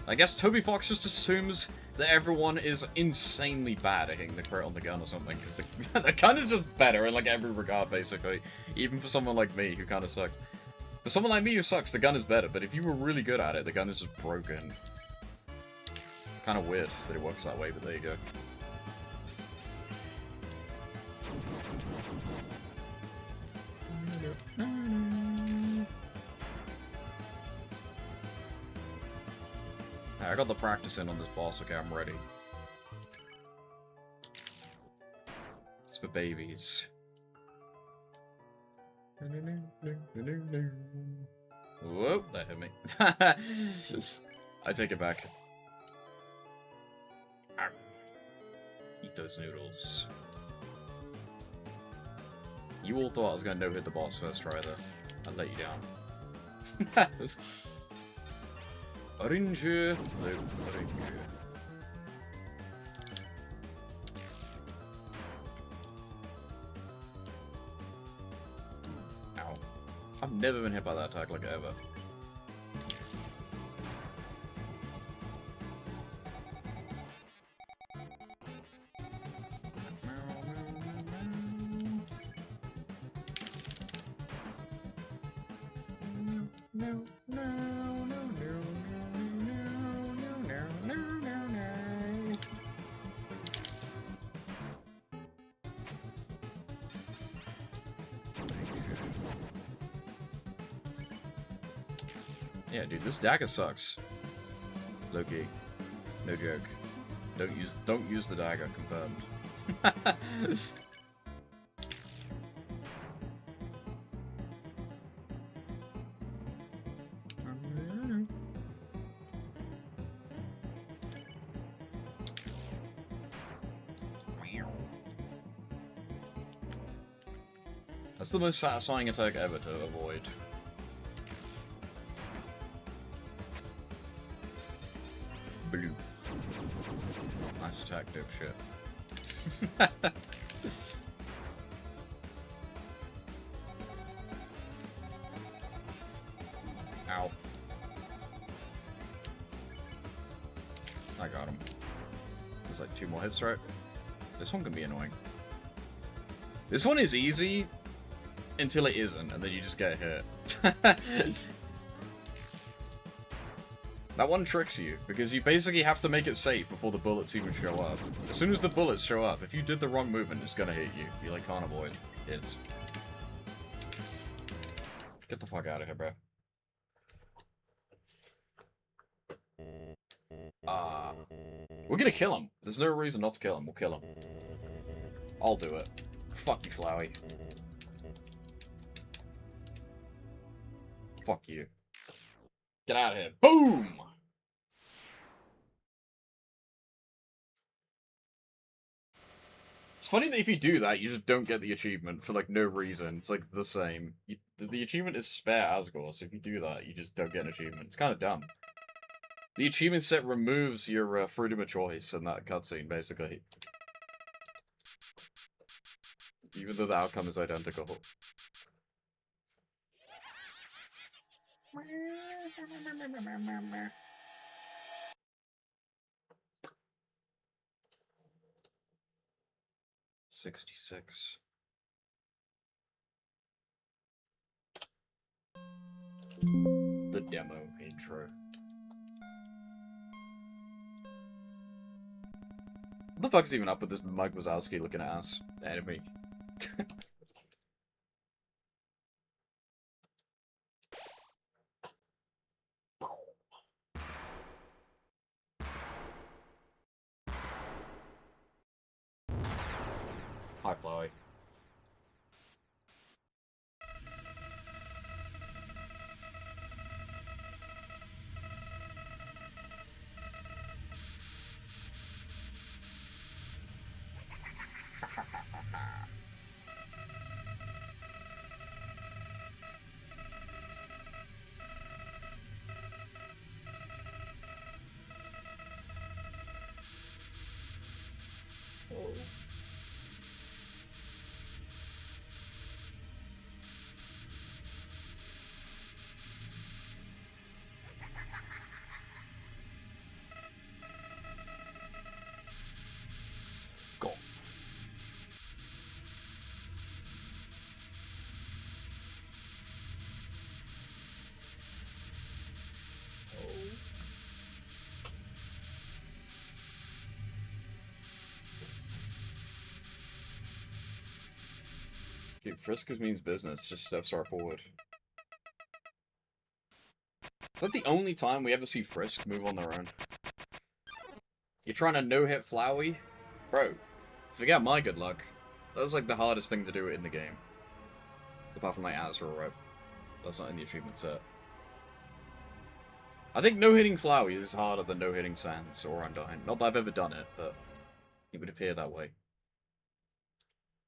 I guess Toby Fox just assumes that everyone is insanely bad at hitting the crit on the gun or something, because the gun is just better in like every regard, basically. Even for someone like me, who kind of sucks. For someone like me who sucks, the gun is better, but if you were really good at it, the gun is just broken. Kind of weird that it works that way, but there you go. I got the practice in on this boss, okay, I'm ready. It's for babies. Whoa, that hit me. I take it back. Eat those noodles. You all thought I was gonna no-hit the boss first try there. I let you down. Orange. Orange. Ow. I've never been hit by that attack like ever. Yeah, dude, this dagger sucks. Loki. No joke. Don't use the dagger, confirmed. That's the most satisfying attack ever to avoid. Blue. Nice attack, dipshit. Ow. I got him. There's like 2 more hits, right? This one can be annoying. This one is easy until it isn't, and then you just get hit. That one tricks you, because you basically have to make it safe before the bullets even show up. As soon as the bullets show up, if you did the wrong movement, it's gonna hit you. You like can't avoid hits. Get the fuck out of here, bro. We're gonna kill him. There's no reason not to kill him. We'll kill him. I'll do it. Fuck you, Flowey. Fuck you. Get out of here. Boom! It's funny that if you do that, you just don't get the achievement for, like, no reason. It's, like, the same. The achievement is spare Asgore, so if you do that, you just don't get an achievement. It's kind of dumb. The achievement set removes your freedom of choice in that cutscene, basically. Even though the outcome is identical. 66. The demo intro. What the fuck's even up with this Mike Wazowski looking ass enemy? Hi, Flowey. Dude, frisk means business, just steps far forward. Is that the only time we ever see Frisk move on their own? You're trying to no-hit Flowey? Bro, forget my good luck. That's like the hardest thing to do in the game. Apart from like Azra, right? That's not in the achievement set. I think no-hitting Flowey is harder than no-hitting Sans or Undyne. Not that I've ever done it, but it would appear that way.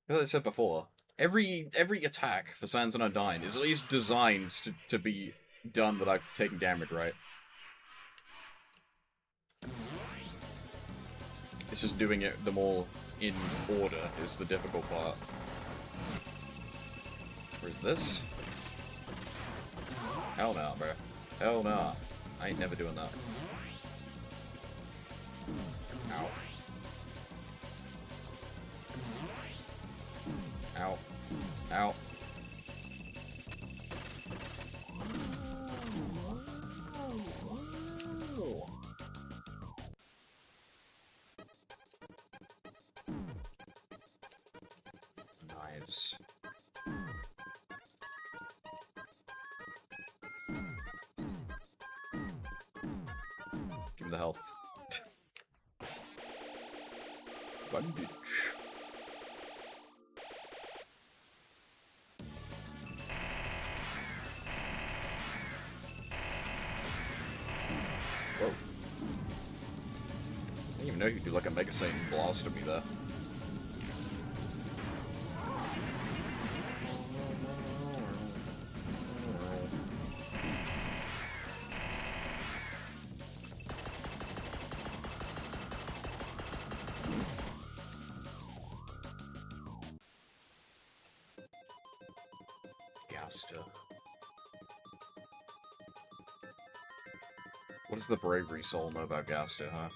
As I said before, every attack for Sans and Undyne is at least designed to be done without taking damage, right? It's just doing them all in order is the difficult part. Where's this? Hell no, bro. Hell no. I ain't never doing that. Ow. Ow. Ow. Knives. Give me the health. Bandage. Whoa. I didn't even know you could do like a Mega Satan blast at me there. What does the bravery soul know about Gasta, huh?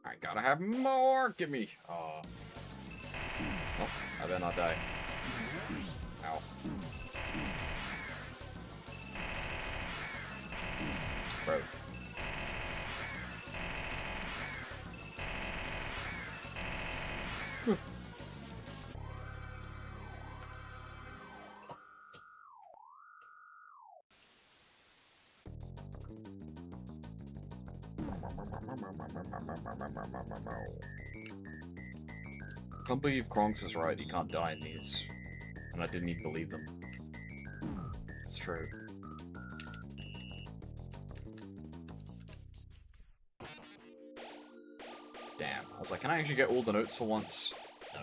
I gotta have more! Give me! Oh, I better not die. Ow. Bro. I can't believe Kronks is right, he can't die in these. And I didn't even believe them. It's true. Damn. I was like, can I actually get all the notes for once? No.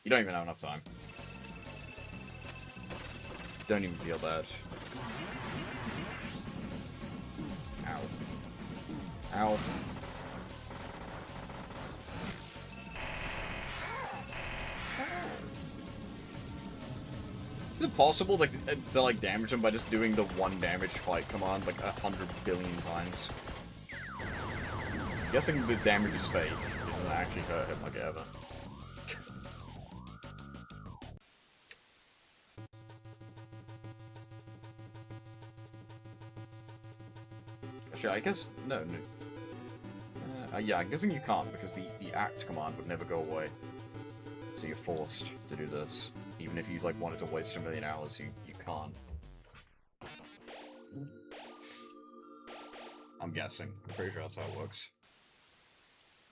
You don't even have enough time. Don't even feel that. Ow. Ow. Is it possible to like damage him by just doing the one damage fight command like 100 billion times? I'm guessing the damage is fake. It doesn't actually hurt him like ever. Actually, I guess no. Yeah, I'm guessing you can't because the act command would never go away. So you're forced to do this. Even if you like wanted to waste a million hours, you can't. I'm guessing. I'm pretty sure that's how it works.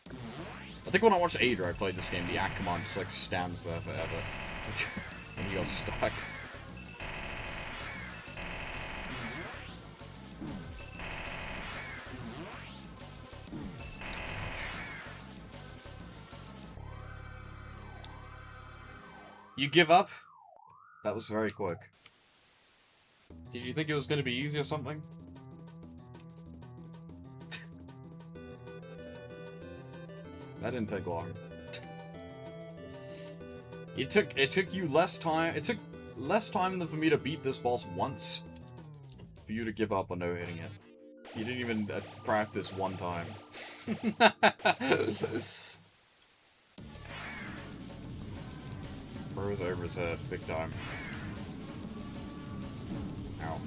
I think when I watched Ada, I played this game, the act command just like stands there forever. And you got stuck. You give up? That was very quick. Did you think it was going to be easy or something? That didn't take long. It took you less time. It took less time than for me to beat this boss once. For you to give up on no-hitting it. You didn't even practice one time. Bro was over his head, big time. Ow.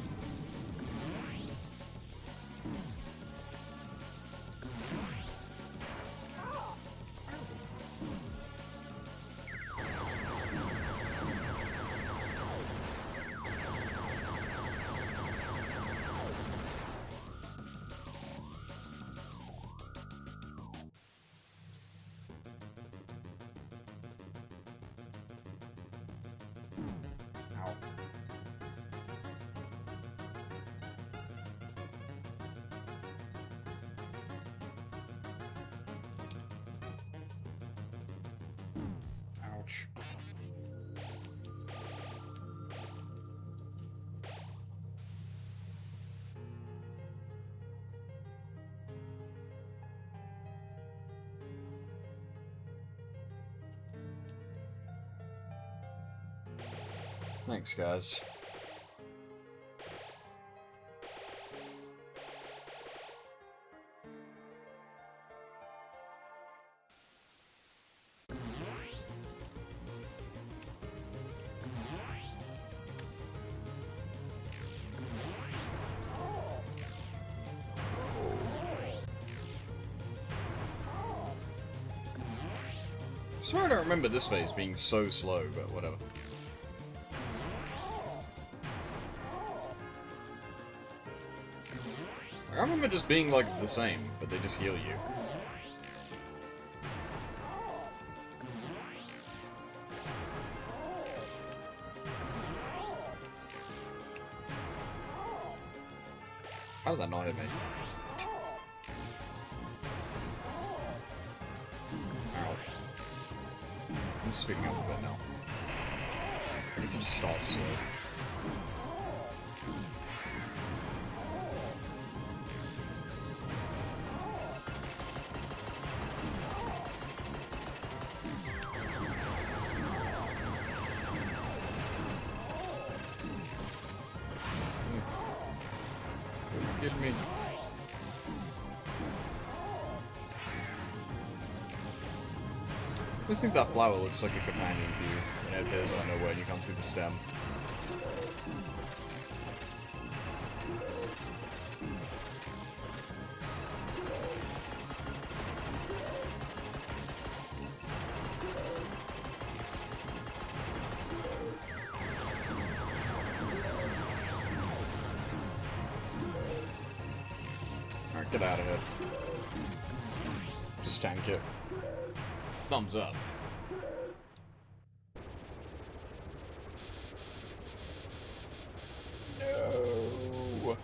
Ouch. Thanks, guys. I swear I don't remember this phase being so slow, but whatever. I remember just being like the same, but they just heal you. How did that not hit me? Ow. I'm speaking up a bit now. I guess it just starts slow. Give me. I just think that flower looks like a companion to you when it appears out of nowhere and you can't see the stem. Alright, get out of here. Just tank it. Thumbs up. No.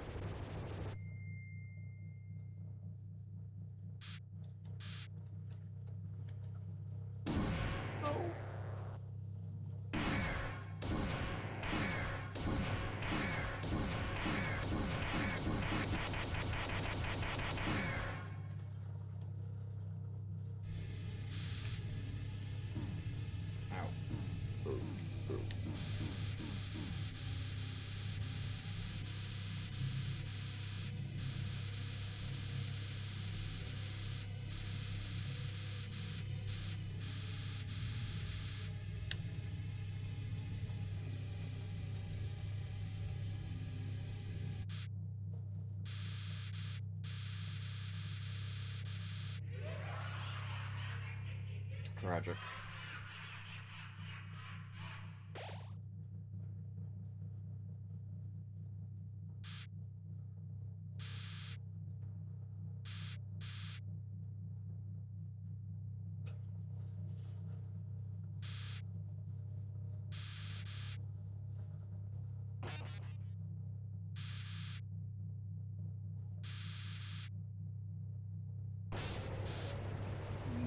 Tragic.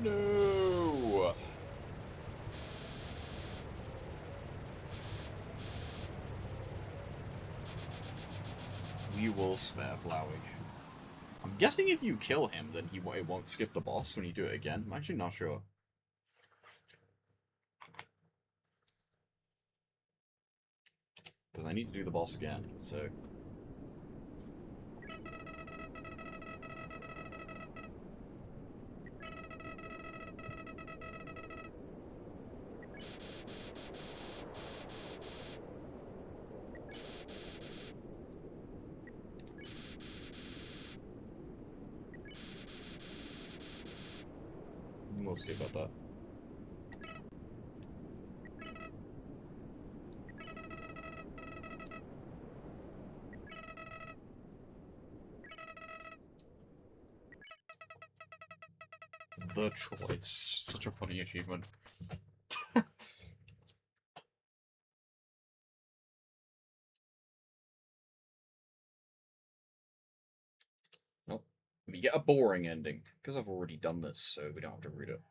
No! We will spare Flowey. I'm guessing if you kill him, then it won't skip the boss when you do it again. I'm actually not sure. Because I need to do the boss again, so... We'll see about that. The choice. Such a funny achievement. Nope. We get a boring ending, because I've already done this, so we don't have to read it.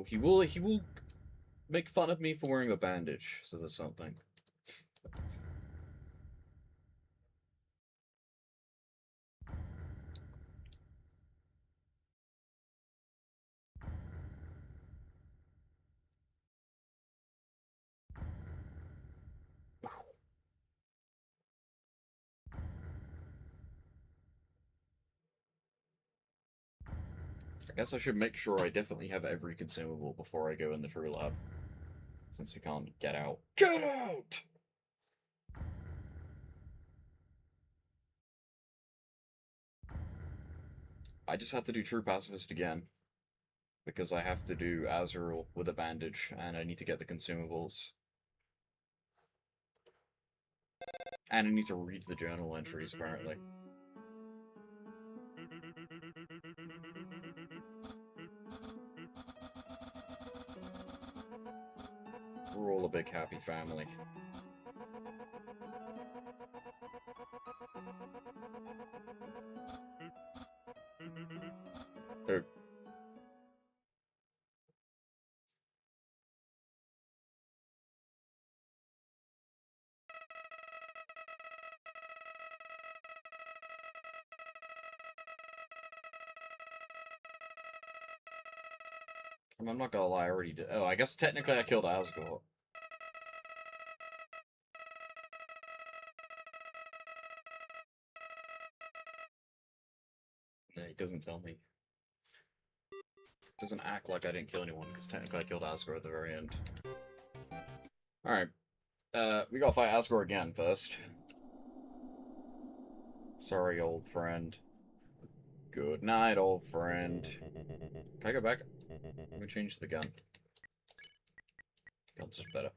He will make fun of me for wearing a bandage, so there's something. I guess I should make sure I definitely have every consumable before I go in the true lab. Since we can't get out. Get out! I just have to do True Pacifist again. Because I have to do Azrael with a bandage, and I need to get the consumables. And I need to read the journal entries, apparently. We're all a big happy family. Oh. I'm not gonna lie, I already did. Oh, I guess technically I killed Asgore. No, he doesn't tell me. Doesn't act like I didn't kill anyone, because technically I killed Asgore at the very end. Alright. We gotta fight Asgore again first. Sorry, old friend. Good night, old friend. Can I go back? Let me change the gun. Gun's just better.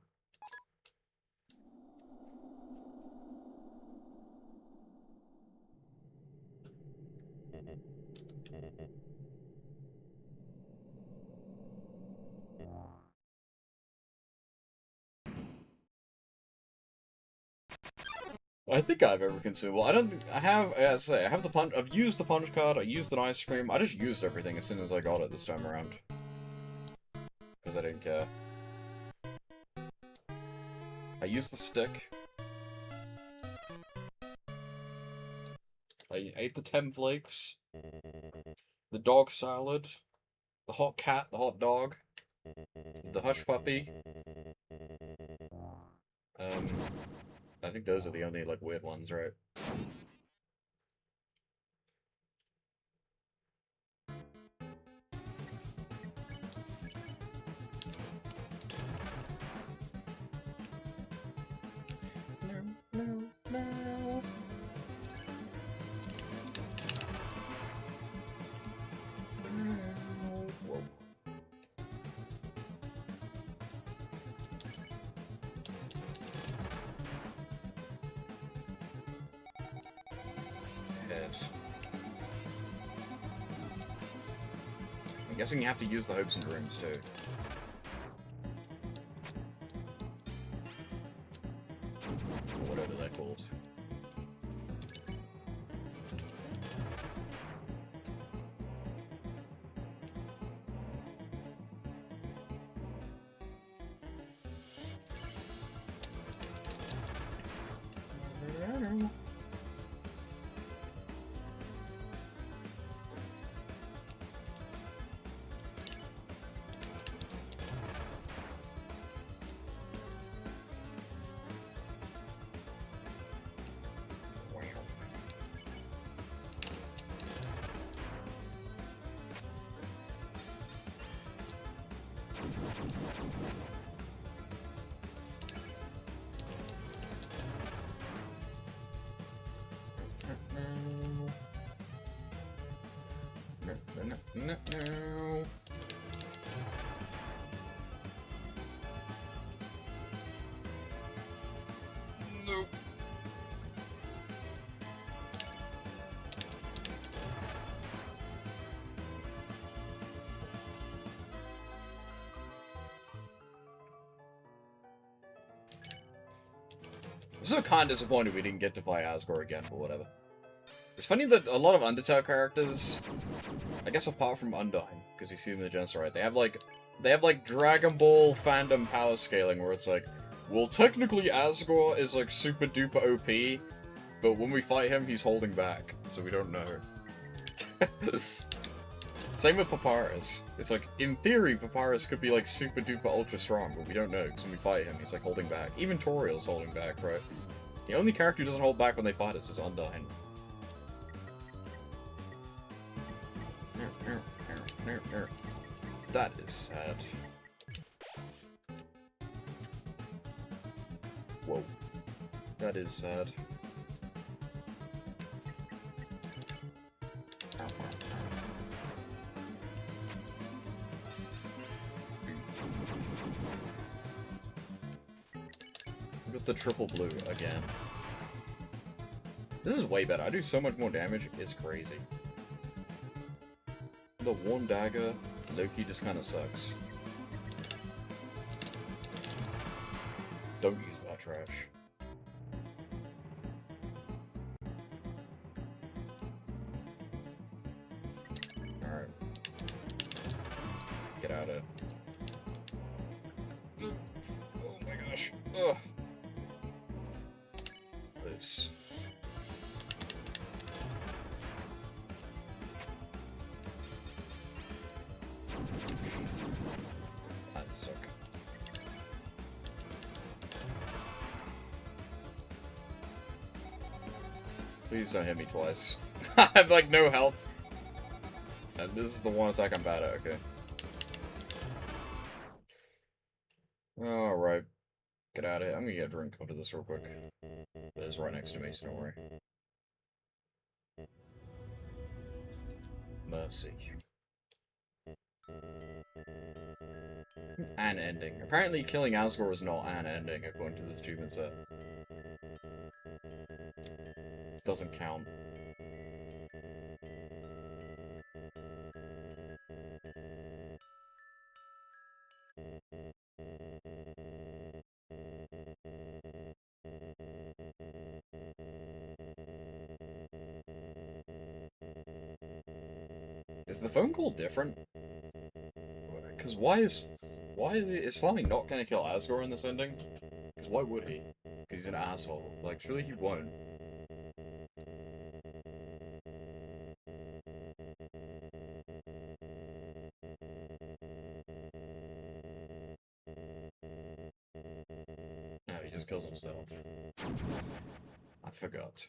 I think I have every consumable. I don't think I have. As I say, I have the punch. I've used the punch card. I used an ice cream. I just used everything as soon as I got it this time around because I didn't care. I used the stick. I ate the 10 flakes. The dog salad. The hot cat. The hot dog. The hush puppy. I think those are the only, like, weird ones, right? I'm guessing you have to use the hopes and dreams, too. Or whatever they're called. No. Nope. I'm so kind of disappointed we didn't get to fight Asgore again, but whatever. It's funny that a lot of Undertale characters, I guess apart from Undyne, because you see them in the Genesis, right, they have like Dragon Ball fandom power scaling where it's like, well, technically Asgore is like super duper OP, but when we fight him, he's holding back, so we don't know. Same with Papyrus. It's like, in theory, Papyrus could be like super duper ultra strong, but we don't know, because when we fight him, he's like holding back. Even Toriel's holding back, right? The only character who doesn't hold back when they fight us is Undyne. That is sad. Whoa. That is sad. With the triple blue again. This is way better. I do so much more damage. It's crazy. The one dagger, Loki just kind of sucks. Don't use that trash. Alright. Get out of it. Oh my gosh. Ugh. Loose. That suck. Please don't hit me twice. I have like no health. And this is the one attack I'm bad at, okay. Alright. Get out of here. I'm gonna get a drink after this real quick. It's right next to me, so don't worry. Mercy. An ending. Apparently killing Asgore is not an ending, according to this achievement set. Doesn't count. Is the phone call different? Because why is Flammy not gonna kill Asgore in this ending? Because why would he? Because he's an asshole. Like, surely he won't. No, he just kills himself. I forgot.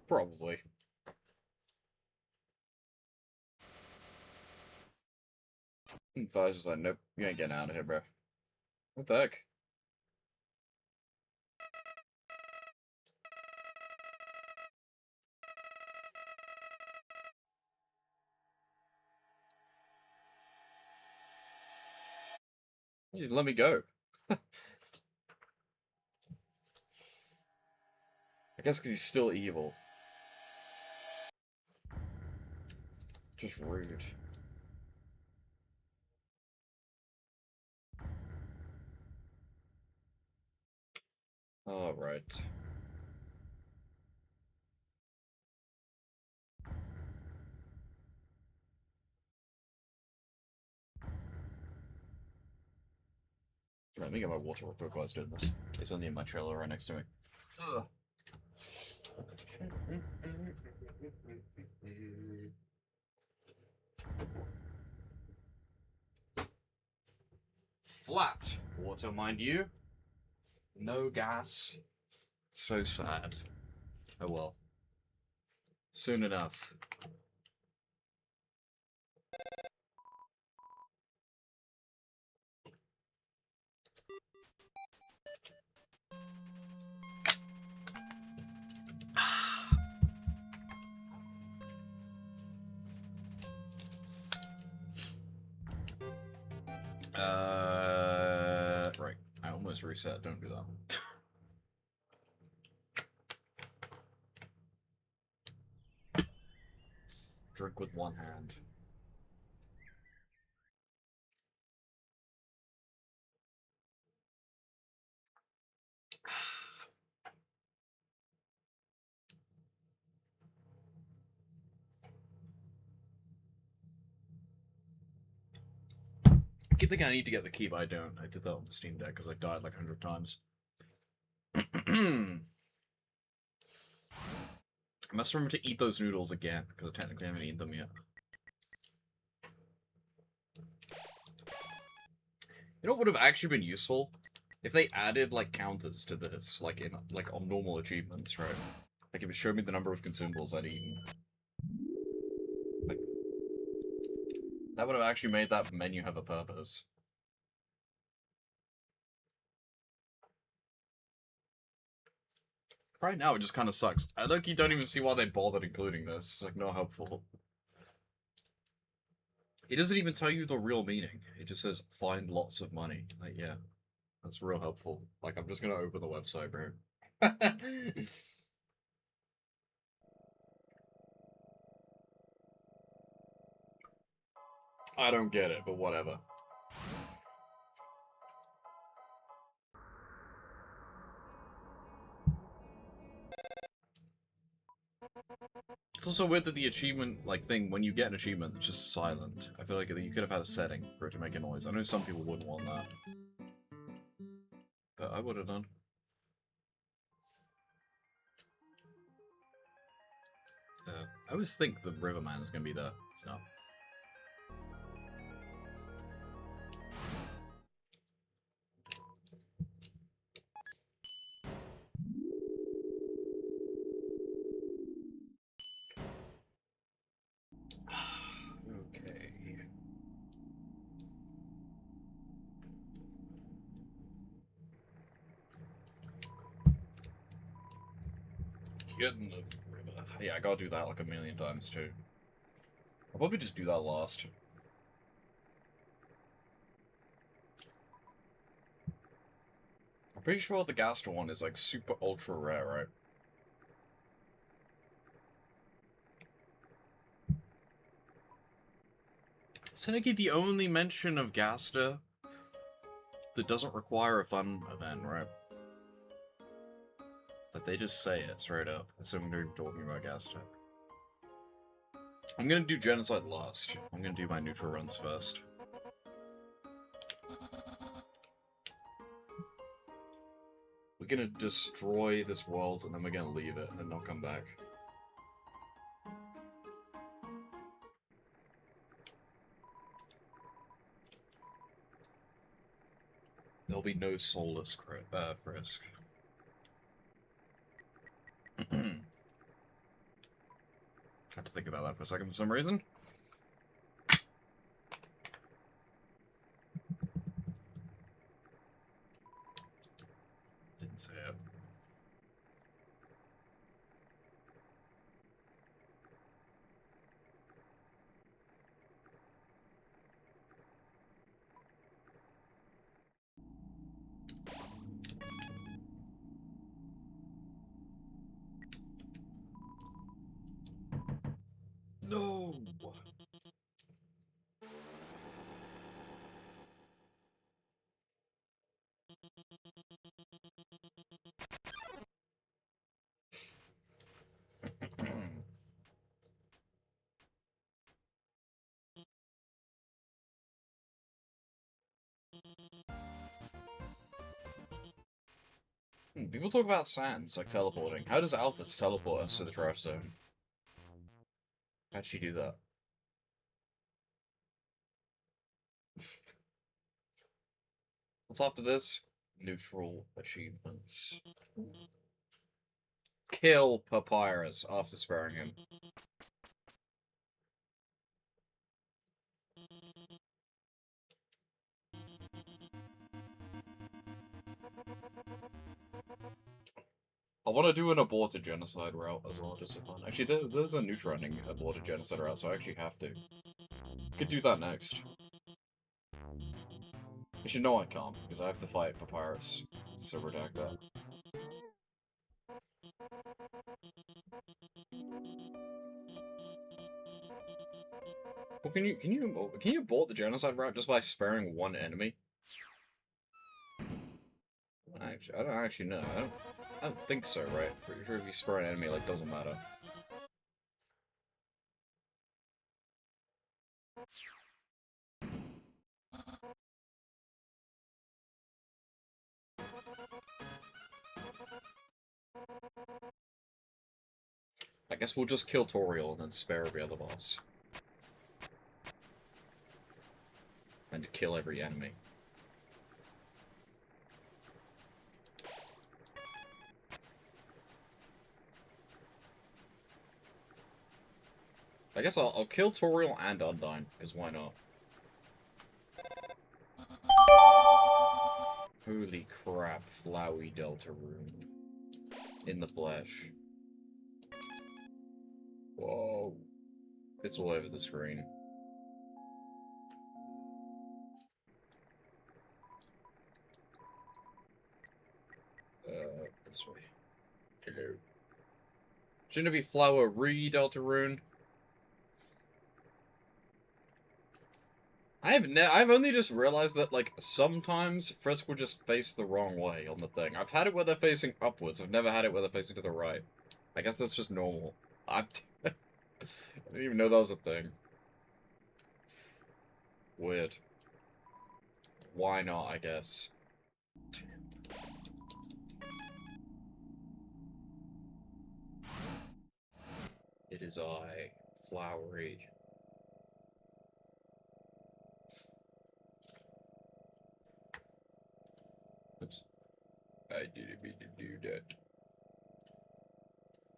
Probably. And Fuzz is like, nope, you ain't getting out of here, bro. What the heck? You let me go. I guess because he's still evil. Just rude. Alright. Let me get my water real quick while I was doing this. It's only in my trailer right next to me. Ugh. Flat water, mind you. No gas. So sad. Oh well. Soon enough. Right. I almost reset. Don't do that. Drink with one hand. I keep thinking I need to get the key, but I don't. I did that on the Steam Deck because I died like 100 times. I must remember to eat those noodles again, because I technically haven't eaten them yet. You know what would have actually been useful? If they added, like, counters to this, like, in, like, on normal achievements, right? Like, it would show me the number of consumables I'd eaten. Like, that would have actually made that menu have a purpose. Right now, it just kind of sucks. I look, you don't even see why they bothered including this. It's, like, not helpful. It doesn't even tell you the real meaning. It just says, find lots of money. Like, yeah. That's real helpful. Like, I'm just gonna open the website, bro. I don't get it, but whatever. It's also weird that the achievement, like, thing, when you get an achievement, it's just silent. I feel like you could have had a setting for it to make a noise. I know some people wouldn't want that. But I would have done. I always think the Riverman is gonna be there, so... Okay. Get in the river. Yeah, I gotta do that like a million times too. I'll probably just do that last. I'm pretty sure the Gaster one is like super ultra rare, right? Is Seneki the only mention of Gaster that doesn't require a fun event, right? But they just say it straight up. So I'm gonna be talking about Gaster. I'm gonna do Genocide last. I'm gonna do my neutral runs first. We're gonna destroy this world, and then we're gonna leave it, and not come back. There'll be no soulless Frisk. Had to think about that for a second for some reason. Didn't say it. No! People talk about sands, like teleporting. How does Alphys teleport us to the trash zone? How'd she do that? What's after this? Neutral achievements. Kill Papyrus after sparing him. I want to do an aborted genocide route as well, just for fun. Actually, there's a neutral-ending aborted genocide route, so I actually have to. Could do that next. Actually, no, I can't, because I have to fight Papyrus. So redact that. Well, can you abort the genocide route just by sparing one enemy? Actually, I don't actually know. I don't think so, right? Pretty sure if you spare an enemy, like, doesn't matter. I guess we'll just kill Toriel and then spare every other boss. And kill every enemy. I guess I'll kill Toriel and Undyne, because why not? Holy crap, Flowey Deltarune. In the flesh. Whoa. It's all over the screen. This way. Hello. Shouldn't it be Flowery Deltarune? I've only just realized that, like, sometimes Frisk will just face the wrong way on the thing. I've had it where they're facing upwards. I've never had it where they're facing to the right. I guess that's just normal. I didn't even know that was a thing. Weird. Why not, I guess. It is I, Flowery. Oops. I didn't mean to do that.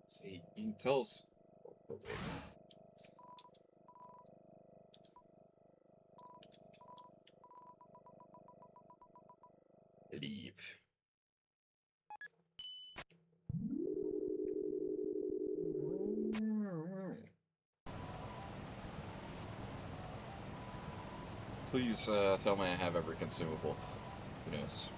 See, you can tell us. Oh, wait. Leave. Please tell me I have every consumable. Who knows?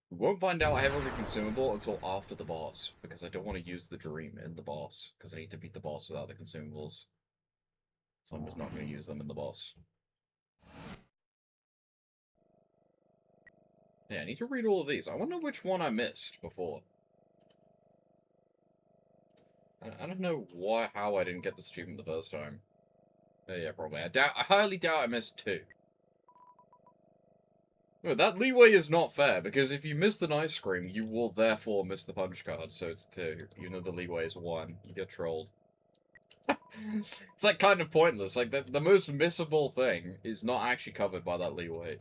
We won't find out I have every consumable until after the boss, because I don't want to use the dream in the boss, because I need to beat the boss without the consumables. So I'm just not going to use them in the boss. Yeah, I need to read all of these. I wonder which one I missed before. I don't know how I didn't get this achievement the first time. Yeah, probably. I highly doubt I missed 2. No, that leeway is not fair, because if you miss the ice cream, you will therefore miss the punch card, so it's 2. You know the leeway is 1. You get trolled. It's like kind of pointless. Like the most missable thing is not actually covered by that leeway.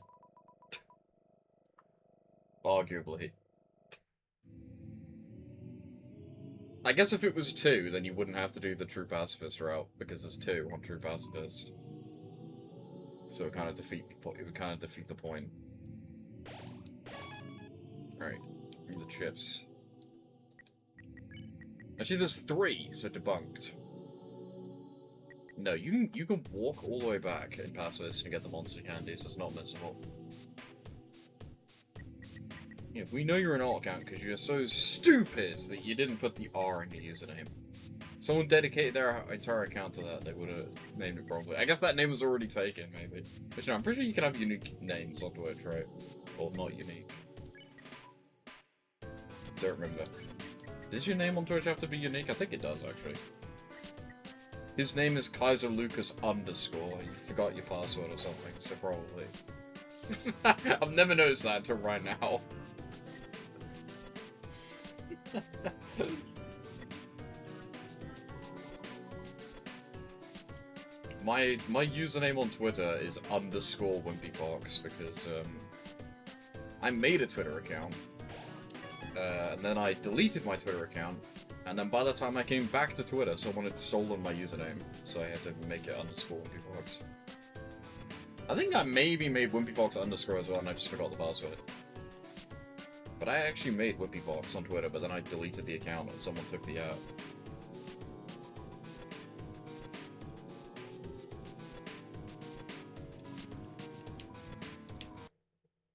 Arguably. I guess if it was 2, then you wouldn't have to do the True Pacifist route, because there's 2 on True Pacifist. So it would kind of defeat the point. Alright, give me the chips. Actually, there's 3, so debunked. No, you can walk all the way back in Pacifist and get the monster candies. It's not missable. Yeah, we know you're an alt account because you're so stupid that you didn't put the R in your username. Someone dedicated their entire account to that, they would have named it properly. I guess that name was already taken, maybe. But no, I'm pretty sure you can have unique names on Twitch, right? Or not unique. Don't remember. Does your name on Twitch have to be unique? I think it does, actually. His name is Kaiser Lucas _. You forgot your password or something, so probably. I've never noticed that until right now. My username on Twitter is _WimpyFox because I made a Twitter account and then I deleted my Twitter account, and then by the time I came back to Twitter, someone had stolen my username, so I had to make it _WimpyFox. I think I maybe made WimpyFox _ as well, and I just forgot the password. But I actually made WimpyFox on Twitter, but then I deleted the account and someone took the app.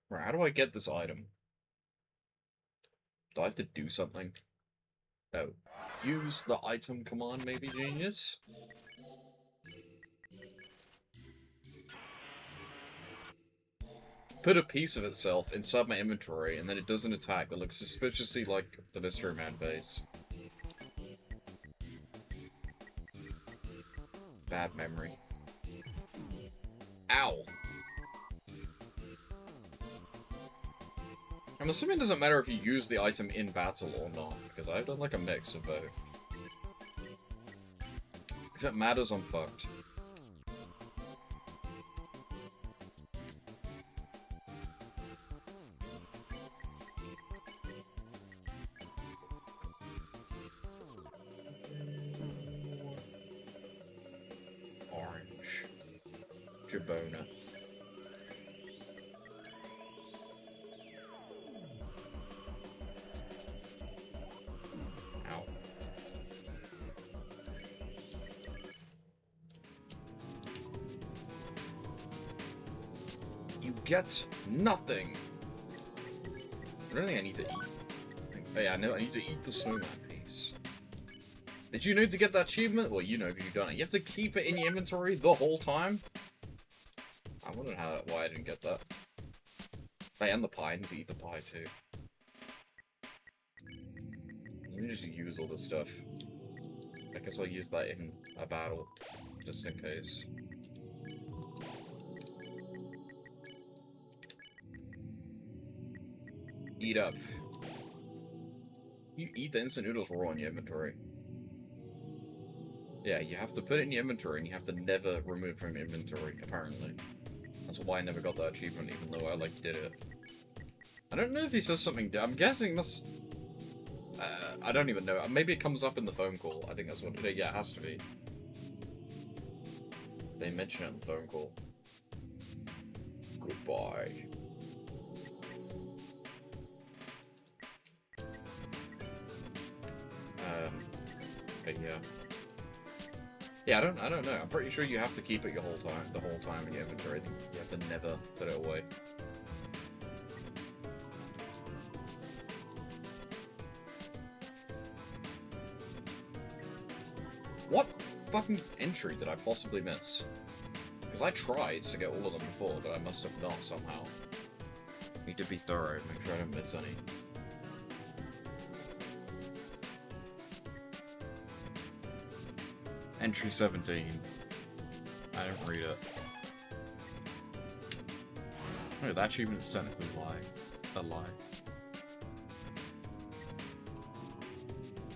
Right, how do I get this item? Do I have to do something? Oh. Use the item command, maybe, genius? Put a piece of itself inside my inventory, and then it does an attack that looks suspiciously like the Mystery Man base. Bad memory. Ow! I'm assuming it doesn't matter if you use the item in battle or not, because I've done like a mix of both. If it matters, I'm fucked. Orange. Jabona. Ow. You get nothing. I don't think I need to eat. Oh yeah, no, I need to eat the snowman piece. Did you know to get that achievement? Well, you know because you've done it. You have to keep it in your inventory the whole time? I wonder why I didn't get that. And the pie. I need to eat the pie too. Let me just use all this stuff. I guess I'll use that in a battle, just in case. Eat up. You eat the instant noodles raw in your inventory. Yeah, you have to put it in your inventory, and you have to never remove it from your inventory, apparently. That's why I never got that achievement, even though I, like, did it. I don't know if he says something... I'm guessing this... I don't even know. Maybe it comes up in the phone call. I think that's what... Yeah, it has to be. They mention it in the phone call. Goodbye. But yeah. Yeah, I don't know. I'm pretty sure you have to keep it the whole time in your inventory. I think you have to never put it away. What fucking entry did I possibly miss? Because I tried to get all of them before, but I must have not somehow. Need to be thorough, make sure I don't miss any. Entry 17. I didn't read it. Oh, that achievement is technically a lie.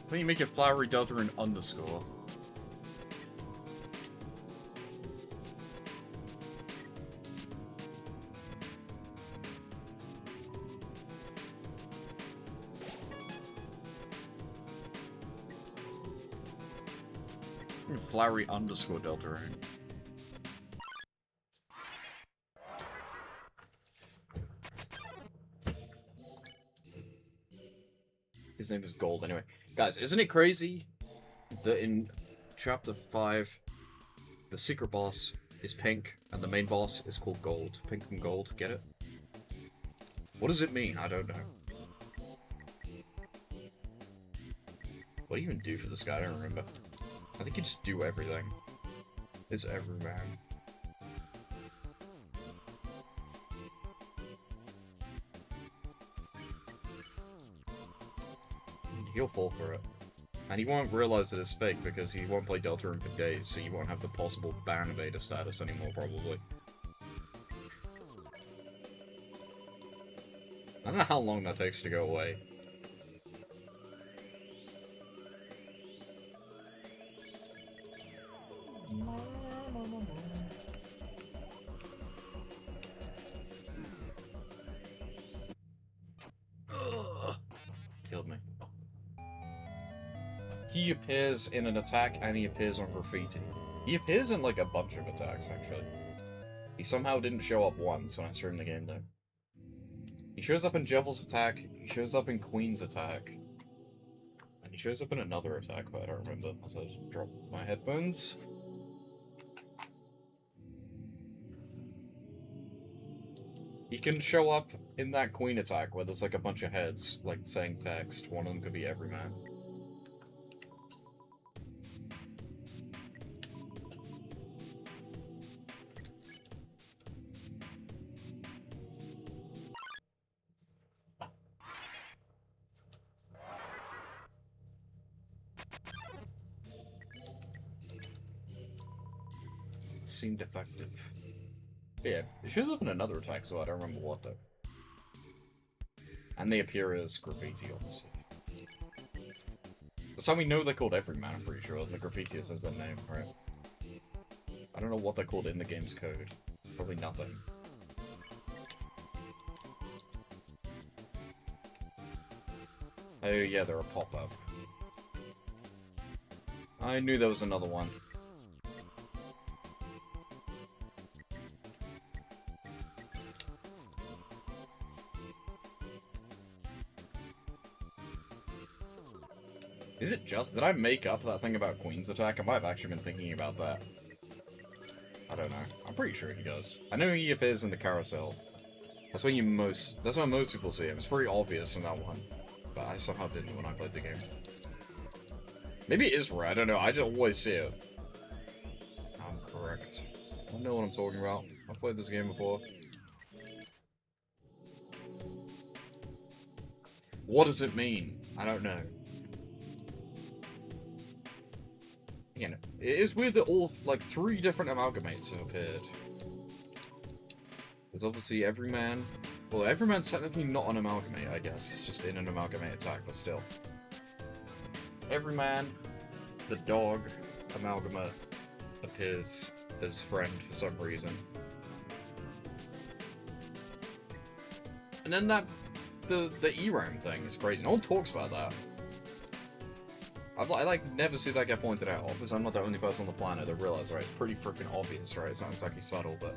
Why don't you make it flowery delta and _? Flowery _ delta ring. His name is Gold, anyway. Guys, isn't it crazy that in Chapter 5, the secret boss is pink, and the main boss is called Gold? Pink and gold, get it? What does it mean? I don't know. What do you even do for this guy? I don't remember. I think you just do everything. It's everyman. He'll fall for it. And he won't realize that it's fake because he won't play Deltarune for days, so you won't have the possible ban evader status anymore, probably. I don't know how long that takes to go away. Ugh. Killed me. He appears in an attack and he appears on graffiti. He appears in like a bunch of attacks, actually. He somehow didn't show up once when I streamed the game though. He shows up in Jevel's attack, he shows up in Queen's attack, and he shows up in another attack, but I don't remember, so I just dropped my headphones. He can show up in that Queen attack where there's like a bunch of heads, like saying text. One of them could be Everyman. Seemed effective. But yeah, it shows up in another attack, so I don't remember what though. And they appear as graffiti, obviously. That's how we know they're called Everyman, I'm pretty sure. The graffiti says their name, right? I don't know what they're called in the game's code. Probably nothing. Oh yeah, they're a pop-up. I knew there was another one. Is it just... Did I make up that thing about Queen's attack? I might have actually been thinking about that. I don't know. I'm pretty sure he does. I know he appears in the carousel. That's where that's where most people see him. It's pretty obvious in that one. But I somehow didn't when I played the game. Maybe it is rare, I don't know. I just always see it. I'm correct. I know what I'm talking about. I've played this game before. What does it mean? I don't know. Again, it is weird that all, like, 3 different amalgamates have appeared. There's obviously Everyman. Well, Everyman's technically not an amalgamate, I guess. It's just in an amalgamate attack, but still. Everyman, the dog, amalgama, appears as friend for some reason. And then the ERAM thing is crazy. No one talks about that. I like never see that get pointed out, because I'm not the only person on the planet that realizes, right? It's pretty freaking obvious, right? It's not exactly subtle, but...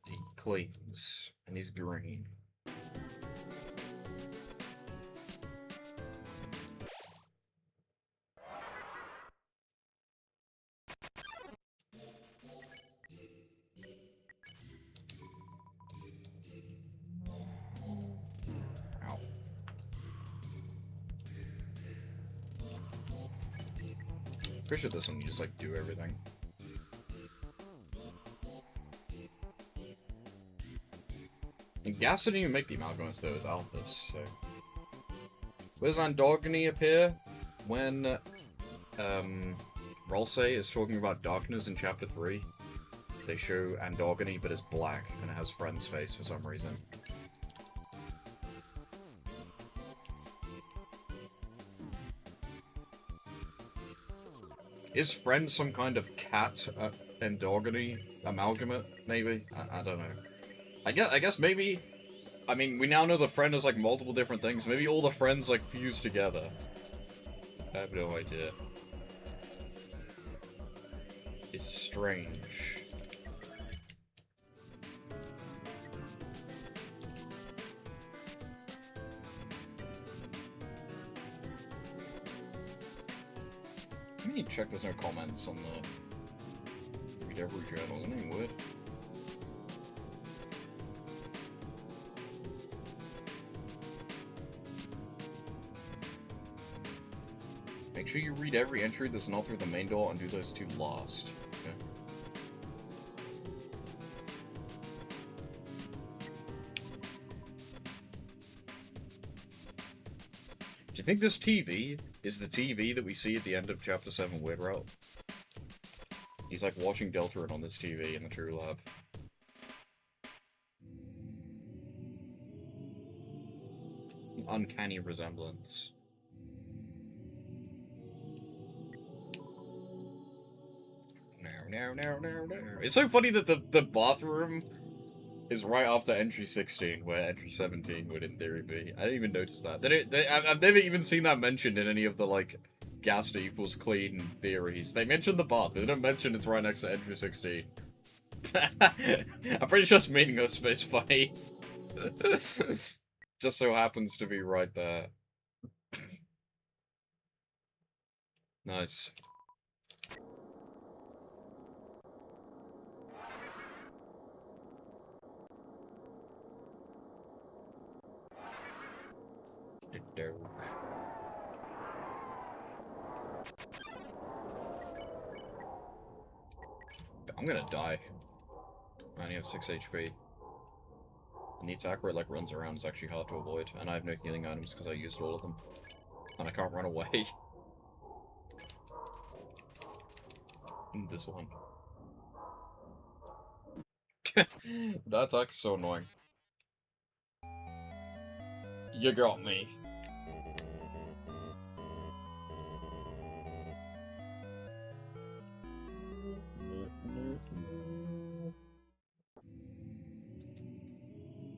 He cleans, and he's green. Pretty sure this one you just like do everything. And Gas didn't even make the amalgamates though as alphas, so. Where's Andogany appear? When Rolsei is talking about darkness in chapter 3, they show Andogany but it's black and it has Friend's face for some reason. Is Friend some kind of cat endogamy amalgamate? Maybe? I don't know. I guess maybe... I mean, we now know the Friend is like multiple different things. Maybe all the Friends like fuse together. I have no idea. It's strange. Let me check there's no comments on the read every journal, isn't it weird? Make sure you read every entry that's not through the main door and do those two last. Okay. Do you think this TV is the TV that we see at the end of Chapter 7 Weird Route? He's like watching Deltarune on this TV in the True Lab. Uncanny resemblance. No. It's so funny that the bathroom is right after entry 16, where entry 17 would in theory be. I didn't even notice that. I've never even seen that mentioned in any of the, like, Gaster equals clean theories. They mentioned the bath, they didn't mention it's right next to entry 16. I'm pretty sure it's meaningless, but it's funny. Just so happens to be right there. Nice. I'm gonna die. I only have 6 HP. And the attack where it like runs around is actually hard to avoid, and I have no healing items because I used all of them. And I can't run away. This one. That attack's so annoying. You got me.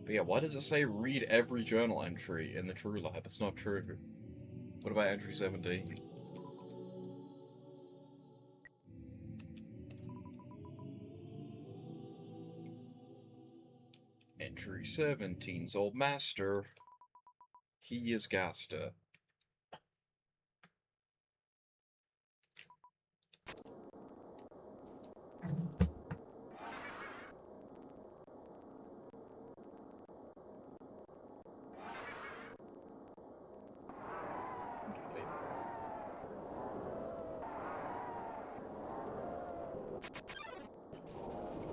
But yeah, why does it say read every journal entry in the True Lab? It's not true. What about entry 17? Entry 17's old master. He is Gaster.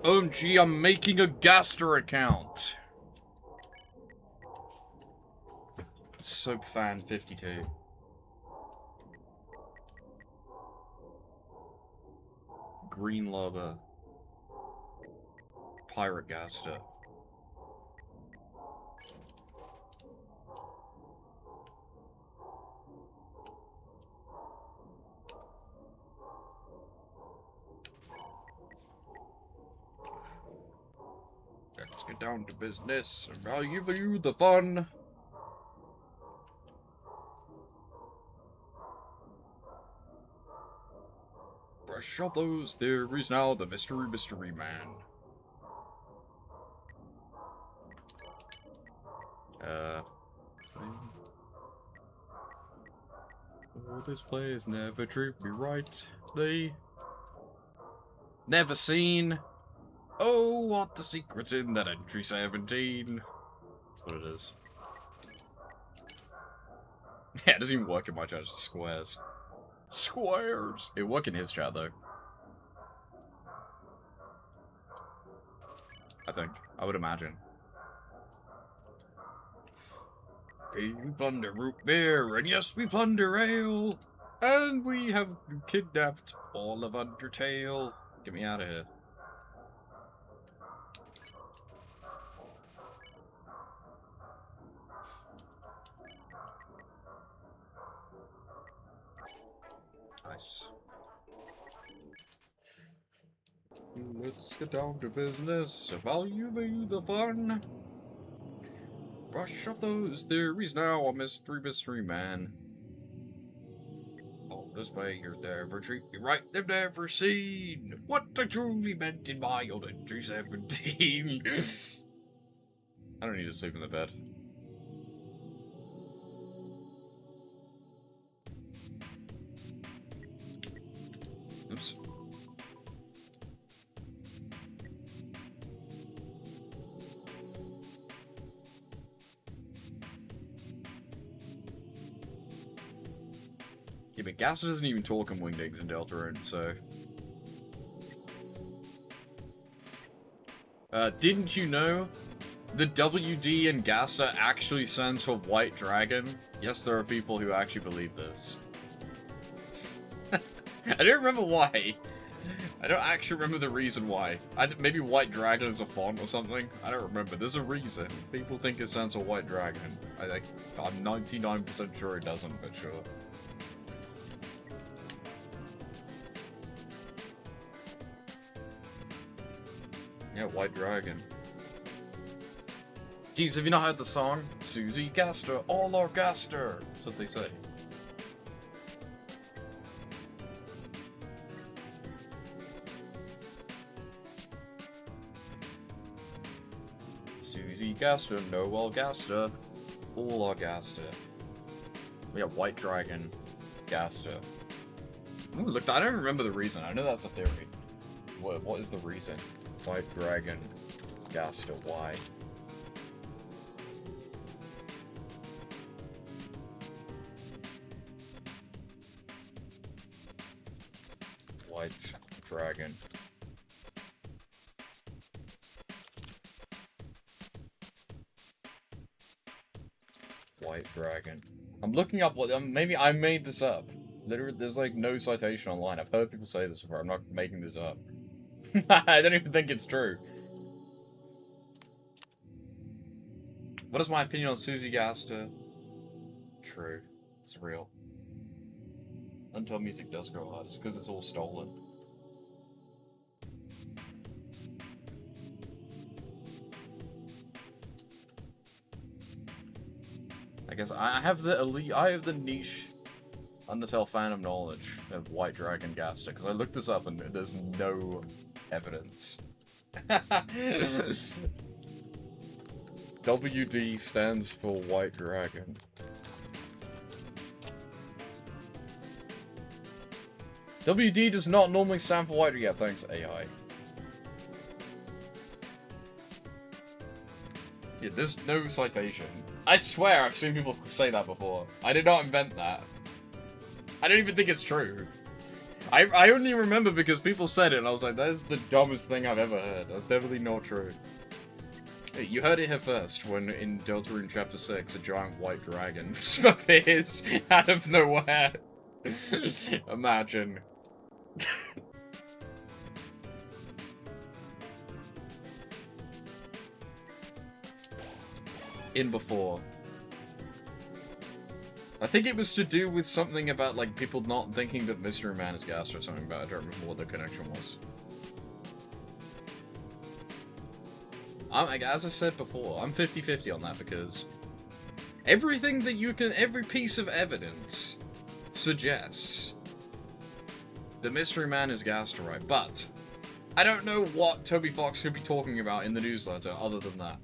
OMG, I'm making a Gaster account! Soapfan 52. Green Lover. Pirate Gaster. Let's get down to business. I'll give you the fun. Brush off those theories now, the mystery man. Oh, this place never treat me right. They never seen. Oh, what the secrets in that entry 17. That's what it is. Yeah, it doesn't even work in my chat, it's squares. Squares! It work in his chat, though. I think. I would imagine. We plunder root beer, and yes, we plunder ale! And we have kidnapped all of Undertale. Get me out of here. Nice. Let's get down to business. Value the fun. Brush off those theories now, a mystery man. Oh, this way you're never treat me right, they've never seen what I truly meant in my old entry 17. I don't need to sleep in the bed. Oops. Yeah, but Gaster doesn't even talk in Wingdings and Deltarune, so... Didn't you know the WD in Gaster actually stands for White Dragon? Yes, there are people who actually believe this. I don't remember why. I don't actually remember the reason why. Maybe White Dragon is a font or something? I don't remember. There's a reason. People think it stands for White Dragon. I'm 99% sure it doesn't, but sure. Yeah, White Dragon. Geez, have you not heard the song? Susie Gaster, all our Gaster! That's what they say. Susie Gaster, Noel Gaster, all our Gaster. We got White Dragon, Gaster. Ooh, look, I don't remember the reason. I know that's a theory. What is the reason? White Dragon, Gaster, why? White Dragon. White Dragon. I'm looking up what... maybe I made this up. Literally, there's like no citation online. I've heard people say this before. I'm not making this up. I don't even think it's true. What is my opinion on Susie Gaster? True. It's real. Until music does go hard. It's because it's all stolen. I guess I have the niche Undertale fan of knowledge of White Dragon Gaster, because I looked this up and there's no evidence. WD stands for White Dragon. WD does not normally stand for White Dragon. Yeah, thanks, AI. Yeah, there's no citation. I swear I've seen people say that before. I did not invent that. I don't even think it's true. I only remember because people said it and I was like, that is the dumbest thing I've ever heard. That's definitely not true. Hey, you heard it here first, when in Deltarune Chapter 6, a giant white dragon appears out of nowhere. Imagine. In before. I think it was to do with something about, like, people not thinking that Mystery Man is Gaster or something, but I don't remember what the connection was. As I said before, I'm 50-50 on that, because everything that you can, every piece of evidence suggests that Mystery Man is Gaster, right? But I don't know what Toby Fox could be talking about in the newsletter other than that.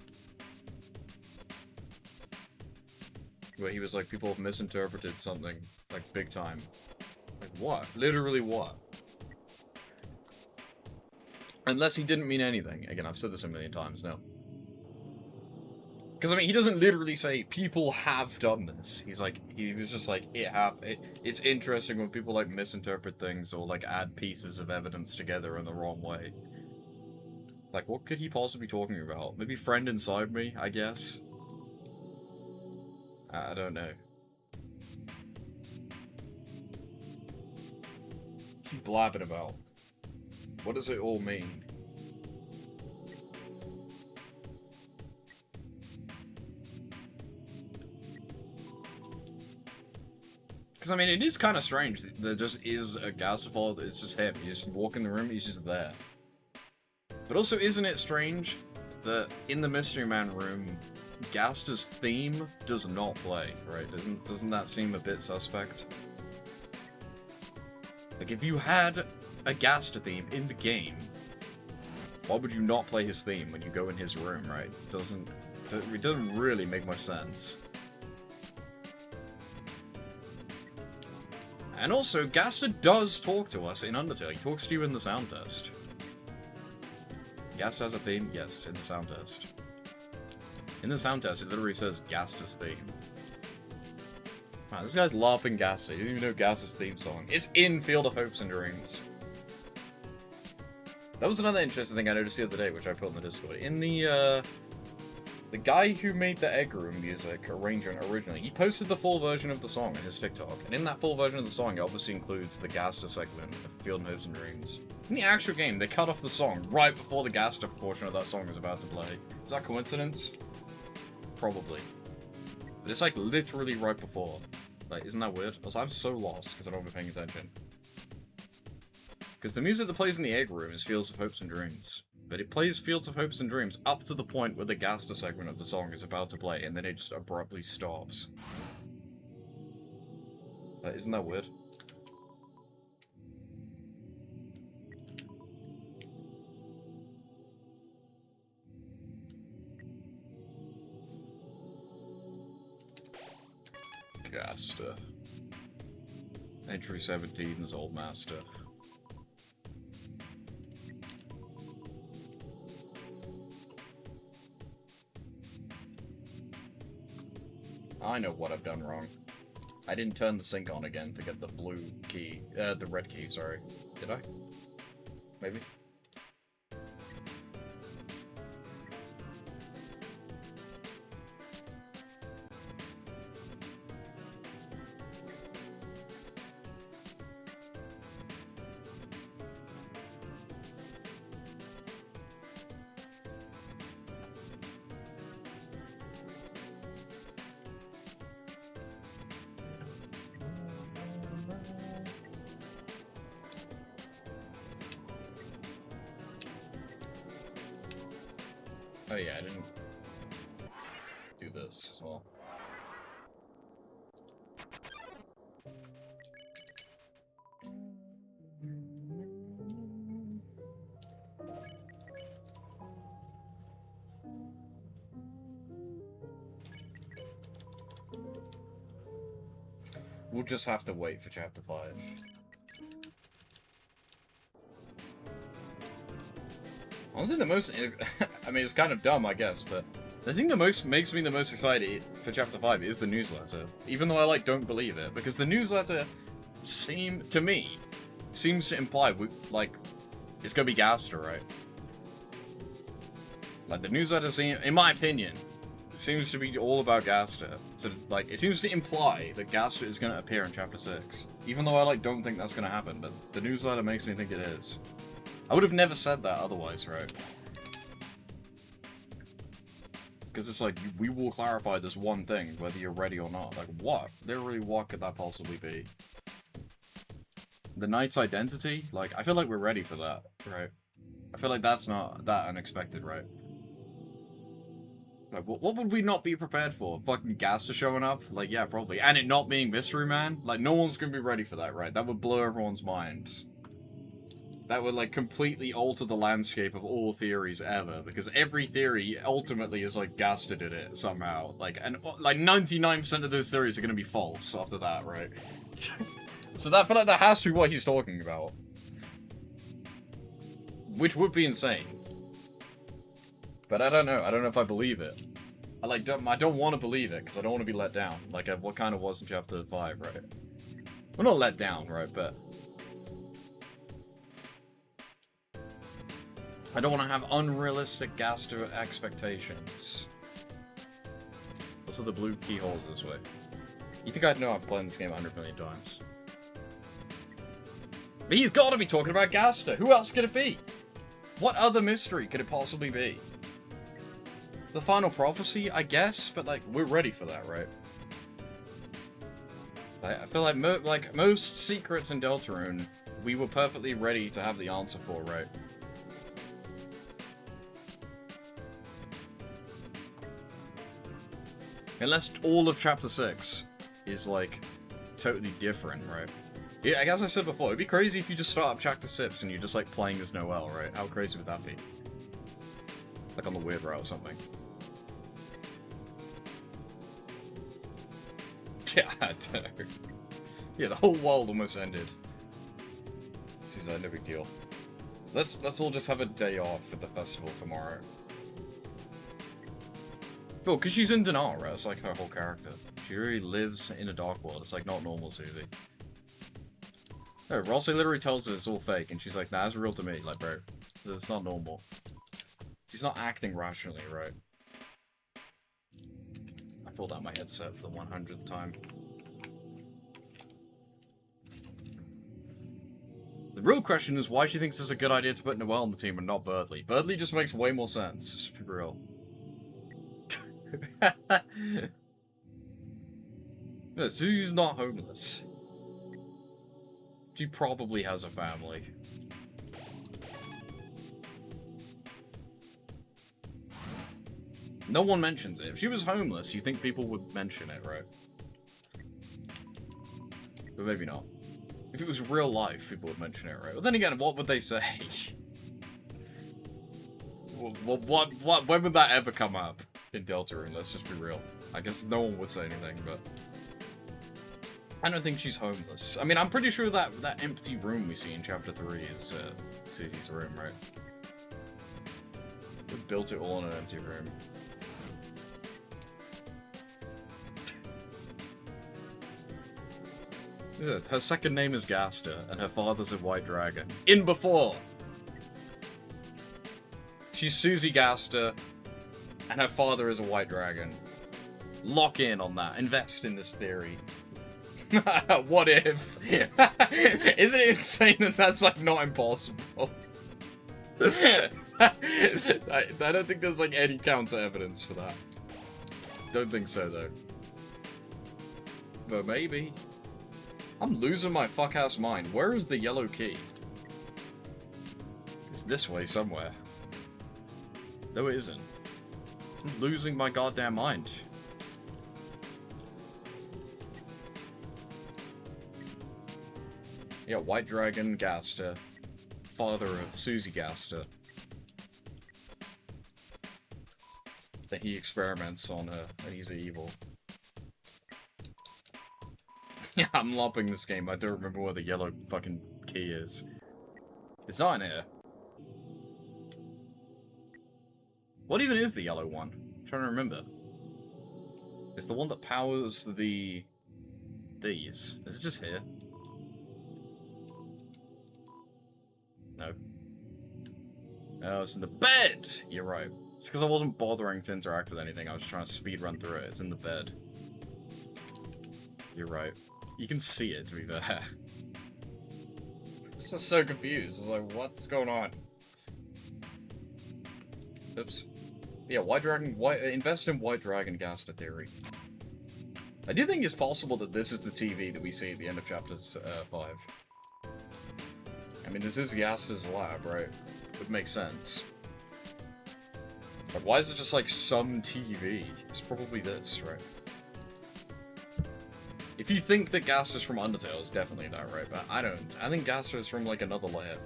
Where he was like, people have misinterpreted something, like, big time. Like, what? Literally what? Unless he didn't mean anything. Again, I've said this a million times, no. Because, I mean, he doesn't literally say, people have done this. He's like, he was just like, it's interesting when people, like, misinterpret things or, like, add pieces of evidence together in the wrong way. Like, what could he possibly be talking about? Maybe Friend Inside Me, I guess? I don't know. What's he blabbing about? What does it all mean? Because, I mean, it is kind of strange that there just is a Gasterfall that is just him. You just walk in the room, he's just there. But also, isn't it strange that in the Mystery Man room, Gaster's theme does not play, right? Doesn't that seem a bit suspect? Like, if you had a Gaster theme in the game, why would you not play his theme when you go in his room, right? It doesn't really make much sense. And also, Gaster does talk to us in Undertale. He talks to you in the sound test. Gaster has a theme? Yes, in the sound test. In the sound test, it literally says Gaster's theme. Wow, this guy's LARPing Gaster. You don't even know Gaster's theme song. It's in Field of Hopes and Dreams. That was another interesting thing I noticed the other day, which I put in the Discord. In the guy who made the Egg Room music arrangement originally, he posted the full version of the song in his TikTok. And in that full version of the song, it obviously includes the Gaster segment of Field of Hopes and Dreams. In the actual game, they cut off the song right before the Gaster portion of that song is about to play. Is that coincidence? Probably. But it's like literally right before. Like, isn't that weird? Also, I'm so lost because I don't been paying attention. Because the music that plays in the Egg Room is Fields of Hopes and Dreams. But it plays Fields of Hopes and Dreams up to the point where the Gaster segment of the song is about to play, and then it just abruptly stops. Isn't that weird? Gaster. Entry 17's Old Master. I know what I've done wrong. I didn't turn the sync on again to get the blue key. The red key, sorry. Did I? Maybe? Oh yeah, I didn't do this as well. We'll just have to wait for Chapter 5. Honestly, the most... I mean, it's kind of dumb, I guess, but... the thing that makes me the most excited for Chapter 5 is the newsletter. Even though I, like, don't believe it. Because the newsletter seems to imply, like, it's gonna be Gaster, right? Like, the newsletter seems, in my opinion, seems to be all about Gaster. So, like, it seems to imply that Gaster is gonna appear in Chapter 6. Even though I, like, don't think that's gonna happen, but the newsletter makes me think it is. I would have never said that otherwise, right? Because it's like, we will clarify this one thing, whether you're ready or not. Like, what? Literally, what could that possibly be? The Knight's identity? Like, I feel like we're ready for that, right? I feel like that's not that unexpected, right? Like, what would we not be prepared for? Fucking Gaster showing up? Like, yeah, probably. And it not being Mystery Man? Like, no one's gonna be ready for that, right? That would blow everyone's minds. That would, like, completely alter the landscape of all theories ever, because every theory ultimately is, like, Gaster did it somehow. Like, and, like, 99% of those theories are gonna be false after that, right? So I feel like that has to be what he's talking about. Which would be insane. But I don't know. I don't know if I believe it. I don't want to believe it, because I don't want to be let down. Like, what kind of was in Chapter 5, right? Well, not let down, right, but... I don't want to have unrealistic Gaster expectations. Also, the blue keyhole's this way. You think I'd know I've played this game 100 million times. But he's got to be talking about Gaster! Who else could it be? What other mystery could it possibly be? The Final Prophecy, I guess? But, like, we're ready for that, right? I feel like, most secrets in Deltarune, we were perfectly ready to have the answer for, right? Unless all of Chapter 6 is, like, totally different, right? Yeah, I guess I said before, it'd be crazy if you just start up Chapter 6 and you're just, like, playing as Noelle, right? How crazy would that be? Like on the weird route or something. Yeah, yeah, the whole world almost ended. This is no big deal. Let's all just have a day off at the festival tomorrow. Well, because she's in Dinar, right? It's like her whole character. She really lives in a dark world. It's like not normal, Susie. No, Rossi literally tells her it's all fake, and she's like, nah, it's real to me. Like, bro, it's not normal. She's not acting rationally, right? I pulled out my headset for the 100th time. The real question is why she thinks it's a good idea to put Noelle on the team and not Birdley. Birdley just makes way more sense. Just be real. No, Susie's not homeless. She probably has a family. No one mentions it. If she was homeless, you think people would mention it, right? But maybe not. If it was real life, people would mention it, right? But then again, what would they say? What, when would that ever come up in Deltarune? Let's just be real. I guess no one would say anything, but... I don't think she's homeless. I mean, I'm pretty sure that empty room we see in Chapter 3 is Susie's room, right? We built it all in an empty room. Yeah, her second name is Gaster, and her father's a white dragon. In before! She's Susie Gaster, and her father is a white dragon. Lock in on that. Invest in this theory. What if? Isn't it insane that that's, like, not impossible? I don't think there's, like, any counter evidence for that. Don't think so, though. But maybe. I'm losing my fuck-ass mind. Where is the yellow key? It's this way somewhere. No, it isn't. I'm losing my goddamn mind. Yeah, White Dragon Gaster. Father of Susie Gaster. That he experiments on her, and he's evil. Yeah, I'm lopping this game. I don't remember where the yellow fucking key is. It's not in here. What even is the yellow one? I'm trying to remember. It's the one that powers the... these. Is it just here? No. Oh, it's in the bed! You're right. It's because I wasn't bothering to interact with anything. I was just trying to speed run through it. It's in the bed. You're right. You can see it, to be fair. It's just so confused. It's like, what's going on? Oops. Yeah, invest in White Dragon Gaster theory. I do think it's possible that this is the TV that we see at the end of Chapter 5. I mean, this is Gaster's lab, right? Would make sense. Like, why is it just, like, some TV? It's probably this, right? If you think that Gaster's from Undertale, it's definitely that, right? But I don't. I think Gaster's from, like, another layer.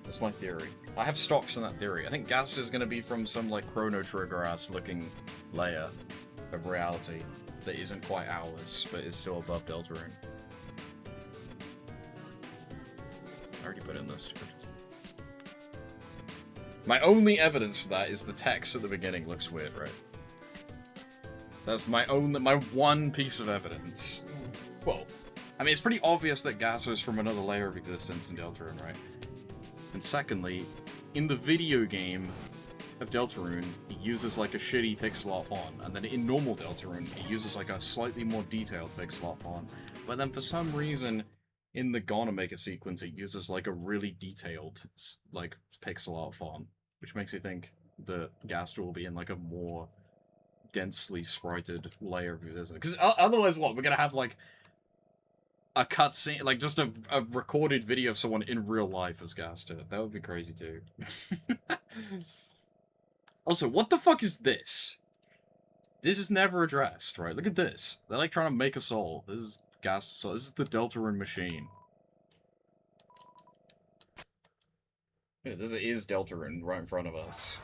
That's my theory. I have stocks in that theory. I think Gaster's gonna be from some, like, Chrono Trigger-ass looking layer of reality that isn't quite ours, but is still above Deltarune. I already put in this, dude. My only evidence for that is the text at the beginning looks weird, right? That's my one piece of evidence. Well, I mean, it's pretty obvious that Gaster's from another layer of existence in Deltarune, right? And secondly, in the video game of Deltarune, he uses like a shitty pixel art font, and then in normal Deltarune, he uses like a slightly more detailed pixel art font. But then for some reason, in the Gonna Maker sequence, it uses like a really detailed like pixel art font, which makes you think that Gaster will be in like a more densely sprited layer of existence. Because otherwise, what? We're gonna have like a cutscene, like just a recorded video of someone in real life as Gaster. That would be crazy too. Also, what the fuck is this? This is never addressed, right? Look at this. They're like trying to make a soul. This is Gaster's soul. This is the Deltarune machine. Yeah, this is Deltarune right in front of us.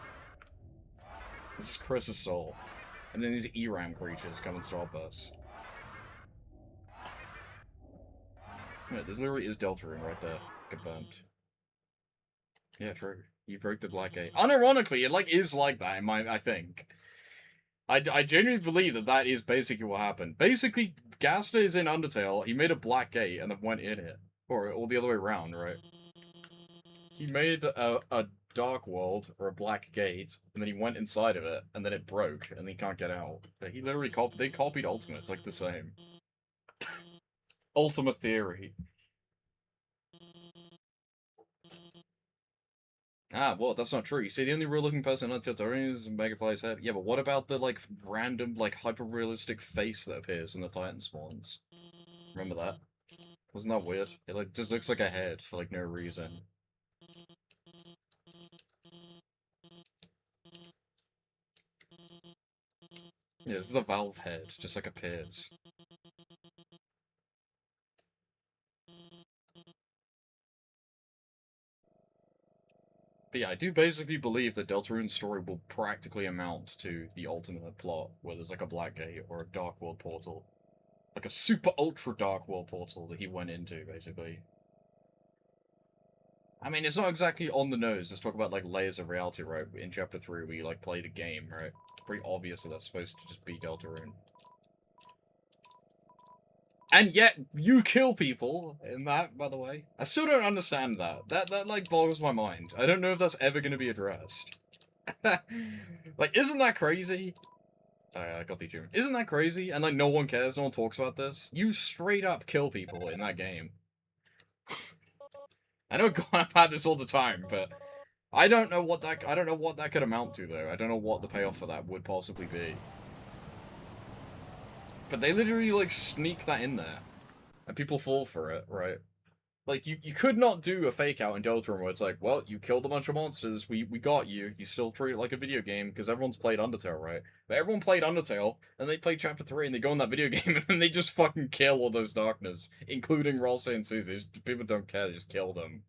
This is Chris's soul. And then these ERAM creatures come and stop us. Yeah, this literally is Deltarune right there. Confirmed. Yeah, true. You broke the black gate. Unironically, it like is like that in my I think. I genuinely believe that that is basically what happened. Basically, Gaster is in Undertale, he made a black gate and then went in it. Or the other way around, right? He made a dark world, or a black gate, and then he went inside of it, and then it broke, and he can't get out. But he literally they copied Ultima, it's like the same. Ultima Theory. Ah, well, that's not true. You see, the only real-looking person in Undertale is Megafly's head. Yeah, but what about the, like, random, like, hyper-realistic face that appears when the Titan spawns? Remember that? Wasn't that weird? It, like, just looks like a head for, like, no reason. Yeah, it's the Valve head, just, like, appears. But yeah, I do basically believe that Deltarune's story will practically amount to the ultimate plot, where there's, like, a Black Gate or a Dark World portal. Like a super ultra Dark World portal that he went into, basically. I mean, it's not exactly on the nose. Let's talk about, like, layers of reality, right? In Chapter 3, where you, like, play the game, right? Pretty obvious that that's supposed to just be Deltarune. And yet, you kill people in that, by the way. I still don't understand that. That like, boggles my mind. I don't know if that's ever going to be addressed. Like, isn't that crazy? I got the achievement. Isn't that crazy? And, like, no one cares, no one talks about this. You straight up kill people in that game. I know I've had this all the time, but I don't know what that could amount to, though. I don't know what the payoff for that would possibly be. But they literally, like, sneak that in there. And people fall for it, right? Like, you could not do a fake out in Deltarune where it's like, well, you killed a bunch of monsters, we got you, you still treat it like a video game, because everyone's played Undertale, right? But everyone played Undertale, and they played Chapter 3, and they go in that video game, and then they just fucking kill all those darkness, including Ross and Susie. People don't care, they just kill them.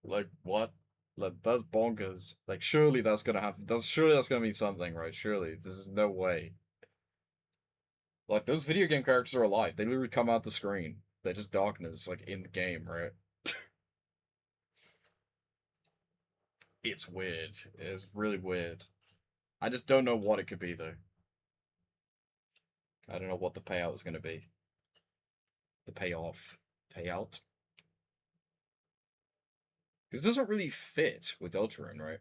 Like, what? Like, that's bonkers. Like, surely that's gonna happen. Surely that's gonna mean something, right? Surely. There's no way. Like, those video game characters are alive. They literally come out the screen. They're just darkness, like, in the game, right? It's weird. It's really weird. I just don't know what it could be, though. I don't know what the payout is gonna be. The payoff. Payout? Because it doesn't really fit with Deltarune, right?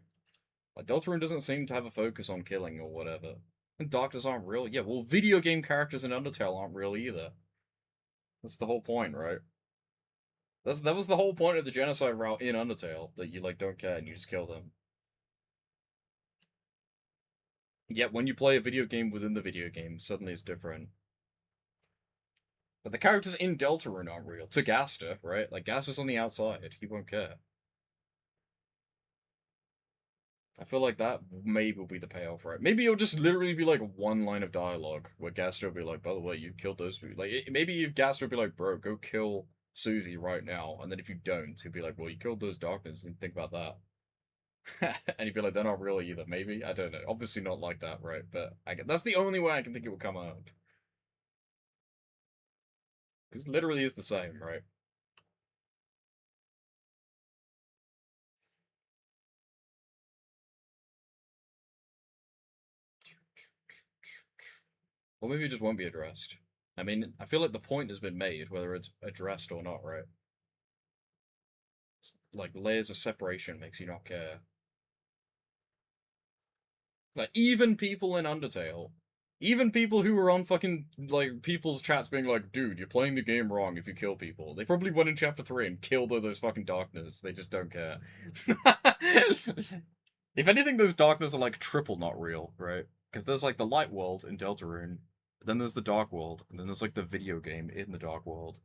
Like, Deltarune doesn't seem to have a focus on killing or whatever. And doctors aren't real. Yeah, well, video game characters in Undertale aren't real either. That's the whole point, right? That was the whole point of the genocide route in Undertale, that you, like, don't care and you just kill them. Yet when you play a video game within the video game, suddenly it's different. But the characters in Deltarune aren't real. To Gaster, right? Like, Gaster's on the outside. He won't care. I feel like that maybe will be the payoff, right? Maybe it'll just literally be like one line of dialogue where Gaster will be like, by the way, you killed those people. Like, maybe if Gaster will be like, bro, go kill Susie right now. And then if you don't, he'll be like, well, you killed those darkness and think about that. And he'd be like, they're not real either. Maybe? I don't know. Obviously not like that, right? But that's the only way I can think it would come out. Because it literally is the same, right? Or maybe it just won't be addressed. I mean, I feel like the point has been made, whether it's addressed or not, right? It's like, layers of separation makes you not care. Like, even people in Undertale, even people who were on fucking, like, people's chats being like, dude, you're playing the game wrong if you kill people. They probably went in Chapter 3 and killed all those fucking darkness. They just don't care. If anything, those darkness are, like, triple not real, right? Because there's, like, the light world in Deltarune, then there's the dark world, and then there's, like, the video game in the dark world.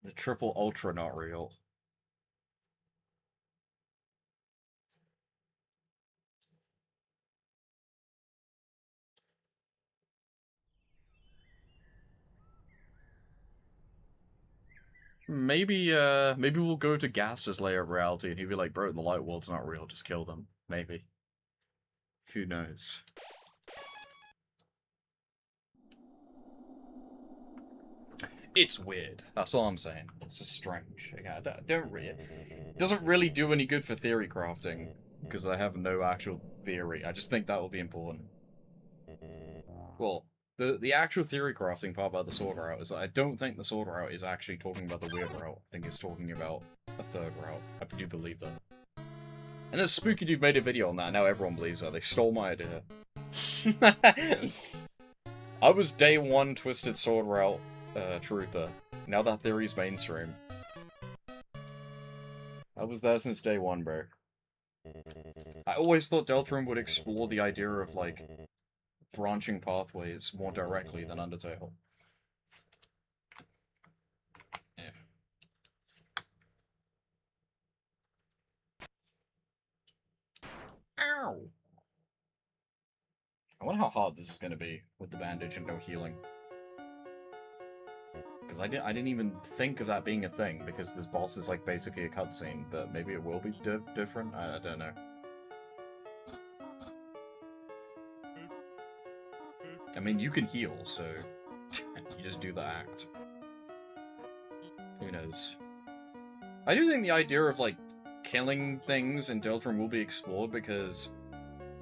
The triple ultra not real. Maybe we'll go to Gaster's layer of reality and he'll be like, bro, the light world's not real, just kill them. Maybe. Who knows? It's weird. That's all I'm saying. It's just strange. Yeah, don't really. It doesn't really do any good for theory crafting. because I have no actual theory. I just think that will be important. Well, the actual theory crafting part about the sword route is that I don't think the sword route is actually talking about the weird route. I think it's talking about a third route. I do believe that. And then Spooky Dude made a video on that, and now everyone believes that. They stole my idea. I was day one Twisted Sword Route truther. Now that theory's mainstream. I was there since day one, bro. I always thought Deltarune would explore the idea of, like, branching pathways more directly than Undertale. Yeah. Ow! I wonder how hard this is gonna be with the bandage and no healing. Because I didn't even think of that being a thing, because this boss is like basically a cutscene, but maybe it will be different? I don't know. I mean, you can heal, so you just do the act. Who knows? I do think the idea of, like, killing things in Deltarune will be explored, because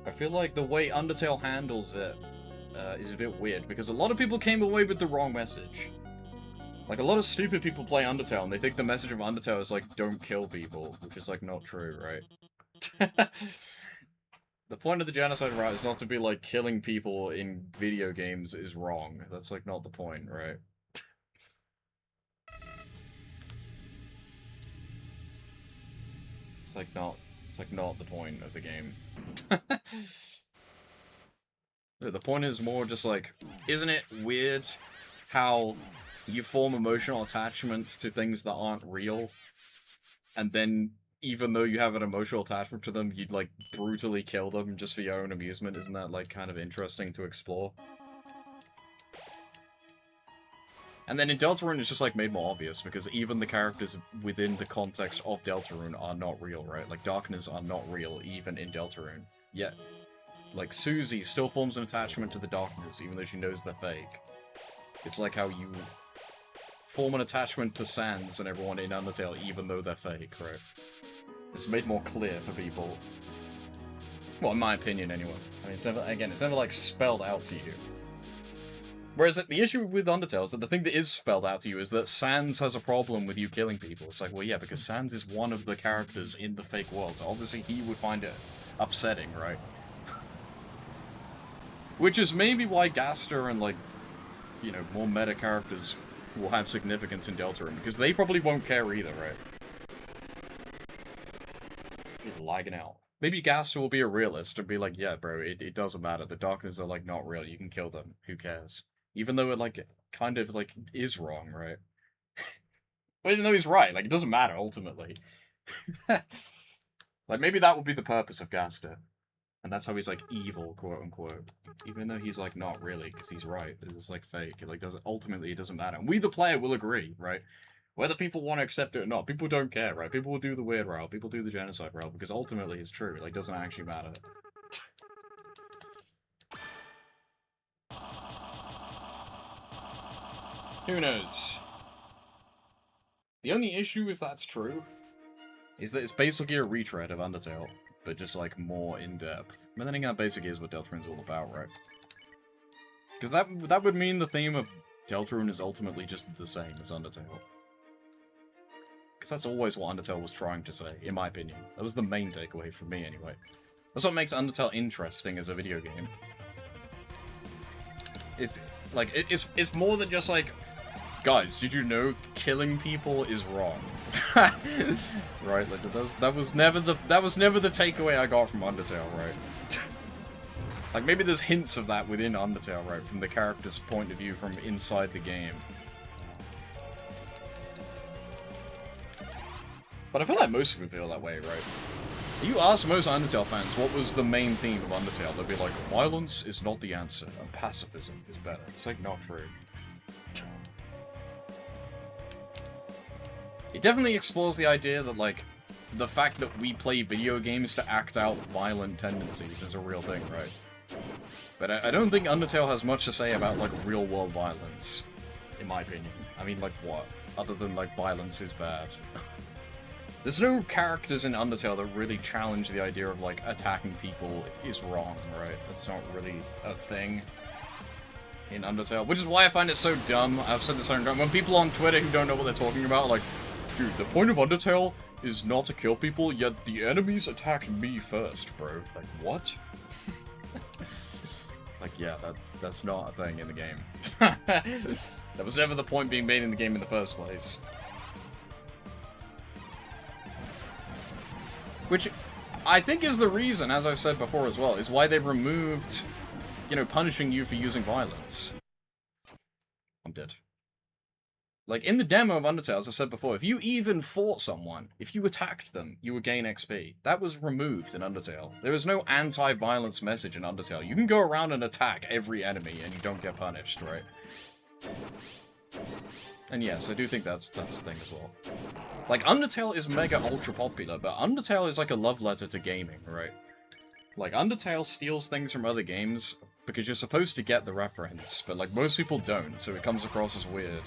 I feel like the way Undertale handles it is a bit weird, because a lot of people came away with the wrong message. Like, a lot of stupid people play Undertale, and they think the message of Undertale is, like, don't kill people, which is, like, not true, right? The point of the genocide route is not to be, like, killing people in video games is wrong. That's, like, not the point, right? It's, like, not the point of the game. The point is more just, like, isn't it weird how you form emotional attachments to things that aren't real, and then, even though you have an emotional attachment to them, you'd, like, brutally kill them just for your own amusement? Isn't that, like, kind of interesting to explore? And then in Deltarune, it's just, like, made more obvious, because even the characters within the context of Deltarune are not real, right? Like, Darkness are not real, even in Deltarune. Yet, like, Susie still forms an attachment to the Darkness, even though she knows they're fake. It's like how you form an attachment to Sans and everyone in Undertale, even though they're fake, right? It's made more clear for people. Well, in my opinion, anyway. I mean, it's never, like, spelled out to you. Whereas the issue with Undertale is that the thing that is spelled out to you is that Sans has a problem with you killing people. It's like, well, yeah, because Sans is one of the characters in the fake world, so obviously he would find it upsetting, right? Which is maybe why Gaster and, like, you know, more meta characters will have significance in Deltarune, because they probably won't care either, right? It's lagging out. Maybe Gaster will be a realist and be like, yeah, bro, it doesn't matter. The Darkness are, like, not real. You can kill them. Who cares? Even though it, like, kind of, like, is wrong, right? But even though he's right, like, it doesn't matter, ultimately. Like, maybe that would be the purpose of Gaster. And that's how he's, like, evil, quote-unquote. Even though he's, like, not really, because he's right. It's, like, fake. It, like, ultimately, it doesn't matter. And we, the player, will agree, right? Whether people want to accept it or not, people don't care, right? People will do the weird route, people do the genocide route, because ultimately it's true. It, like, doesn't actually matter. Who knows? The only issue, if that's true, is that it's basically a retread of Undertale, but just, like, more in-depth. But then again, that basically is what Deltarune's all about, right? Because that would mean the theme of Deltarune is ultimately just the same as Undertale. Because that's always what Undertale was trying to say, in my opinion. That was the main takeaway from me, anyway. That's what makes Undertale interesting as a video game. It's more than just, like, guys, did you know killing people is wrong? Right, like, that was never the takeaway I got from Undertale, right? Like, maybe there's hints of that within Undertale, right, from the character's point of view from inside the game. But I feel like most people feel that way, right? You ask most Undertale fans what was the main theme of Undertale, they'll be like, violence is not the answer, and pacifism is better. It's, like, not true. It definitely explores the idea that, like, the fact that we play video games to act out violent tendencies is a real thing, right? But I don't think Undertale has much to say about, like, real-world violence, in my opinion. I mean, like, what? Other than, like, violence is bad. There's no characters in Undertale that really challenge the idea of, like, attacking people is wrong, right? That's not really a thing in Undertale, which is why I find it so dumb. I've said this so many times. When people on Twitter who don't know what they're talking about, like, dude, the point of Undertale is not to kill people, yet the enemies attacked me first, bro. Like, what? Like, yeah, that's not a thing in the game. That was never the point being made in the game in the first place. Which I think is the reason, as I've said before as well, is why they removed, you know, punishing you for using violence. I'm dead. Like, in the demo of Undertale, as I said before, if you even fought someone, if you attacked them, you would gain XP. That was removed in Undertale. There is no anti-violence message in Undertale. You can go around and attack every enemy and you don't get punished, right? And yes, I do think that's the thing as well. Like, Undertale is mega ultra popular, but Undertale is like a love letter to gaming, right? Like, Undertale steals things from other games because you're supposed to get the reference, but like, most people don't, so it comes across as weird.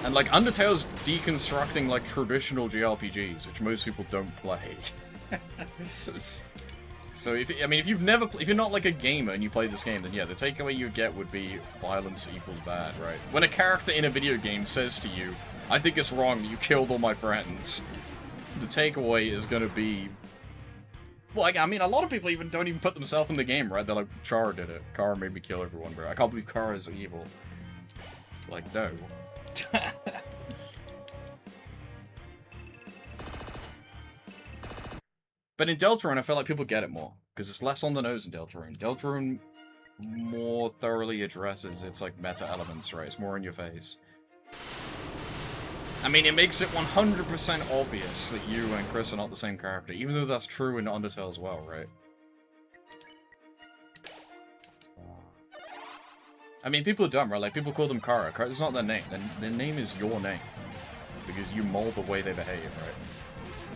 And like, Undertale's deconstructing like traditional JRPGs, which most people don't play. So if you're not like a gamer and you play this game, then yeah, the takeaway you get would be violence equals bad, right? When a character in a video game says to you, "I think it's wrong that you killed all my friends," the takeaway is gonna be, well, like, I mean, a lot of people don't even put themselves in the game, right? They're like, Chara did it. Chara made me kill everyone, bro. I can't believe Chara is evil. Like, no. But in Deltarune, I feel like people get it more, because it's less on the nose in Deltarune. Deltarune more thoroughly addresses its, like, meta elements, right? It's more in your face. I mean, it makes it 100% obvious that you and Chris are not the same character, even though that's true in Undertale as well, right? I mean, people are dumb, right? Like, people call them Chara. It's not their name. Their name is your name. Because you mold the way they behave, right?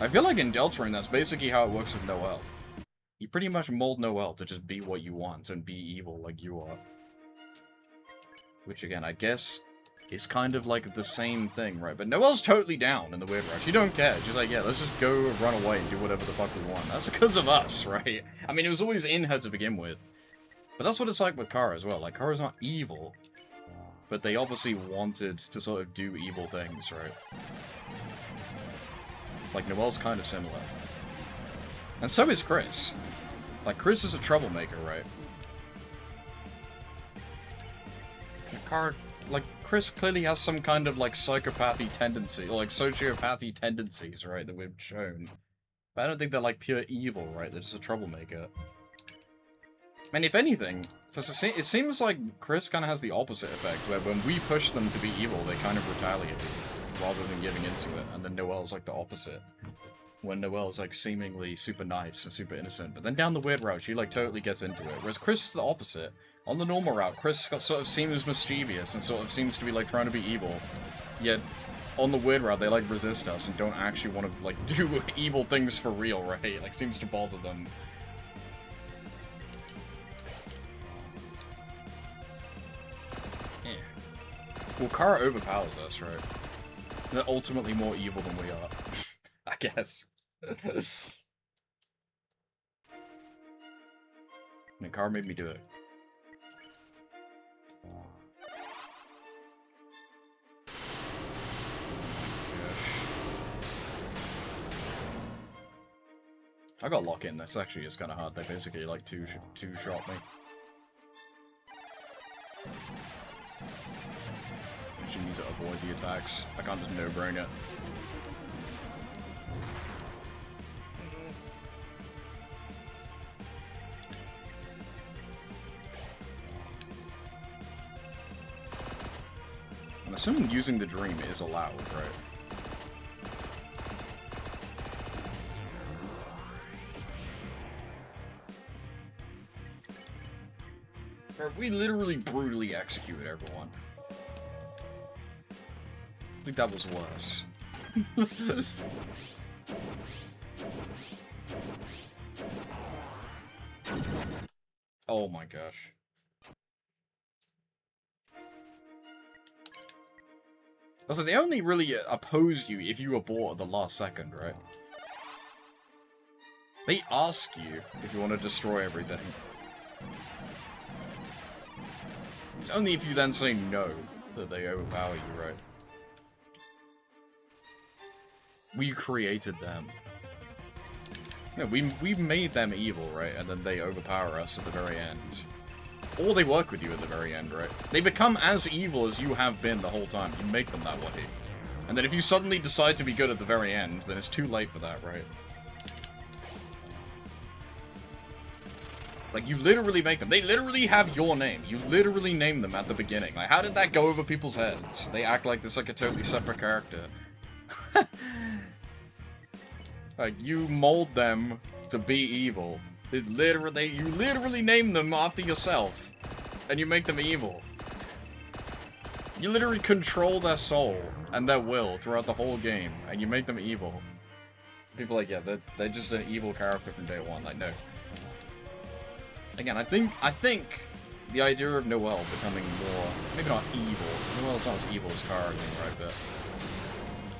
I feel like in Deltarune, that's basically how it works with Noelle. You pretty much mold Noelle to just be what you want and be evil like you are. Which, again, I guess is kind of like the same thing, right? But Noelle's totally down in the Weird Rush. She don't care. She's like, yeah, let's just go run away and do whatever the fuck we want. That's because of us, right? I mean, it was always in her to begin with. But that's what it's like with Chara as well. Like, Chara's not evil, but they obviously wanted to sort of do evil things, right? Like, Noelle's kind of similar. And so is Chris. Like, Chris is a troublemaker, right? Like, Chris clearly has some kind of, like, psychopathy tendency, or, like, sociopathy tendencies, right, that we've shown. But I don't think they're, like, pure evil, right? They're just a troublemaker. And if anything, it seems like Chris kind of has the opposite effect, where when we push them to be evil, they kind of retaliate, rather than giving into it, and then Noelle's like the opposite. When Noelle's like seemingly super nice and super innocent, but then down the weird route, she like totally gets into it, whereas Chris is the opposite. On the normal route, Chris sort of seems mischievous and sort of seems to be like trying to be evil, yet on the weird route, they like resist us and don't actually want to like do evil things for real, right? It, like, seems to bother them. Yeah. Well, Chara overpowers us, right? They're ultimately more evil than we are. I guess. And Chara made me do it. Oh my gosh. I got lock in. This actually is kind of hard. They basically like two-shot me. You need to avoid the attacks. I can't just no-brain it. I'm assuming using the dream is allowed, right? We literally brutally executed everyone. I think that was worse. Oh my gosh. Also, they only really oppose you if you abort at the last second, right? They ask you if you want to destroy everything. It's only if you then say no that they overpower you, right? We created them. No, we made them evil, right? And then they overpower us at the very end. Or they work with you at the very end, right? They become as evil as you have been the whole time. You make them that way. And then if you suddenly decide to be good at the very end, then it's too late for that, right? Like, you literally make them. They literally have your name. You literally name them at the beginning. Like, how did that go over people's heads? They act like this like a totally separate character. Like, you mold them to be evil. You literally name them after yourself. And you make them evil. You literally control their soul and their will throughout the whole game. And you make them evil. People are like, yeah, they're just an evil character from day one. Like, no. Again, I think the idea of Noelle becoming more, maybe not evil. Noelle's not as evil as Kara, right? But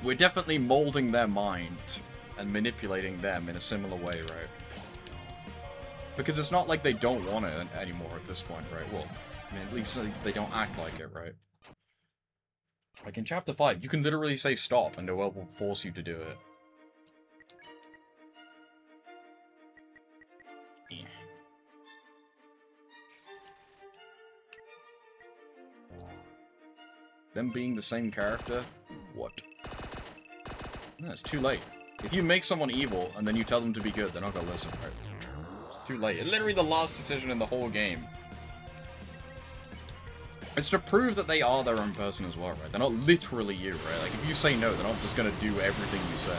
we're definitely molding their mind and manipulating them in a similar way, right? Because it's not like they don't want it anymore at this point, right? Well, I mean, at least they don't act like it, right? Like in Chapter 5, you can literally say stop and Noelle will force you to do it. Yeah. Them being the same character? What? No, it's too late. If you make someone evil and then you tell them to be good, they're not gonna listen, right? It's too late. It's literally the last decision in the whole game. It's to prove that they are their own person as well, right? They're not literally you, right? Like, if you say no, they're not just gonna do everything you say.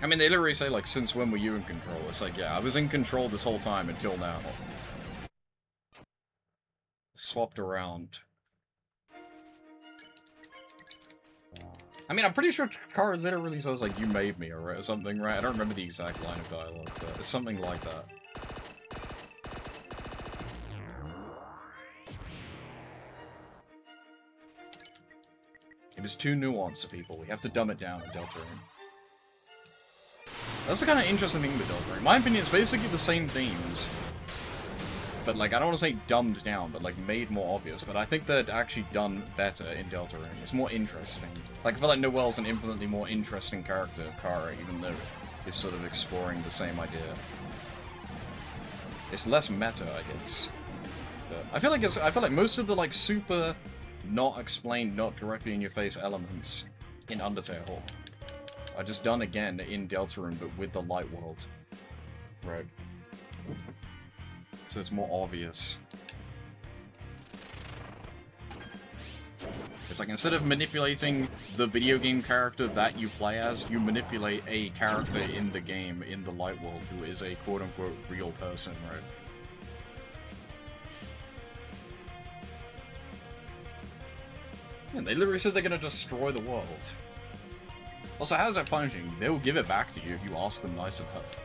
I mean, they literally say, like, since when were you in control? It's like, yeah, I was in control this whole time until now. Swapped around. I mean, I'm pretty sure Kara literally says, like, you made me, or something, right? I don't remember the exact line of dialogue, but it's something like that. It was too nuanced to people. We have to dumb it down in Deltarune. That's the kind of interesting thing with Deltarune. In my opinion, it's basically the same themes. But, like, I don't want to say dumbed down, but, like, made more obvious. But I think they're actually done better in Deltarune. It's more interesting. Like, I feel like Noelle's an infinitely more interesting character, Kara, even though it's sort of exploring the same idea. It's less meta, I guess. But I feel like most of the, like, super not explained, not directly in your face elements in Undertale are just done again in Deltarune, but with the light world. Right. So it's more obvious. It's like, instead of manipulating the video game character that you play as, you manipulate a character in the game, in the light world, who is a quote-unquote real person, right? And they literally said they're gonna destroy the world. Also, how's that punishing? They will give it back to you if you ask them nice enough.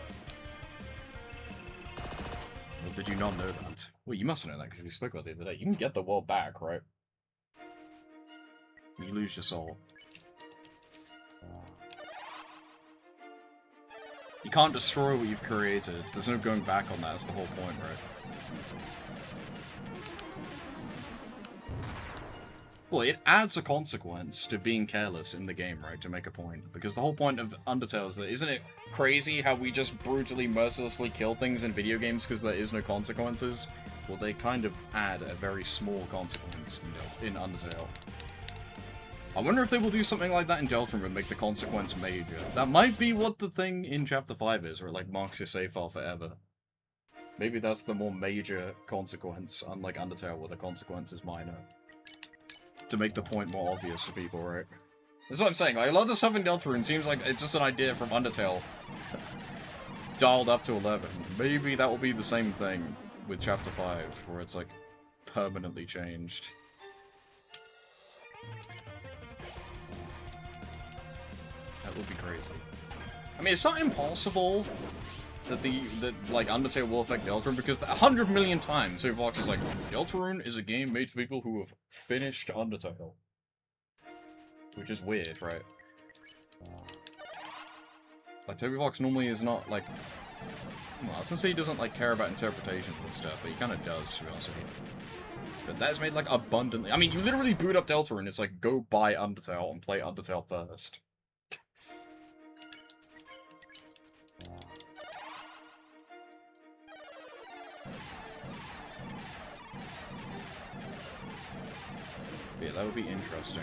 Well, did you not know that? Well, you must know that because we spoke about it the other day. You can get the world back, right? You lose your soul. You can't destroy what you've created. There's no going back on that. That's the whole point, right? Well, it adds a consequence to being careless in the game, right, to make a point. Because the whole point of Undertale is that, isn't it crazy how we just brutally, mercilessly kill things in video games because there is no consequences? Well, they kind of add a very small consequence in Undertale. I wonder if they will do something like that in Deltarune and make the consequence major. That might be what the thing in Chapter 5 is, where it, like, marks your save file forever. Maybe that's the more major consequence, unlike Undertale, where the consequence is minor. To make the point more obvious to people, right? That's what I'm saying. Like, a lot of the stuff in Deltarune seems like it's just an idea from Undertale dialed up to 11. Maybe that will be the same thing with Chapter 5, where it's, like, permanently changed. That would be crazy. I mean, it's not impossible, that like Undertale will affect Deltarune, because 100 million times Toby Fox is like, Deltarune is a game made for people who have finished Undertale. Which is weird, right? Like, Toby Fox normally is not, like... Well, I was gonna say he doesn't, like, care about interpretations and stuff, but he kind of does, to be honest with you. But that's made, like, abundantly... I mean, you literally boot up Deltarune, it's like, go buy Undertale and play Undertale first. Yeah, that would be interesting.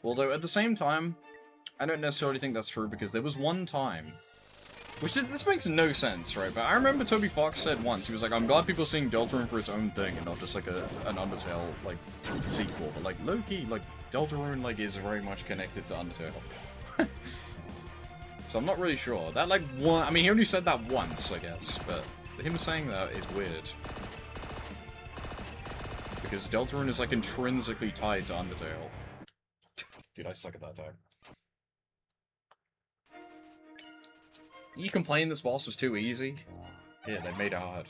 Although, at the same time, I don't necessarily think that's true, because there was one time... Which, this makes no sense, right? But I remember Toby Fox said once, he was like, I'm glad people are seeing Deltarune for its own thing, and not just, like, an Undertale, like, sequel. But, like, low-key, like, Deltarune, like, is very much connected to Undertale. So I'm not really sure. That, like, one... I mean, he only said that once, I guess, but him saying that is weird. Because Deltarune is, like, intrinsically tied to Undertale. Dude, I suck at that tag. You complain this boss was too easy? Yeah, they made it hard.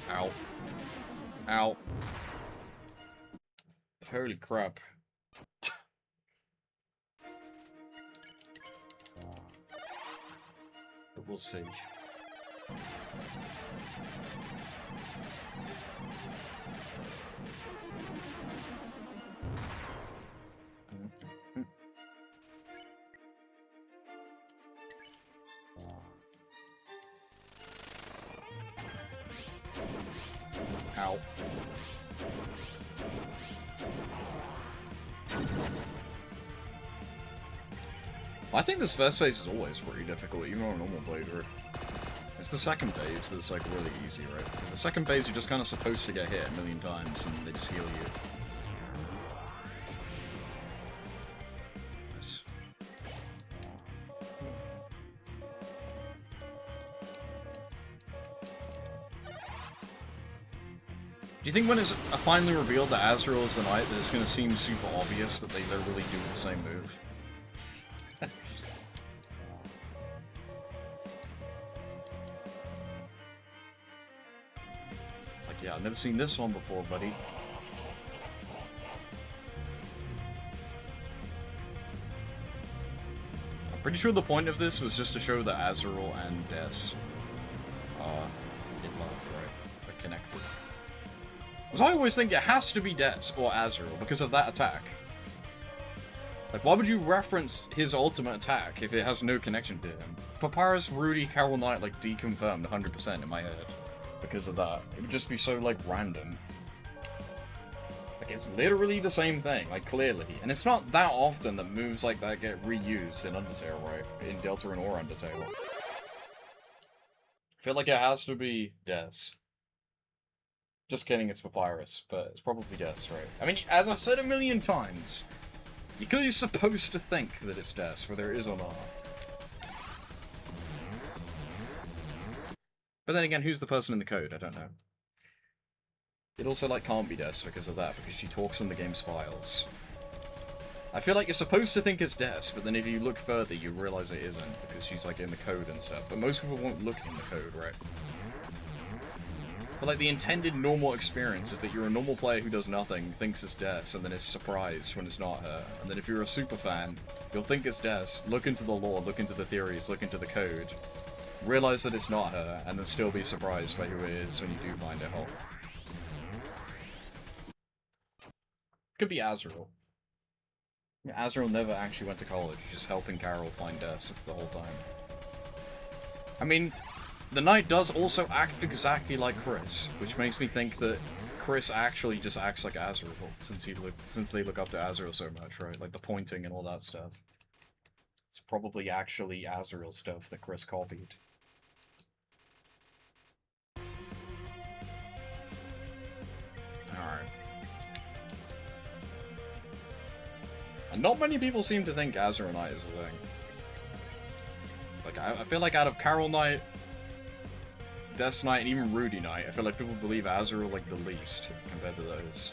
Ow. Ow. Holy crap. But we'll see. Ow. I think this first phase is always pretty difficult, even on a normal playthrough. It's the second phase that's, like, really easy, right? Because the second phase, you're just kind of supposed to get hit a million times, and they just heal you. Nice. Do you think when it's finally revealed that Azrael is the knight, that it's going to seem super obvious that they literally do the same move? Yeah, I've never seen this one before, buddy. I'm pretty sure the point of this was just to show that Azrael and Des in love, right? Are connected. Because I always think it has to be Des or Azrael because of that attack. Like, why would you reference his ultimate attack if it has no connection to him? Papyrus, Rudy, Carol Knight, like, deconfirmed 100% in my head. Because of that. It would just be so, like, random. Like, it's literally the same thing, like, clearly. And it's not that often that moves like that get reused in Undertale, right? In Deltarune or Undertale. I feel like it has to be Des. Just kidding, it's Papyrus, but it's probably Des, right? I mean, as I've said a million times, you're clearly supposed to think that it's Des, whether it is or not. But then again, who's the person in the code? I don't know. It also, like, can't be Des because of that, because she talks in the game's files. I feel like you're supposed to think it's Des, but then if you look further, you realize it isn't, because she's, like, in the code and stuff. But most people won't look in the code, right? I feel like the intended normal experience is that you're a normal player who does nothing, thinks it's Des, and then is surprised when it's not her. And then if you're a super fan, you'll think it's Des, look into the lore, look into the theories, look into the code, realize that it's not her, and then still be surprised by who it is when you do find it whole. Could be Azrael. Azrael never actually went to college, just helping Carol find Des the whole time. I mean, the knight does also act exactly like Chris, which makes me think that Chris actually just acts like Azrael, since they look up to Azrael so much, right? Like the pointing and all that stuff. It's probably actually Azrael stuff that Chris copied. Alright. And not many people seem to think Azrael Knight is a thing. Like, I feel like out of Carol Knight, Death Knight, and even Rudy Knight, I feel like people believe Azrael, like, the least compared to those.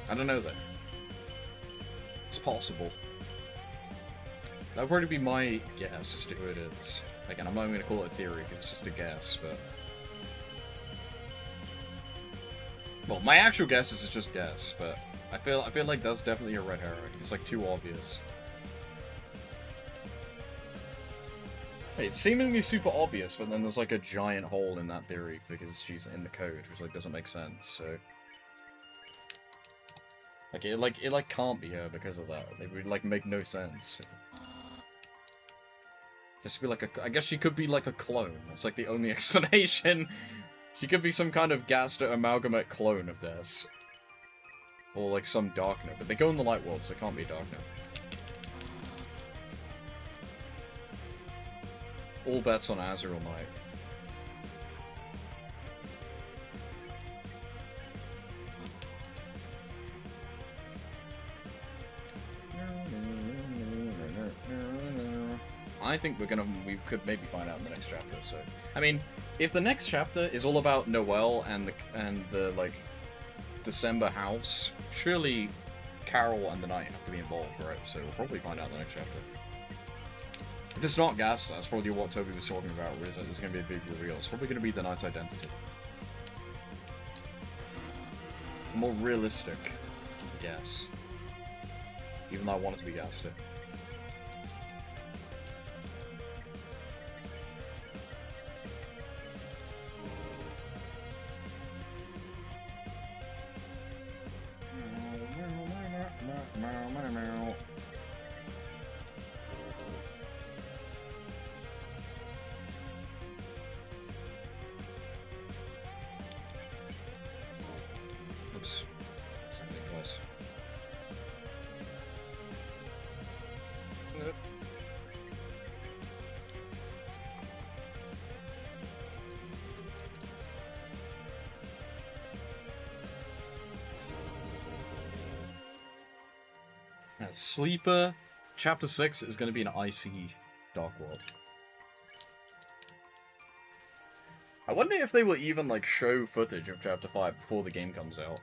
I don't know, though. It's possible. That would probably be my guess as to who it is. Again, I'm not even going to call it a theory, because it's just a guess, but... Well, my actual guess is just guess, but I feel like that's definitely a red herring. It's, like, too obvious. Hey, it's seemingly super obvious, but then there's, like, a giant hole in that theory, because she's in the code, which, like, doesn't make sense, so... Like, it can't be her because of that. It would, like, make no sense. Just be like I guess she could be like a clone. That's like the only explanation. She could be some kind of Gaster amalgamate clone of this. Or like some Darkner. But they go in the Light World, so it can't be a Darkner. All bets on Azrael Knight. I think we could maybe find out in the next chapter, so... I mean, if the next chapter is all about Noelle and the like, December house, surely Carol and the Knight have to be involved, right? So we'll probably find out in the next chapter. If it's not Gaster, that's probably what Toby was talking about, where there's going to be a big reveal. It's probably going to be the Knight's identity. It's the more realistic guess. Even though I want it to be Gaster. Oops. Something close. Nope. Sleeper, Chapter 6 is going to be an icy Dark World. I wonder if they will even, like, show footage of Chapter 5 before the game comes out.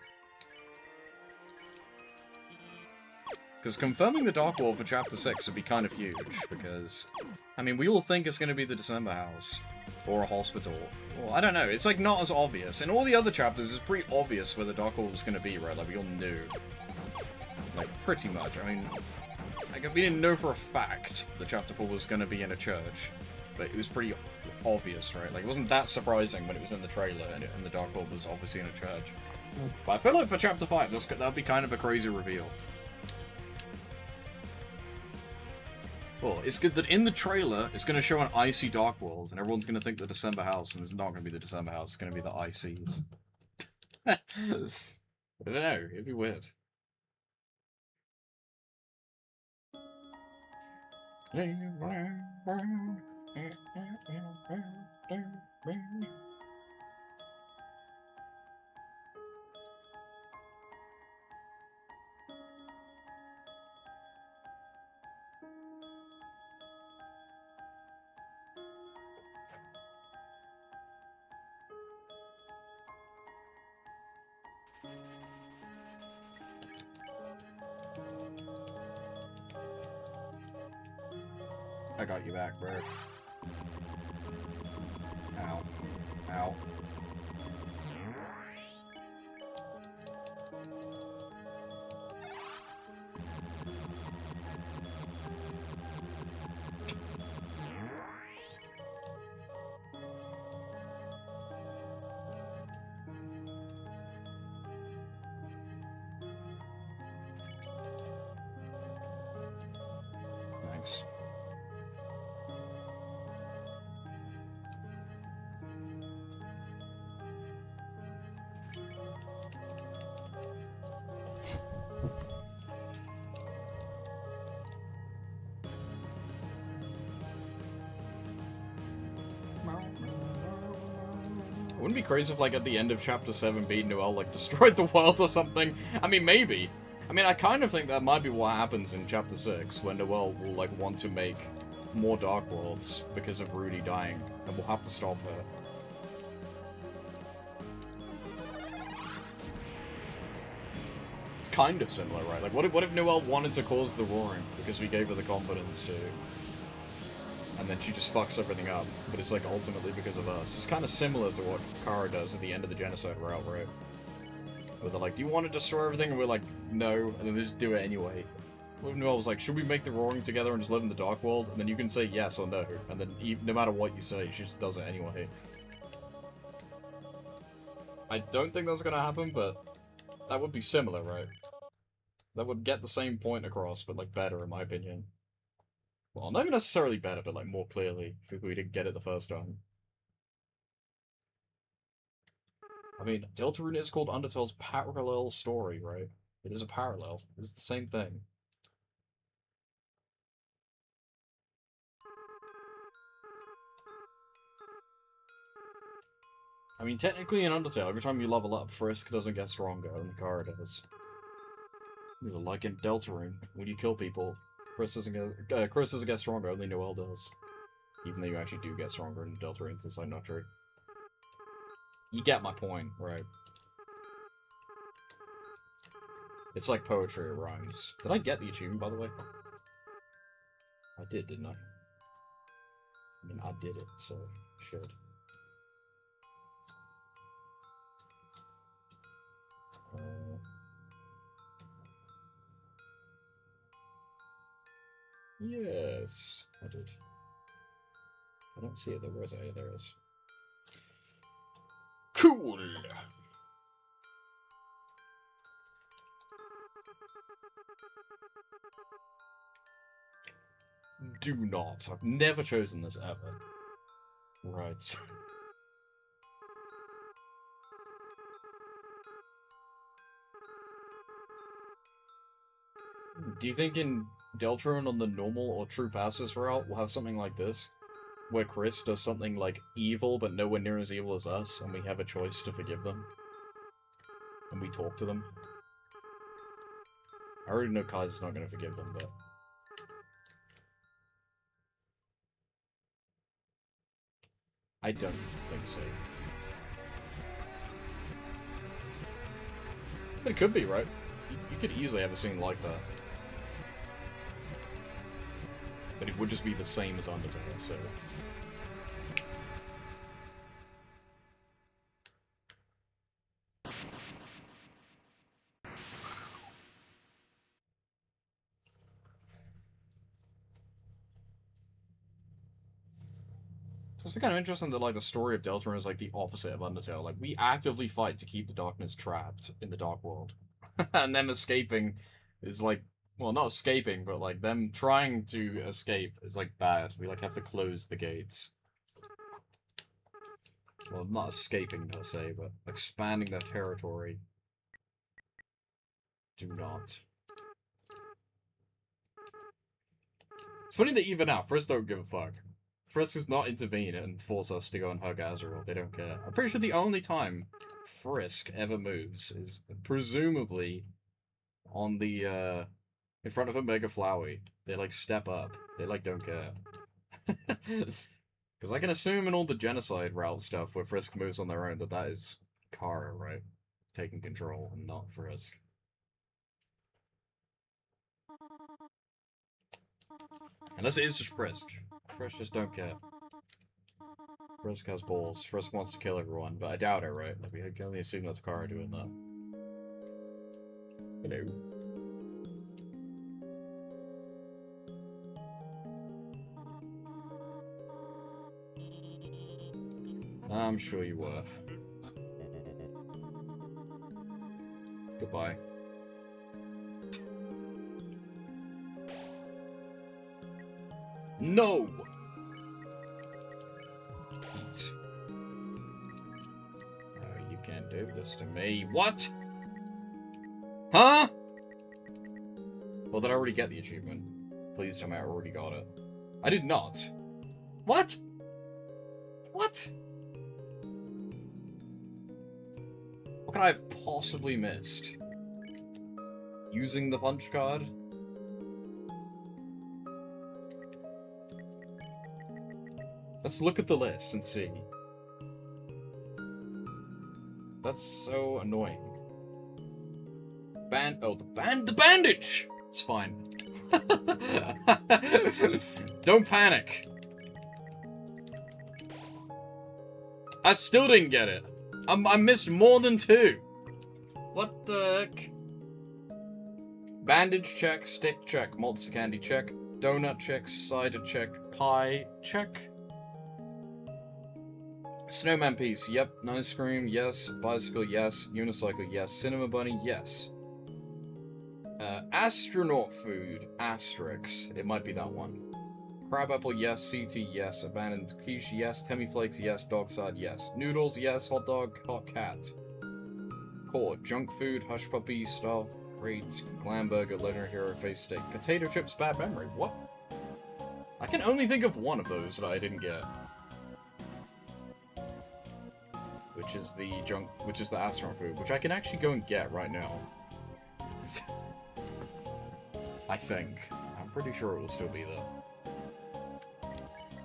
Because confirming the Dark World for Chapter 6 would be kind of huge, because... I mean, we all think it's going to be the December house. Or a hospital. Well, I don't know, it's, like, not as obvious. In all the other chapters, it's pretty obvious where the Dark World was going to be, right? Like, we all knew. Like, pretty much. I mean, like, we didn't know for a fact that Chapter 4 was going to be in a church, but it was pretty obvious, right? Like, it wasn't that surprising when it was in the trailer, and the Dark World was obviously in a church. But I feel like for Chapter 5, that'd be kind of a crazy reveal. Well, it's good that in the trailer, it's going to show an icy Dark World, and everyone's going to think the December house, and it's not going to be the December house, it's going to be the ICs. I don't know, it'd be weird. I got you back, bro. Ow. Ow. Nice. Wouldn't it be crazy if, like, at the end of Chapter 7, Noelle, like, destroyed the world or something? I mean, maybe. I mean, I kind of think that might be what happens in Chapter 6, when Noelle will, like, want to make more Dark Worlds because of Rudy dying, and we'll have to stop her. It's kind of similar, right? Like, what if Noelle wanted to cause the roaring because we gave her the confidence to, and then she just fucks everything up, but it's like ultimately because of us. It's kind of similar to what Kara does at the end of the Genocide route, right? Where they're like, do you want to destroy everything? And we're like, no, and then they just do it anyway. What if Noelle's like, should we make the roaring together and just live in the Dark World? And then you can say yes or no, and then no matter what you say, she just does it anyway. I don't think that's gonna happen, but that would be similar, right? That would get the same point across, but like better in my opinion. Well, not even necessarily better, but like more clearly, if we didn't get it the first time. I mean, Deltarune is called Undertale's parallel story, right? It is a parallel. It's the same thing. I mean, technically in Undertale, every time you level up, Frisk doesn't get stronger, and Kara does. Like in Deltarune, when you kill people, Chris doesn't get stronger, only Noelle does. Even though you actually do get stronger in Deltarune, since I'm not true. You get my point, right? It's like poetry, it rhymes. Did I get the achievement, by the way? I did, didn't I? I mean, I did it, so I should. Yes, I did. I don't see it though. Where is it? Yeah, there it is. Cool! Do not. I've never chosen this ever. Right. Do you think in Deltarune on the normal or True Passes route we'll have something like this? Where Chris does something like evil but nowhere near as evil as us, and we have a choice to forgive them? And we talk to them? I already know Kai's not gonna forgive them, but... I don't think so. But it could be, right? You could easily have a scene like that. But it would just be the same as Undertale, so... It's kind of interesting that, like, the story of Deltarune is, like, the opposite of Undertale. Like, we actively fight to keep the darkness trapped in the Dark World. And them escaping is, like... Well, not escaping, but, like, them trying to escape is, like, bad. We, like, have to close the gates. Well, not escaping, per se, but expanding their territory. Do not. It's funny that even now, Frisk don't give a fuck. Frisk does not intervene and force us to go and hug Azeroth. They don't care. I'm pretty sure the only time Frisk ever moves is presumably on the, in front of Omega Flowey. They, like, step up. They, like, don't care. Because I can assume in all the Genocide route stuff where Frisk moves on their own that is Kara, right? Taking control and not Frisk. Unless it is just Frisk. Frisk just don't care. Frisk has balls. Frisk wants to kill everyone, but I doubt it, right? Like, we can only assume that's Kara doing that. Hello. I'm sure you were. Goodbye. No! Eat. Oh, you can't do this to me. What? Huh? Well, did I already get the achievement? Please tell me I already got it. I did not. What? What? What could I have possibly missed? Using the punch card? Let's look at the list and see. That's so annoying. The bandage! It's fine. Don't panic. I still didn't get it. I missed more than 2. What the heck? Bandage check, stick check, monster candy check, donut check, cider check, pie check. Snowman piece, yep. Ice cream, yes. Bicycle, yes. Unicycle, yes. Cinema bunny, yes. Astronaut food, asterisk. It might be that one. Crab apple, yes. CT, yes. Abandoned quiche, yes. Temmie flakes, yes. Dog side, yes. Noodles, yes. Hot dog, hot cat. Core, junk food, hush puppy, stuff, great, glam burger, legendary hero, face steak. Potato chips, bad memory. What? I can only think of one of those that I didn't get. Which is the astronaut food, which I can actually go and get right now. I think. I'm pretty sure it will still be there.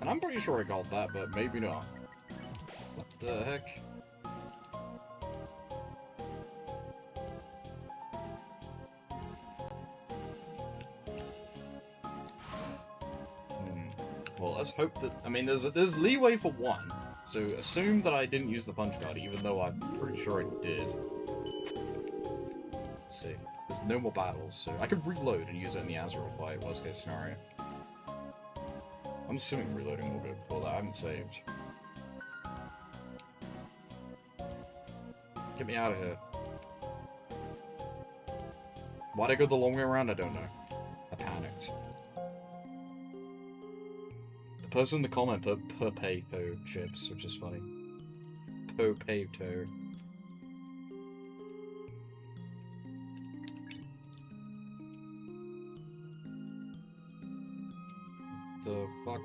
And I'm pretty sure I got that, but maybe not. What the heck? Well, let's hope that... I mean, there's leeway for one. So, assume that I didn't use the punch card, even though I'm pretty sure I did. Let's see. There's no more battles, so I could reload and use it in the Azrael fight, worst case scenario. I'm assuming reloading will go before that. I haven't saved. Get me out of here. Why'd I go the long way around? I don't know. I panicked. The person in the comment put potato chips, which is funny. Potato. The fuck?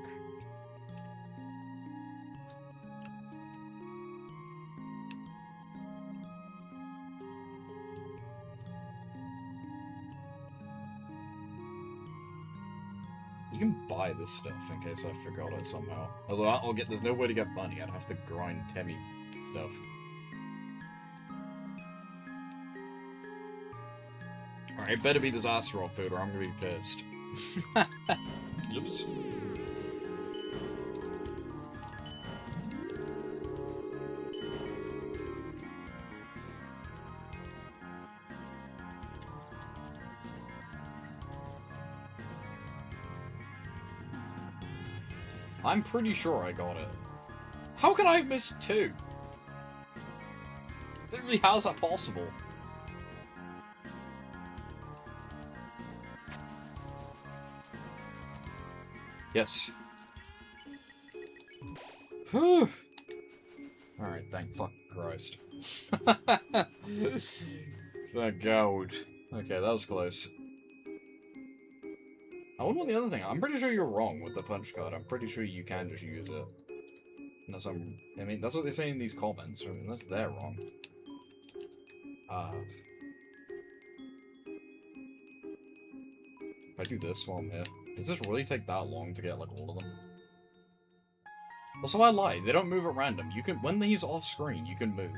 You can buy this stuff in case I forgot it somehow. Although there's no way to get money. I'd have to grind Temmie stuff. Alright, it better be this asteroid food or I'm gonna be pissed. Oops. I'm pretty sure I got it. How can I have missed 2? Literally, how is that possible? Yes. Whew. Alright, thank fuck Christ. Thank God. Okay, that was close. I wonder what the other thing. I'm pretty sure you're wrong with the punch card. I'm pretty sure you can just use it. Unless I mean, that's what they say in these comments. Unless they're wrong. If I do this while I'm here, does this really take that long to get like all of them? Also, I lied. They don't move at random. You can, when he's off screen, you can move.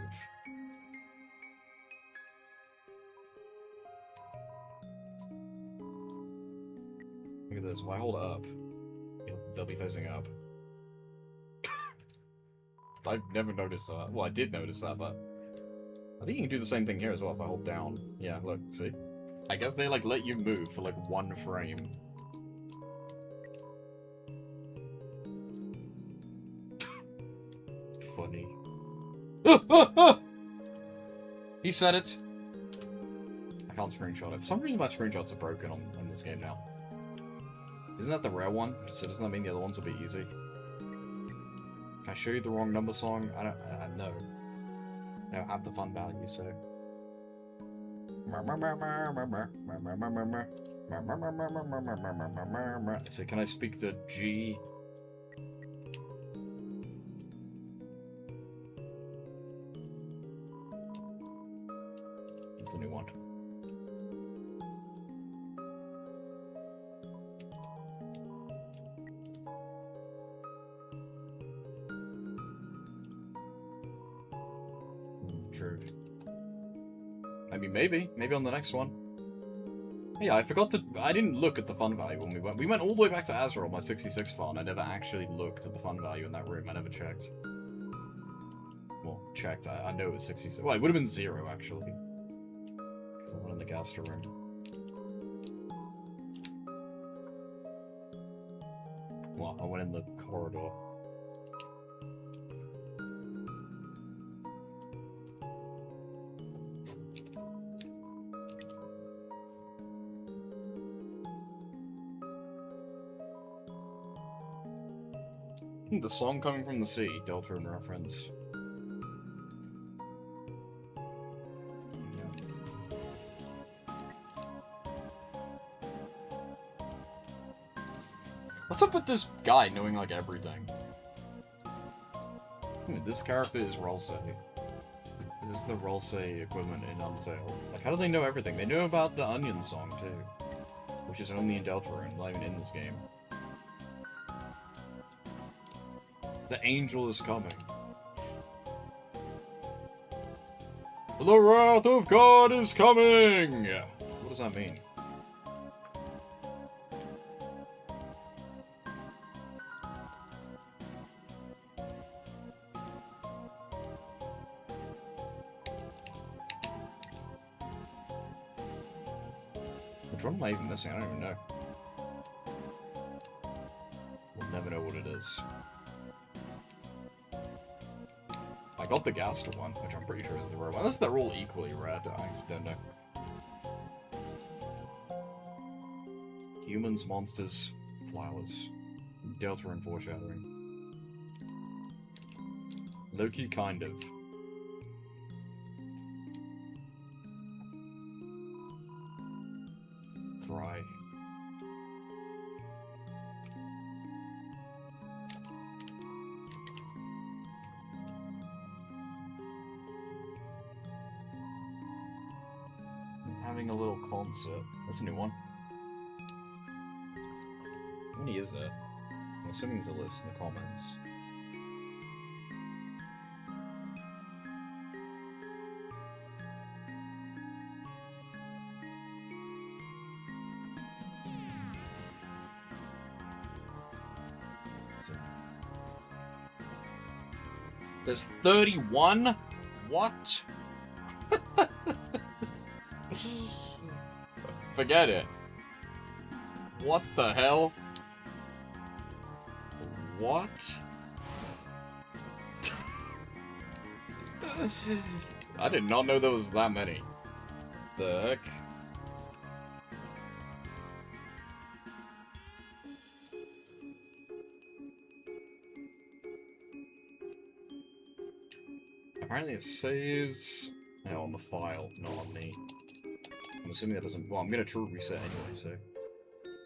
Look at this. If I hold it up, they'll be facing up. I've never noticed that. Well, I did notice that, but I think you can do the same thing here as well if I hold down. Yeah, look, see? I guess they, like, let you move for, like, 1 frame. Funny. He said it! I can't screenshot it. For some reason my screenshots are broken on this game now. Isn't that the rare one? So doesn't that mean the other ones will be easy? Can I show you the wrong number song? I don't know. I don't have the fun value, so... So can I speak to G? It's a new one. True. I mean, maybe on the next one. Yeah, I didn't look at the fun value when we went. We went all the way back to Azra on my 66 farm. I never actually looked at the fun value in that room. I never checked. Well, checked. I know it was 66. Well, it would have been 0, actually. Because I went in the Gaster room. Well, I went in the corridor. The song coming from the sea, Deltarune reference. What's up with this guy knowing, like, everything? This character is Rolsei. This is the Rolsei equivalent in Undertale. Like, how do they know everything? They know about the Onion song, too. Which is only in Deltarune, not even in this game. The angel is coming. The wrath of God is coming! What does that mean? Which one am I even missing? I don't even know. We'll never know what it is. I got the Gaster one, which I'm pretty sure is the rare one. Unless they're all equally rare, I just don't know. Humans, monsters, flowers. Deltarune foreshadowing. Loki, kind of. Dry. Having a little concert. That's a new one. How many is there? I'm assuming there's a list in the comments. There's 31? What? Forget it. What the hell? What? I did not know there was that many. The heck? Apparently it saves on the file, not on me. I'm assuming that doesn't... Well, I'm gonna true reset anyway, so...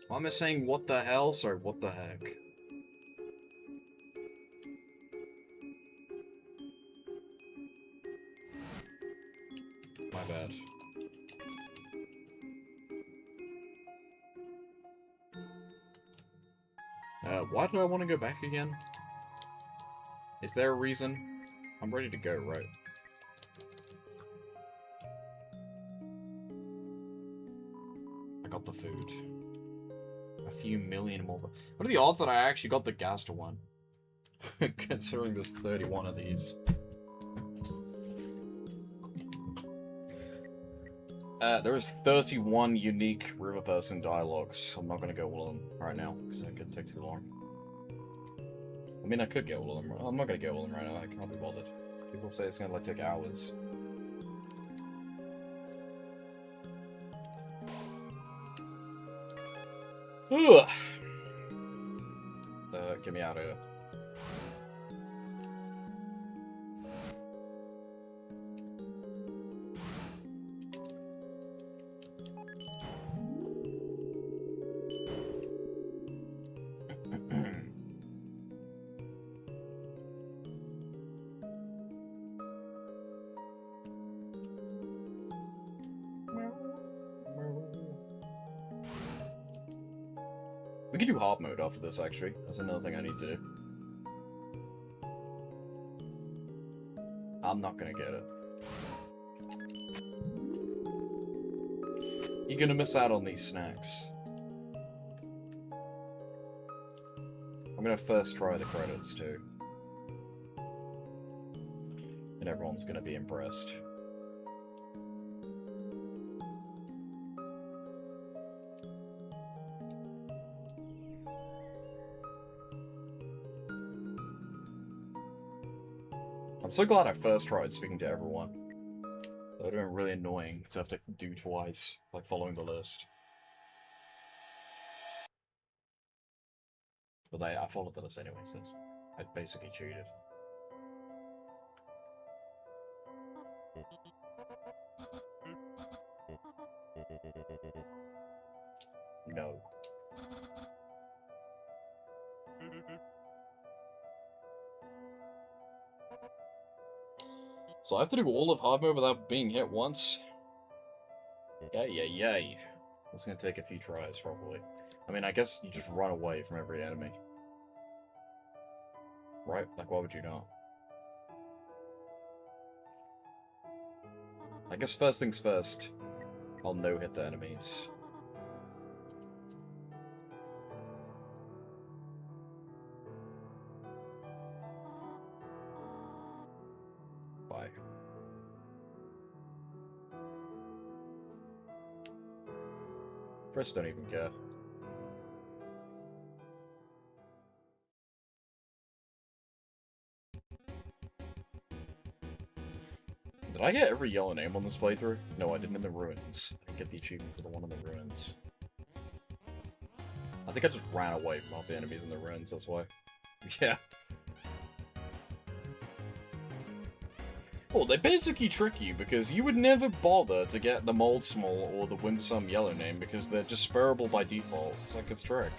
Why am I saying what the hell? Sorry, what the heck? My bad. Why do I want to go back again? Is there a reason? I'm ready to go, right? I got the food. A few million more. What are the odds that I actually got the Gaster one? Considering there's 31 of these. There is 31 unique river person dialogues. I'm not gonna go all of them right now, because it could take too long. I mean, I could get all of them. I'm not gonna get all of them right now, I can't be bothered. People say it's gonna like take hours. Ugh. Get me out of here. We could do hard mode after this, actually. That's another thing I need to do. I'm not gonna get it. You're gonna miss out on these snacks. I'm gonna first try the credits, too. And everyone's gonna be impressed. I'm so glad I first tried speaking to everyone. That would have been really annoying to have to do twice, like following the list. But I followed the list anyway, since I basically cheated. No. So I have to do all of hard mode without being hit once? Yay. That's gonna take a few tries, probably. I mean, I guess you just run away from every enemy. Right? Like, why would you not? I guess first things first, I'll no-hit the enemies. Bye. First, don't even care. Did I get every yellow name on this playthrough? No, I didn't in the ruins. I didn't get the achievement for the one in the ruins. I think I just ran away from all the enemies in the ruins, that's why. Yeah. Well, they basically trick you, because you would never bother to get the Mold Small or the Winsome Yellow name, because they're just sparable by default. It's like a trick.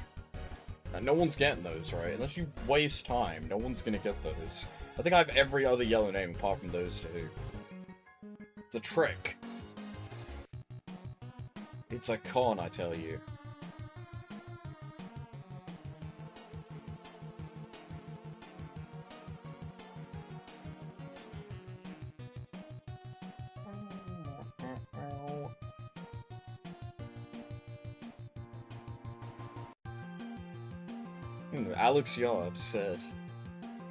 And no one's getting those, right? Unless you waste time, no one's gonna get those. I think I have every other yellow name apart from those two. It's a trick. It's a con, I tell you. Alex Yard said,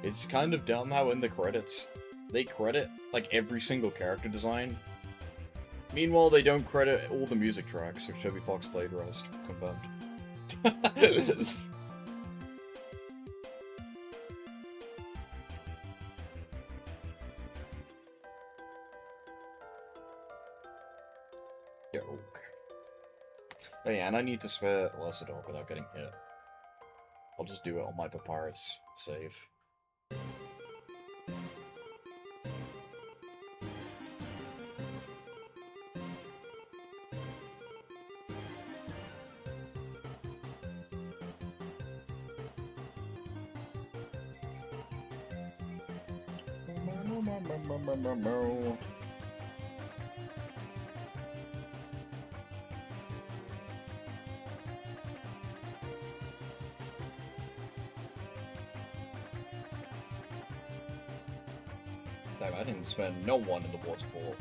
"It's kind of dumb how in the credits, they credit, like, every single character design. Meanwhile, they don't credit all the music tracks, which Toby Fox played Rust." Confirmed. Yo. Oh yeah, and I need to spare Lessador without getting hit. I'll just do it on my Papyrus save. Damn, I didn't spend no one in the waterfall.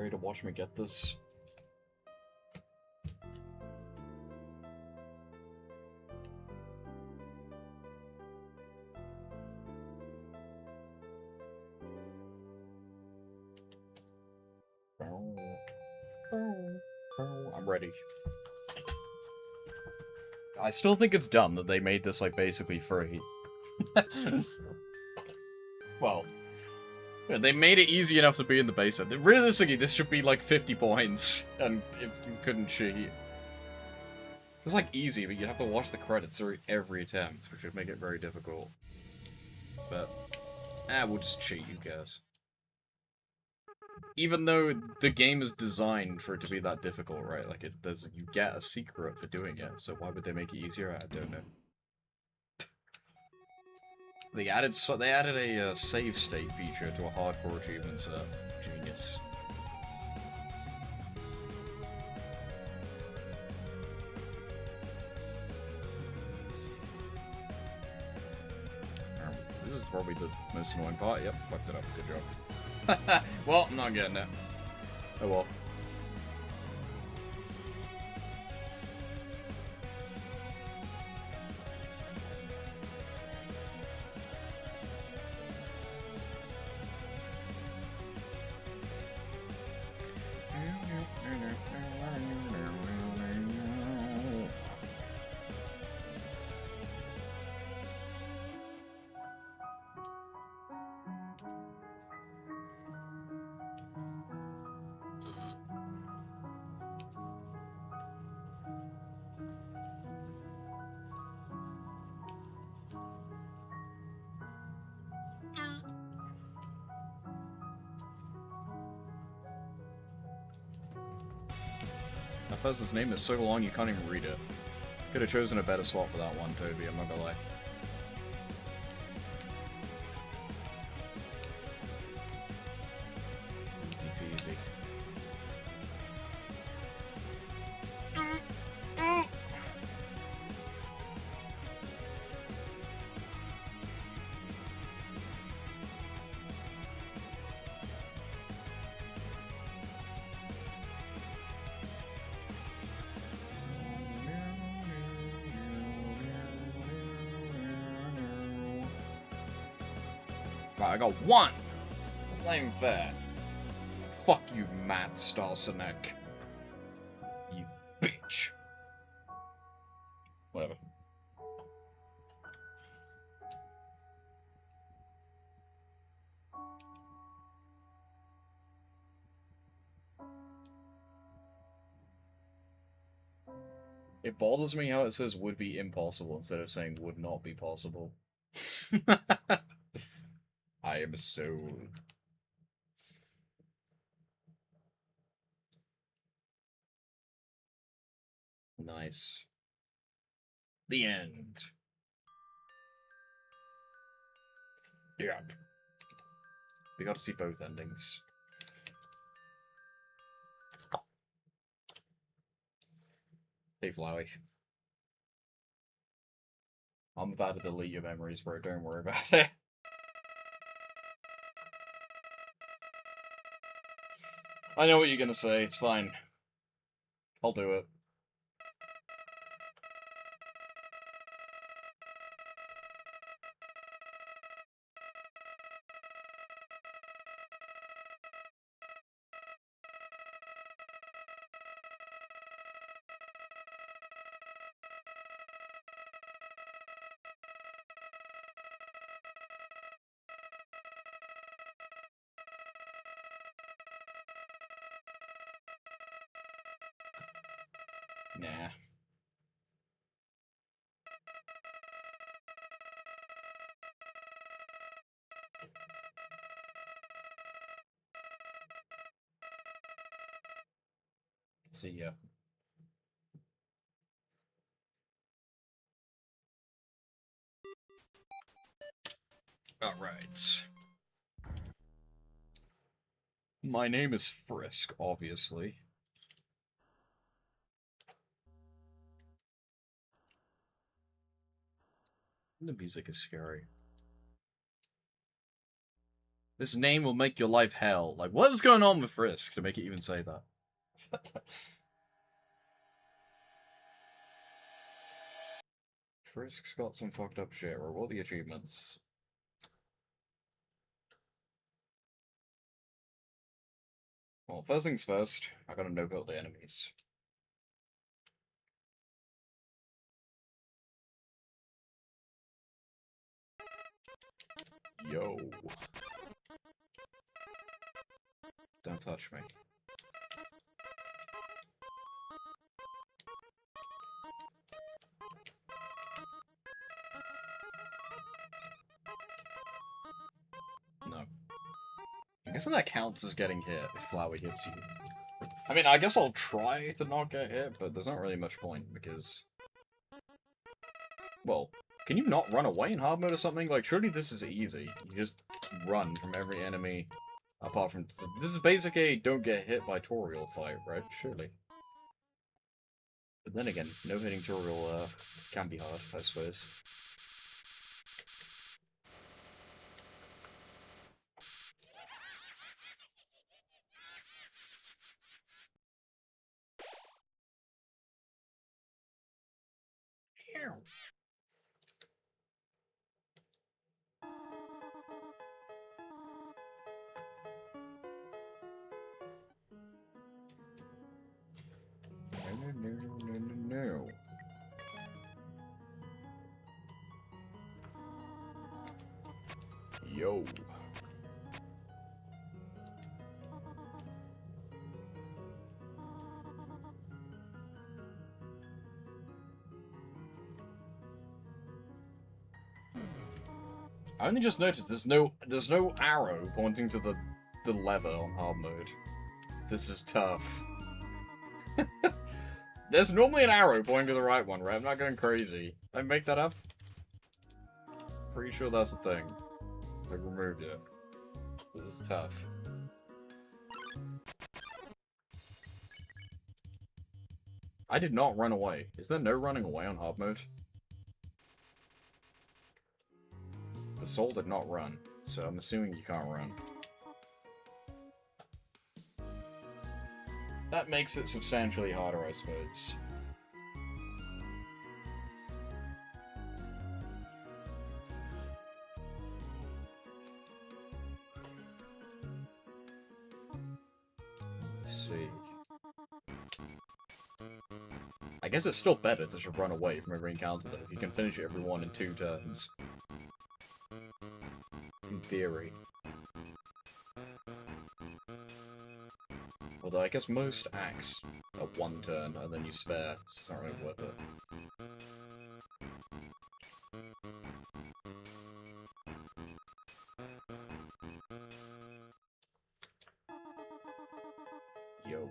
ready to watch me get this? I'm ready. I still think it's dumb that they made this, like, basically free. Well, yeah, they made it easy enough to be in the base set. Realistically, this should be, like, 50 points, and if you couldn't cheat. It's, like, easy, but you'd have to watch the credits through every attempt, which would make it very difficult. But, we'll just cheat, you guys. Even though the game is designed for it to be that difficult, right? Like, you get a secret for doing it, so why would they make it easier? I don't know. They added a save state feature to a hardcore achievement set. Genius. This is probably the most annoying part. Yep, fucked it up. Good job. Well, I'm not getting it. Oh well. That person's name is so long you can't even read it. Could have chosen a better swap for that one, Toby, I'm not gonna lie. Easy peasy. Right, I got one! Playing fair. Fuck you, Matt Starsonek. You bitch. Whatever. It bothers me how it says would be impossible instead of saying would not be possible. I am so... Nice. The end. Yeah. We got to see both endings. Hey, Flowey. I'm about to delete your memories, bro. Don't worry about it. I know what you're gonna say. It's fine. I'll do it. Nah. See ya. Alright. My name is Frisk, obviously. The music is scary. This name will make your life hell. Like, what was going on with Frisk to make it even say that? Frisk's got some fucked up shit. What are the achievements? Well, first things first, I gotta no-kill the enemies. Yo. Don't touch me. No. I guess that counts as getting hit if Flowey hits you. I mean, I guess I'll try to not get hit, but there's not really much point, because... Well, can you not run away in hard mode or something? Like, surely this is easy. You just run from every enemy, apart from... This is basically a don't get hit by Toriel fight, right? Surely. But then again, no hitting Toriel, can be hard, I suppose. No. Yo. I only just noticed there's no arrow pointing to the lever on hard mode. This is tough. There's normally an arrow pointing to the right one, right? I'm not going crazy. I make that up? Pretty sure that's the thing. I removed it. This is tough. I did not run away. Is there no running away on hard mode? The soul did not run, so I'm assuming you can't run. That makes it substantially harder, I suppose. Let's see. I guess it's still better to just run away from every encounter, though, if you can finish every one in 2 turns. In theory. Although I guess most acts are 1 turn, and then you spare, so it's not really worth it. Yo.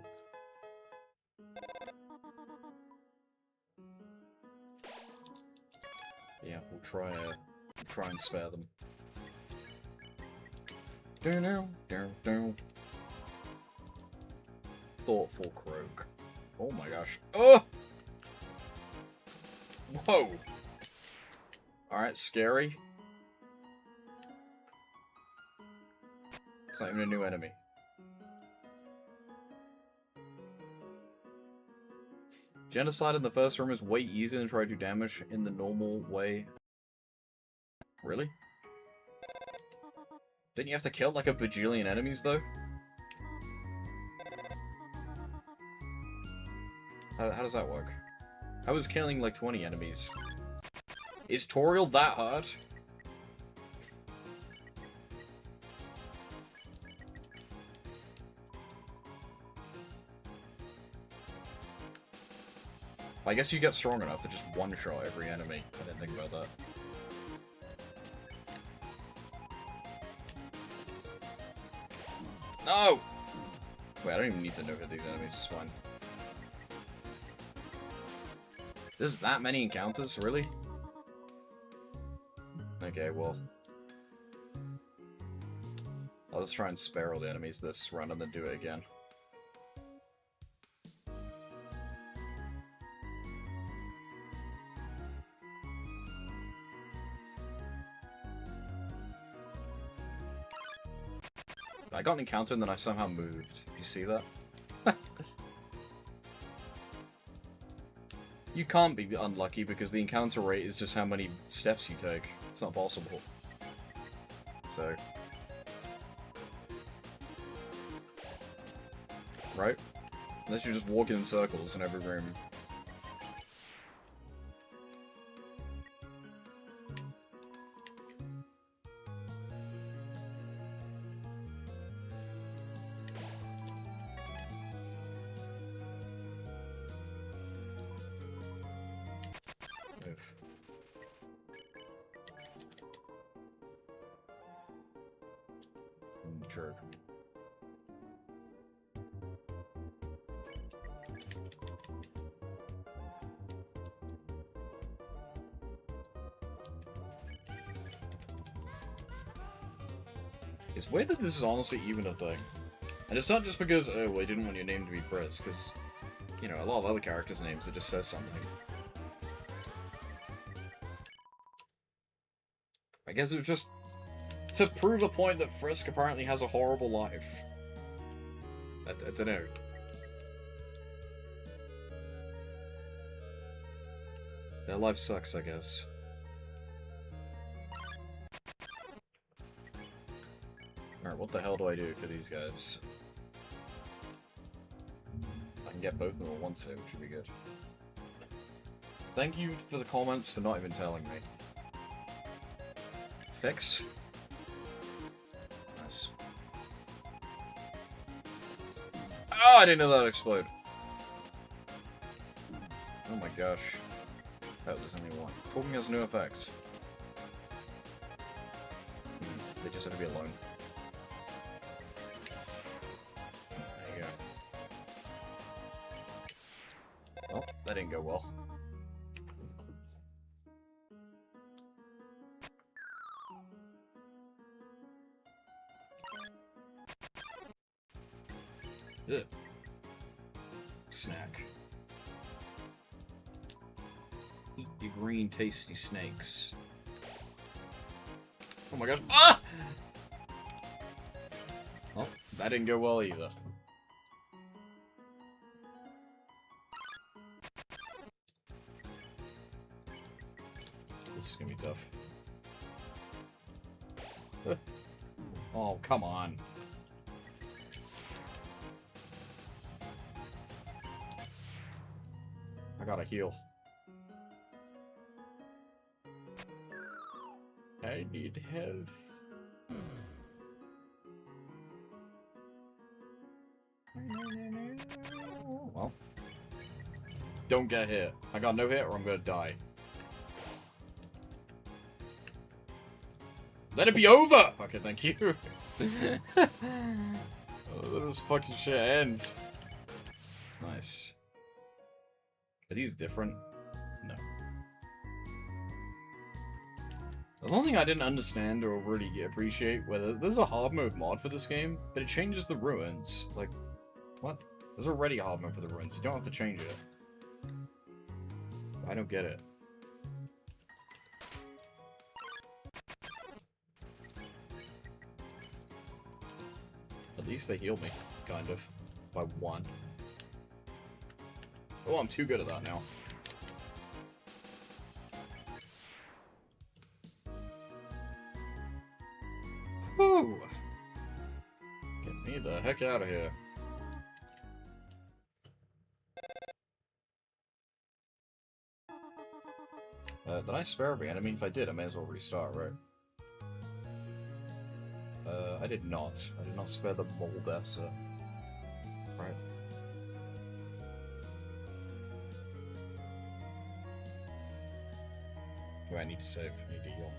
Yeah, we'll try and spare them. Thoughtful croak. Oh my gosh. Oh! Whoa! Alright, scary. It's not even a new enemy. Genocide in the first room is way easier than trying to do damage in the normal way. Really? Didn't you have to kill like a bajillion enemies, though? How does that work? I was killing like 20 enemies. Is Toriel that hard? I guess you get strong enough to just one-shot every enemy. I didn't think about that. No! Wait, I don't even need to know hit these enemies, it's fine. There's that many encounters, really? Okay, well. I'll just try and spare all the enemies this run and then do it again. I got an encounter and then I somehow moved. You see that? You can't be unlucky because the encounter rate is just how many steps you take. It's not possible. So... right? Unless you're just walking in circles in every room. True. It's weird that this is honestly even a thing. And it's not just because, oh, well, I didn't want your name to be Frisk, because, you know, a lot of other characters' names, it just says something. I guess it was just to prove a point that Frisk apparently has a horrible life. I don't know. Their life sucks, I guess. Alright, what the hell do I do for these guys? I can get both of them at once here, which would be good. Thank you for the comments for not even telling me. Fix? Nice. Oh, I didn't know that would explode. Oh my gosh. Oh, there's only one. Talking has no effects. They just have to be alone. There you go. Oh, that didn't go well. Ugh. Snack. Eat your green tasty snakes. Oh my gosh. Ah! Well, that didn't go well either. This is gonna be tough. Oh, come on. I gotta heal. I need health. Well. Don't get hit. I got no hit or I'm gonna die. Let it be over! Okay, thank you. Oh, let this fucking shit end. Nice. Are these different? No. The one thing I didn't understand or really appreciate, whether there's a hard mode mod for this game, but it changes the ruins. Like, what? There's already a hard mode for the ruins. You don't have to change it. I don't get it. At least they healed me, kind of, by one. Oh, I'm too good at that now. Whew! Get me the heck out of here. Did I spare every enemy? If I did, I may as well restart, right? I did not. I did not spare the Moldessa. Right. Do I need to save? I need to heal.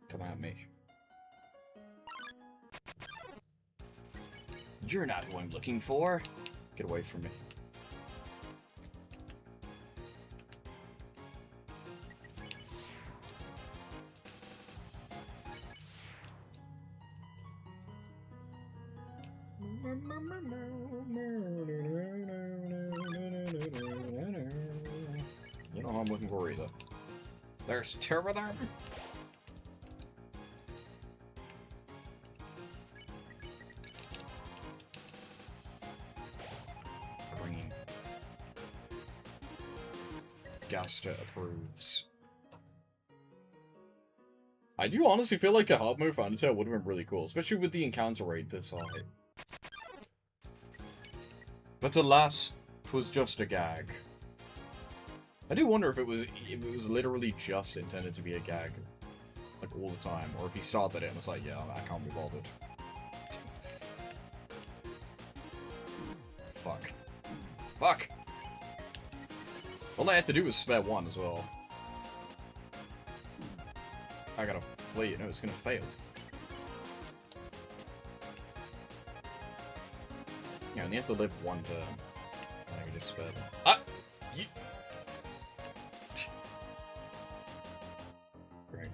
Come at me. You're not who I'm looking for. Get away from me. You know what I'm looking for either. There's two of them. Green. Gaster approves. I do honestly feel like a hard mode for Undertale would have been really cool, especially with the encounter rate this high. But alas, 'twas just a gag. I do wonder if it was literally just intended to be a gag, like all the time, or if he started it and was like, yeah, I can't be bothered. Fuck. Fuck! All I had to do was spare one as well. I gotta flee, no, it's gonna fail. Yeah, and you have to live one turn. I can just spare them. Ah! Great.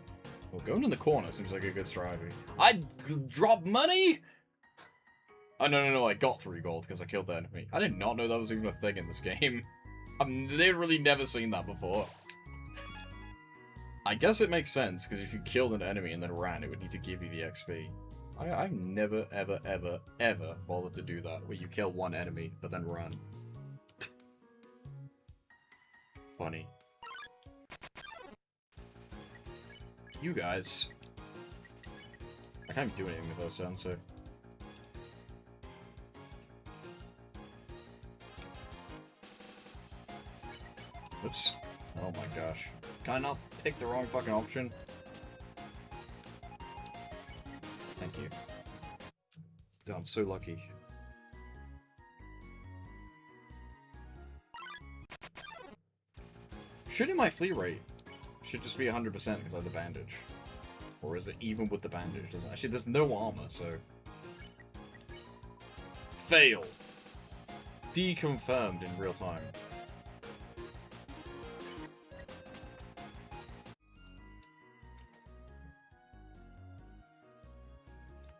Well, going in the corner seems like a good strategy. I dropped money?! Oh, no, I got 3 gold because I killed the enemy. I did not know that was even a thing in this game. I've literally never seen that before. I guess it makes sense, because if you killed an enemy and then ran, it would need to give you the XP. I've never, ever bothered to do that, where you kill one enemy, but then run. Funny. You guys. I can't do anything the first turn, so... Oops. Oh my gosh. Can I not pick the wrong fucking option? Thank you. Dude, I'm so lucky. Shouldn't my flee rate should just be 100% because I have the bandage? Or is it even with the bandage? Doesn't actually, there's no armor, so... Fail! Deconfirmed in real time.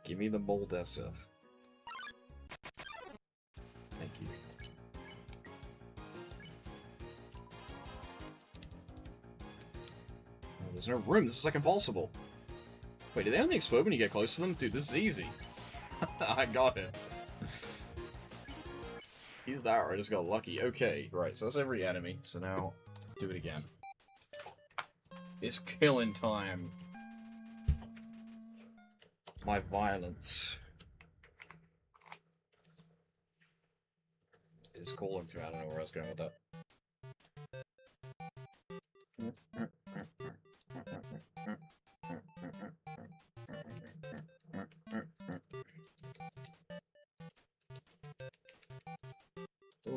Give me the Moldessa. Thank you. Oh, there's no room. This is like impossible. Wait, do they only explode when you get close to them? Dude, this is easy. I got it. Either that or I just got lucky. Okay, right, so that's every enemy. So now, do it again. It's killing time. My violence is calling to me. I don't know where I was going with that.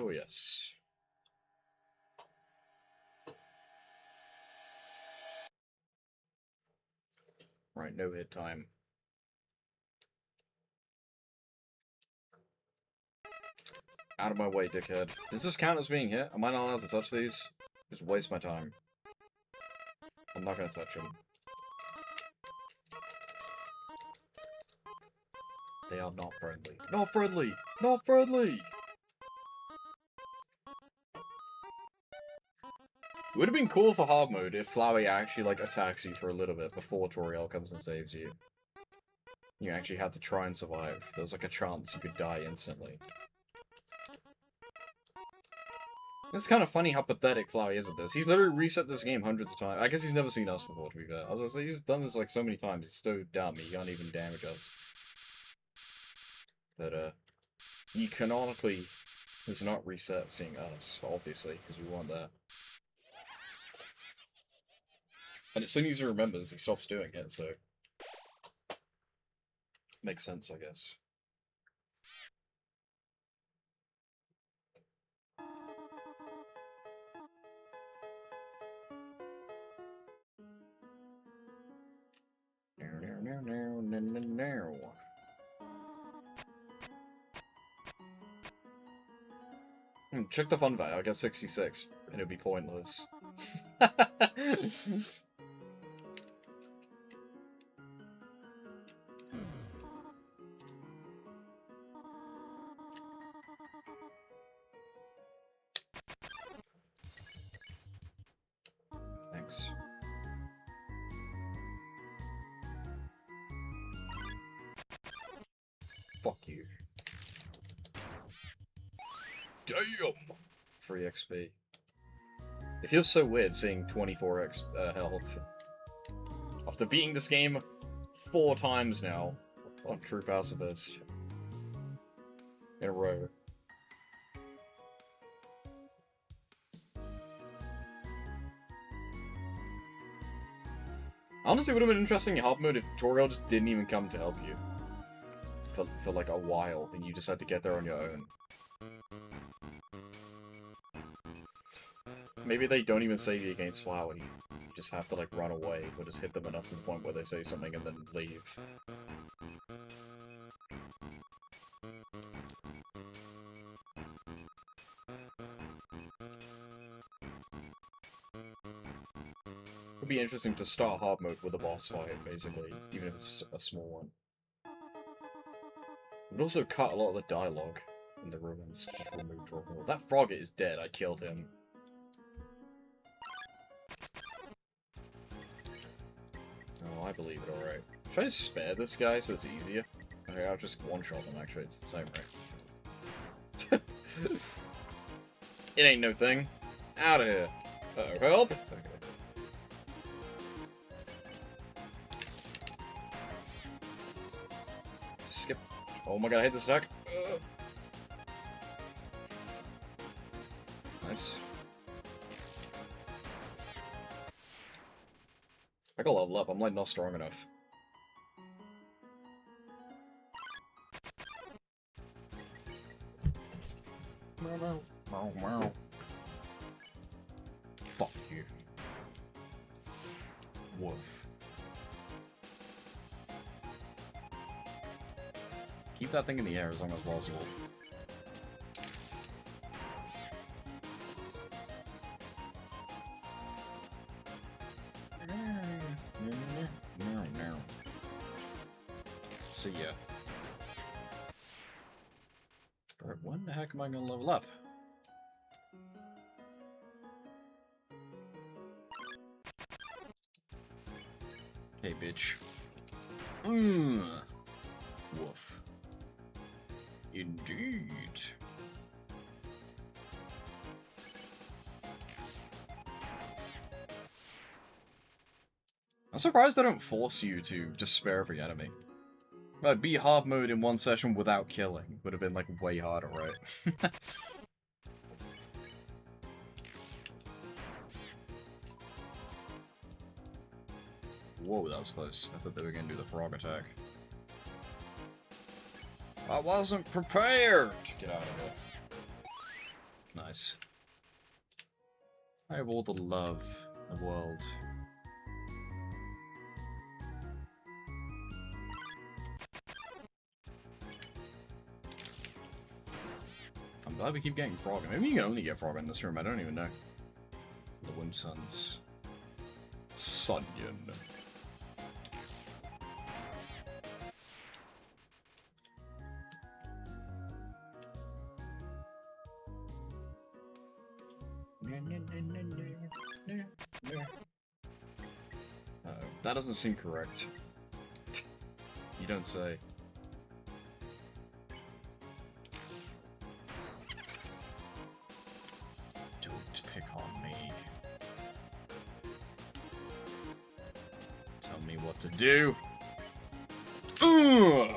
Oh, yes. Right, no hit time. Out of my way, dickhead. Does this count as being hit? Am I not allowed to touch these? Just waste my time. I'm not gonna touch them. They are not friendly. Not friendly! Not friendly! It would have been cool for hard mode if Flowey actually, like, attacks you for a little bit before Toriel comes and saves you. You actually had to try and survive. There was, like, a chance you could die instantly. It's kind of funny how pathetic Flowey is at this. He's literally reset this game hundreds of times. I guess he's never seen us before, to be fair. I was gonna say, he's done this, like, so many times. He's so dumb, he can't even damage us. But, he canonically is not reset seeing us, obviously, because we weren't there. And as soon as he remembers, he stops doing it, so... Makes sense, I guess. Check the fun value, I'll get 66, and it'll be pointless. Fuck you. Damn! Free XP. It feels so weird seeing 24 health. After beating this game 4 times now on True Pacifist. In a row. Honestly, it would have been interesting in hard mode if Toriel just didn't even come to help you. For like a while, and you just had to get there on your own. Maybe they don't even save you against Flower, you just have to like run away, or just hit them enough to the point where they say something and then leave. It'd be interesting to start hard mode with a boss fight, basically, even if it's a small one. It would also cut a lot of the dialogue in the ruins. Just remove Toriel. That frog is dead, I killed him. Oh, I believe it, alright. Should I just spare this guy so it's easier? Okay, I'll just one-shot them, actually, it's the same, right? It ain't no thing. Out of here. Uh-oh, help! Okay. Skip. Oh my god, I hate this attack. Nice. I gotta level up, I'm like not strong enough. Fuck you. Woof. Keep that thing in the air as long as possible. See ya. Alright, when the heck am I gonna level up? Hey, bitch. Woof. Indeed. I'm surprised they don't force you to just spare every enemy. Like, beat hard mode in one session without killing would have been, like, way harder, right? Whoa, that was close. I thought they were gonna do the frog attack. I wasn't prepared! Get out of here. Nice. I have all the love in the world. I'm glad we keep getting frog. Maybe you can only get frog in this room, I don't even know. The Wind Suns. Sunyon. That doesn't seem correct. You don't say. Don't pick on me. Tell me what to do. Ugh!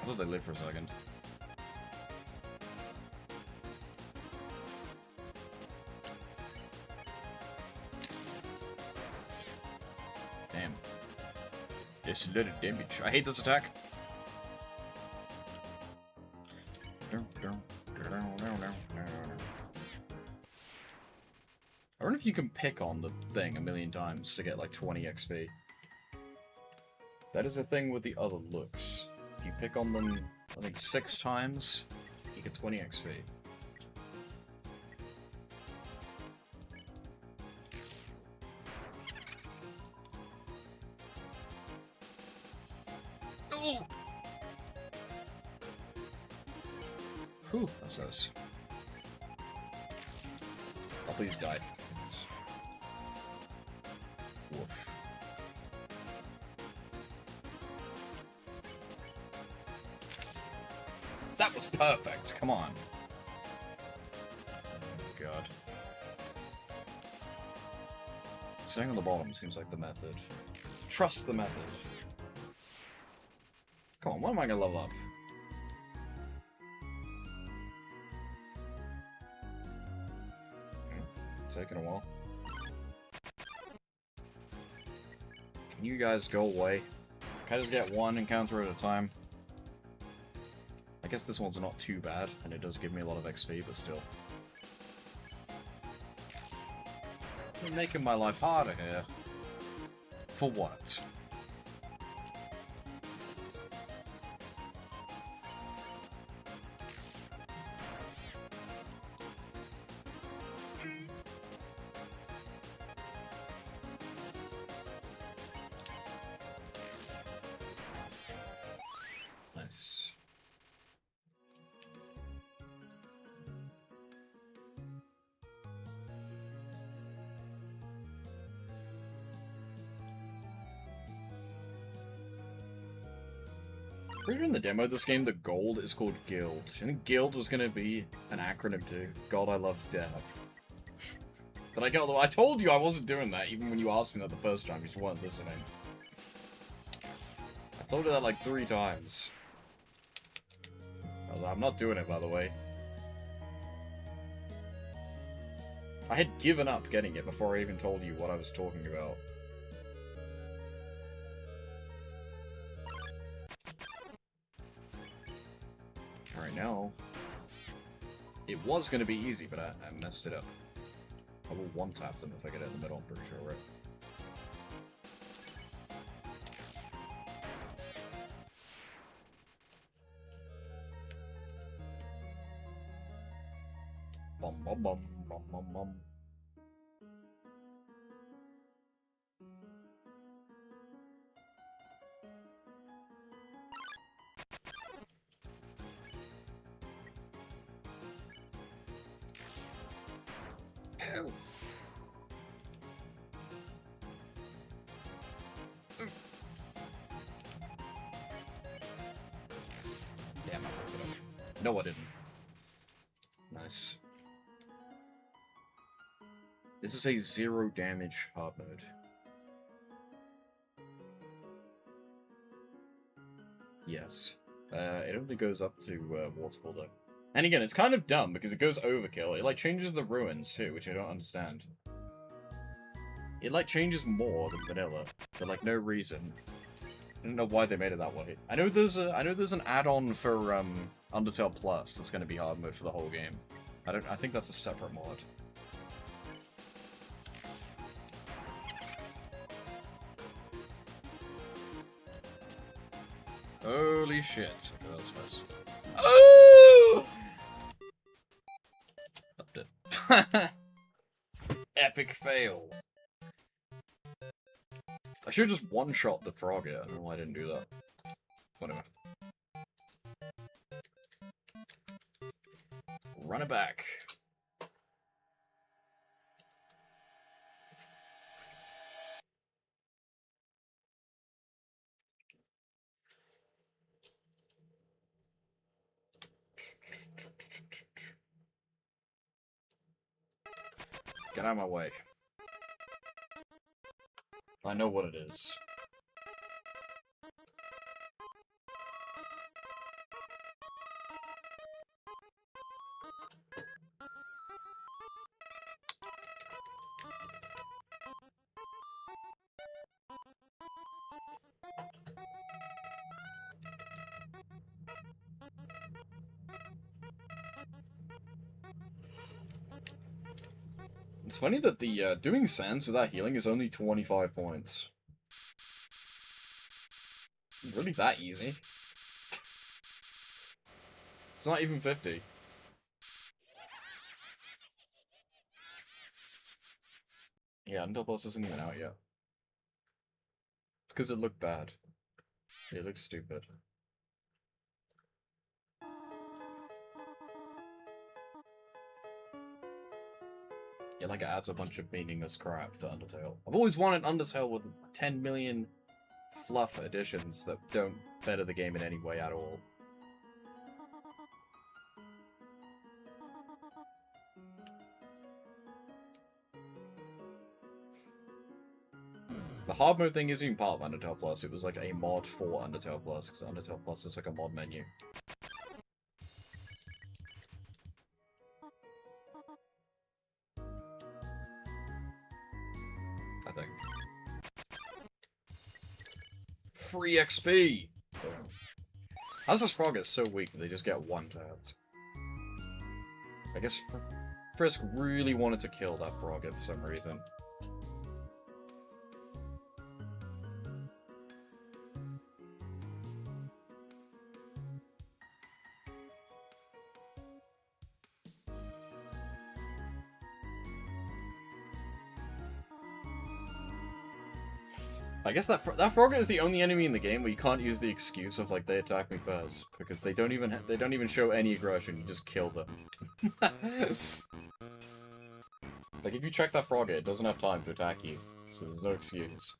I thought they lived for a second. Damn. This little damage. I hate this attack. I wonder if you can pick on the thing a million times to get like 20 XP. That is a thing with the other looks. If you pick on them, I think 6 times, you get 20 XP. Oh! Whew, that's nice. Oh, please die. Woof. It's perfect. Come on. Oh, God. Staying on the bottom seems like the method. Trust the method. Come on, when am I gonna level up? Taking a while. Can you guys go away? Can I just get one encounter at a time? I guess this one's not too bad, and it does give me a lot of XP, but still. You're making my life harder here. For what? Nice. Pretty sure in the demo of this game, the gold is called Guild. I think Guild was gonna be an acronym to God I Love Death. But I told you I wasn't doing that, even when you asked me that the first time, you just weren't listening. I told you that like 3 times. I'm not doing it, by the way. I had given up getting it before I even told you what I was talking about. Right now, it was going to be easy, but I messed it up. I will one-tap them if I get it in the middle, I'm pretty sure, right? Bum bum bum bum bum bum. Ow. Damn, I fucked it up. No, I didn't. Nice. This is a 0 damage hard mode. Yes. It only goes up to waterfall though. And again, it's kind of dumb because it goes overkill. It like changes the ruins too, which I don't understand. It like changes more than vanilla for like no reason. I don't know why they made it that way. I know there's an add-on for Undertale Plus that's going to be hard mode for the whole game. I think that's a separate mod. Holy shit. Okay, that was nice. Oh! Epic fail. I should have just one-shot the frog here. I don't know why I didn't do that. Whatever. Run it back. Get out of my way. I know what it is. It's funny that the doing sands without healing is only 25 points. Really that easy? It's not even 50. Yeah, Undertale Plus isn't even out yet. It's because it looked bad. It looks stupid. Yeah, like it adds a bunch of meaningless crap to Undertale. I've always wanted Undertale with 10 million fluff additions that don't better the game in any way at all. The hard mode thing isn't even part of Undertale Plus. It was like a mod for Undertale Plus, because Undertale Plus is like a mod menu. I think. Free XP! How's this frog get so weak that they just get one tapped? I guess Frisk really wanted to kill that frog for some reason. I guess that frog is the only enemy in the game where you can't use the excuse of like they attack me first, because they don't even show any aggression. You just kill them. Like if you check that frog, it doesn't have time to attack you, so there's no excuse.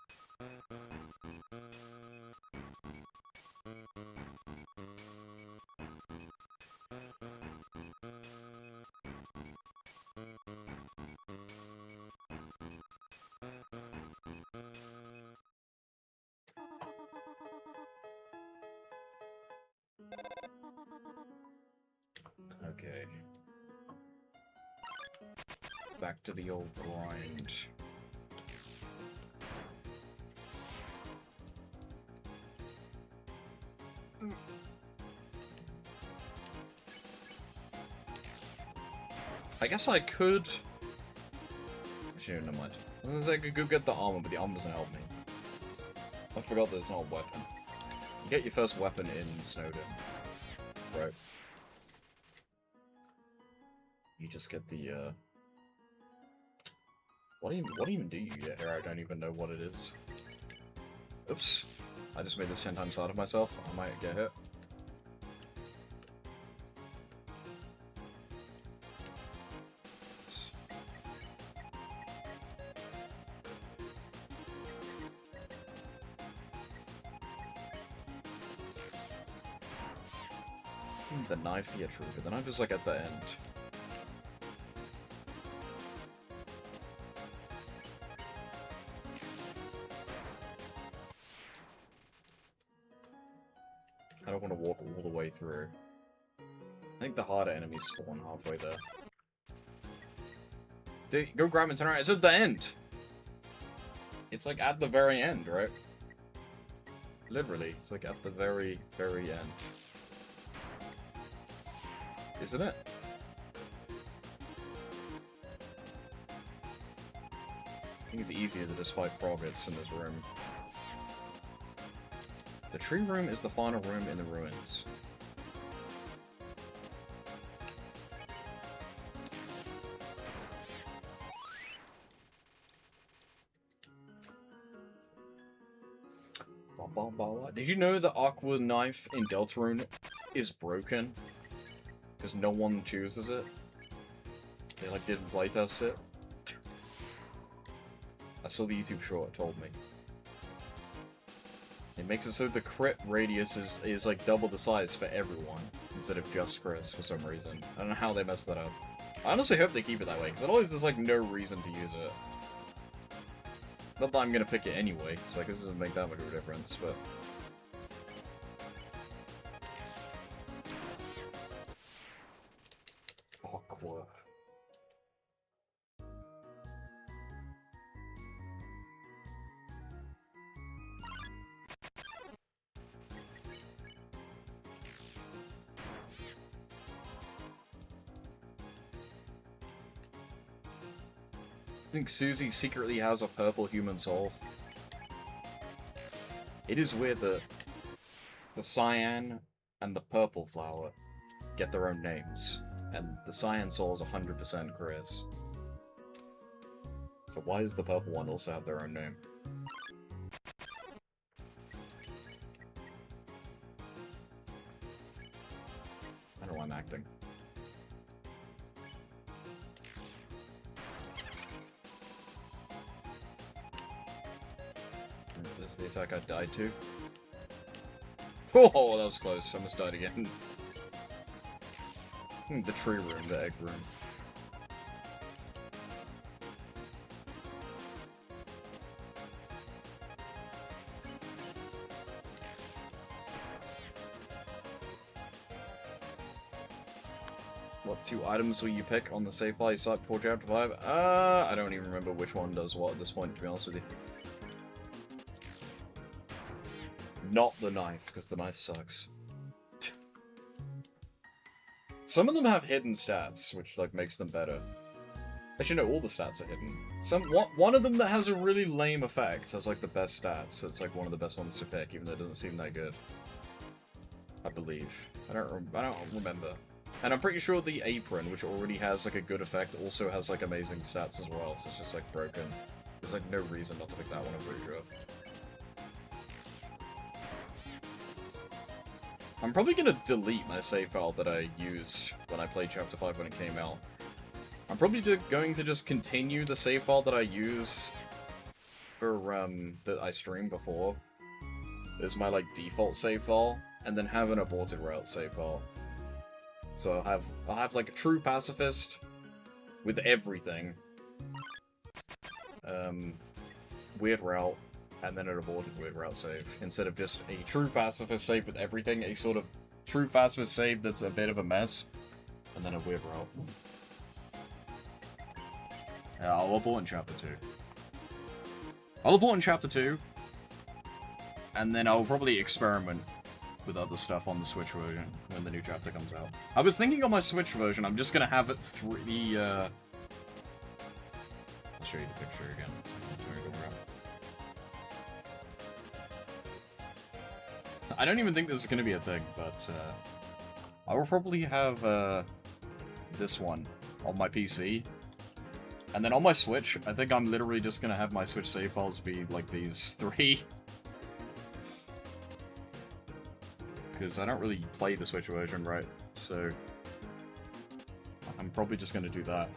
Okay. Back to the old grind. I guess I could... Actually, never mind. I could go get the armor, but the armor doesn't help me. I forgot that it's not a weapon. You get your first weapon in Snowden. Right. You just get the, What even do you get here? I don't even know what it is. Oops. I just made this 10 times harder myself. I might get hit. The knife, yeah, true, but the knife is like at the end. I don't want to walk all the way through. I think the harder enemies spawn halfway there. Dude, go grab and turn around. It's at the end! It's like at the very end, right? Literally, it's like at the very, very end. Isn't it? I think it's easier to just fight froggets in this room. The tree room is the final room in the ruins. Did you know the aqua knife in Deltarune is broken? Because no one chooses it. They like didn't playtest it. I saw the YouTube short, it told me. It makes it so the crit radius is like double the size for everyone, instead of just Chris for some reason. I don't know how they messed that up. I honestly hope they keep it that way, because otherwise there's like no reason to use it. Not that I'm gonna pick it anyway, so I guess it doesn't make that much of a difference, but... Aqua. I think Susie secretly has a purple human soul. It is weird that the cyan and the purple flower get their own names, and the cyan soul is 100% Chris. So why does the purple one also have their own name? I don't know why I'm acting. This is the attack I died to. Oh, that was close. I almost died again. The tree room, the egg room. What 2 items will you pick on the save file you start before chapter 5? I don't even remember which one does what at this point, to be honest with you. Not the knife, because the knife sucks. Some of them have hidden stats, which, like, makes them better. Actually, no, all the stats are hidden. One of them that has a really lame effect has, like, the best stats, so it's, like, one of the best ones to pick, even though it doesn't seem that good. I believe. I don't remember. And I'm pretty sure the apron, which already has, like, a good effect, also has, like, amazing stats as well, so it's just, like, broken. There's, like, no reason not to pick that one, I'm pretty sure. I'm probably gonna delete my save file that I used when I played Chapter 5 when it came out. I'm probably going to just continue the save file that I use for, that I streamed before. Is my, like, default save file, and then have an aborted route save file. So I'll have, like, a true pacifist with everything. Weird route, and then an aborted weird route save. Instead of just a true pacifist save with everything, a sort of true pacifist save that's a bit of a mess, and then a weird route. Yeah, I'll abort in Chapter 2. I'll abort in Chapter 2, and then I'll probably experiment with other stuff on the Switch version when the new chapter comes out. I was thinking on my Switch version, I'm just gonna have it I'll show you the picture again. I don't even think this is gonna be a thing, but I will probably have this one on my PC. And then on my Switch, I think I'm literally just gonna have my Switch save files be like these 3. Because I don't really play the Switch version, right? So I'm probably just gonna do that.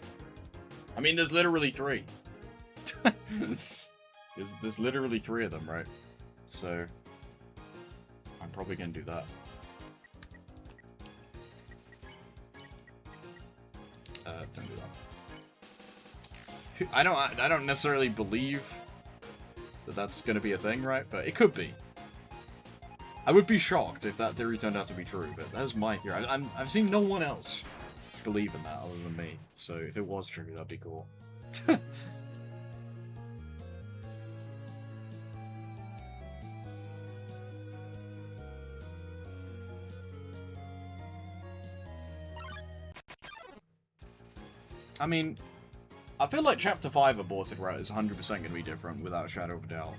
I mean, there's literally 3. there's literally 3 of them, right? So I'm probably gonna do that. Don't do that. I don't necessarily believe that that's gonna be a thing, right? But it could be. I would be shocked if that theory turned out to be true, but that is my theory. I've seen no one else believe in that other than me, so if it was true, that'd be cool. I mean, I feel like Chapter 5 aborted route is 100% going to be different without a shadow of a doubt.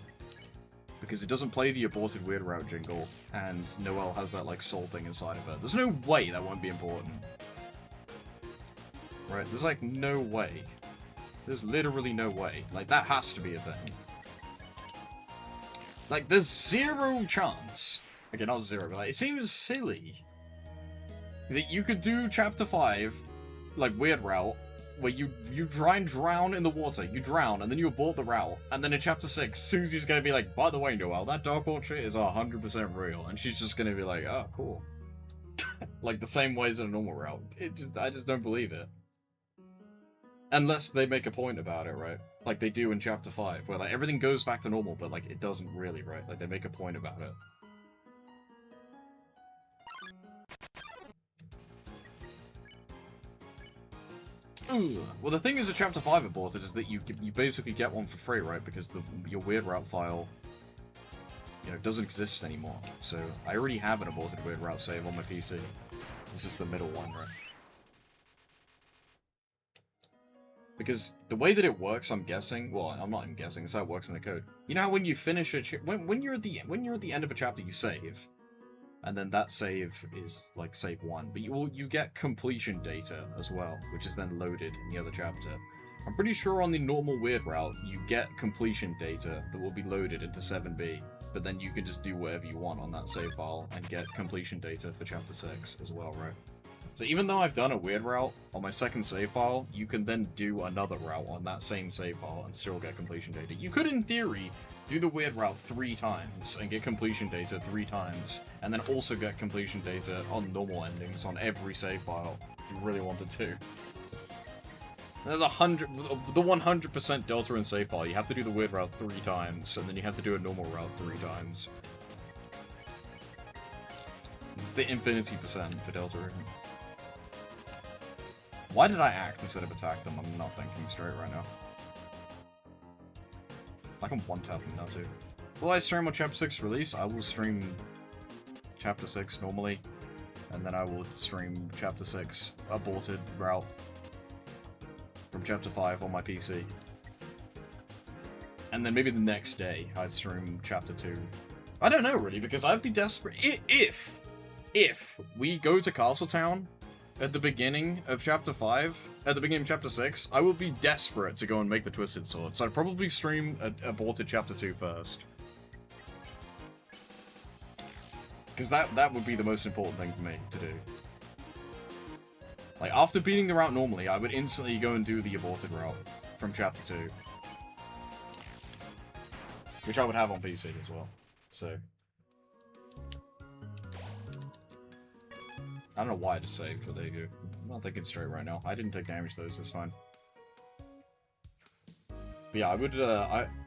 Because it doesn't play the aborted weird route jingle, and Noelle has that, like, soul thing inside of her. There's no way that won't be important. Right? There's, like, no way. There's literally no way. Like, that has to be a thing. Like, there's 0 chance. Okay, not 0, but, like, it seems silly that you could do Chapter 5, like, weird route, where you try and drown in the water, you drown, and then you abort the route, and then in Chapter 6, Susie's gonna be like, by the way, Noelle, that Dark Orchard is 100% real, and she's just gonna be like, oh, cool. Like, the same way as in a normal route. I just don't believe it. Unless they make a point about it, right? Like they do in Chapter 5, where, like, everything goes back to normal, but, like, it doesn't really, right? Like, they make a point about it. Ooh. Well, the thing is, a Chapter 5 aborted is that you basically get one for free, right? Because your weird route file, you know, doesn't exist anymore. So I already have an aborted weird route save on my PC. This is the middle one, right? Because the way that it works, I'm guessing. Well, I'm not even guessing. It's how it works in the code. You know how when you finish a when you're at the end of a chapter, you save. And then that save is, like, save 1. But you get completion data as well, which is then loaded in the other chapter. I'm pretty sure on the normal weird route, you get completion data that will be loaded into 7B. But then you can just do whatever you want on that save file and get completion data for Chapter 6 as well, right? So even though I've done a weird route on my second save file, you can then do another route on that same save file and still get completion data. You could, in theory, do the weird route 3 times and get completion data 3 times, and then also get completion data on normal endings on every save file if you really wanted to. There's the 100% delta in save file. You have to do the weird route 3 times, and then you have to do a normal route 3 times. It's the infinity % for delta. Why did I act instead of attack them? I'm not thinking straight right now. I can one-tap them now, too. Will I stream on Chapter 6 release? I will stream Chapter 6 normally, and then I will stream Chapter 6 aborted route from Chapter 5 on my PC. And then maybe the next day, I'd stream Chapter 2. I don't know, really, because I'd be desperate. If we go to Castletown at the beginning of Chapter 5, at the beginning of Chapter 6, I will be desperate to go and make the Twisted Sword. So I'd probably stream aborted Chapter 2 first. Because that would be the most important thing for me to do. Like, after beating the route normally, I would instantly go and do the aborted route from Chapter 2. Which I would have on PC as well. So... I don't know why I just saved, but there you go. I'm not thinking straight right now. I didn't take damage though, so it's fine. But yeah, I would,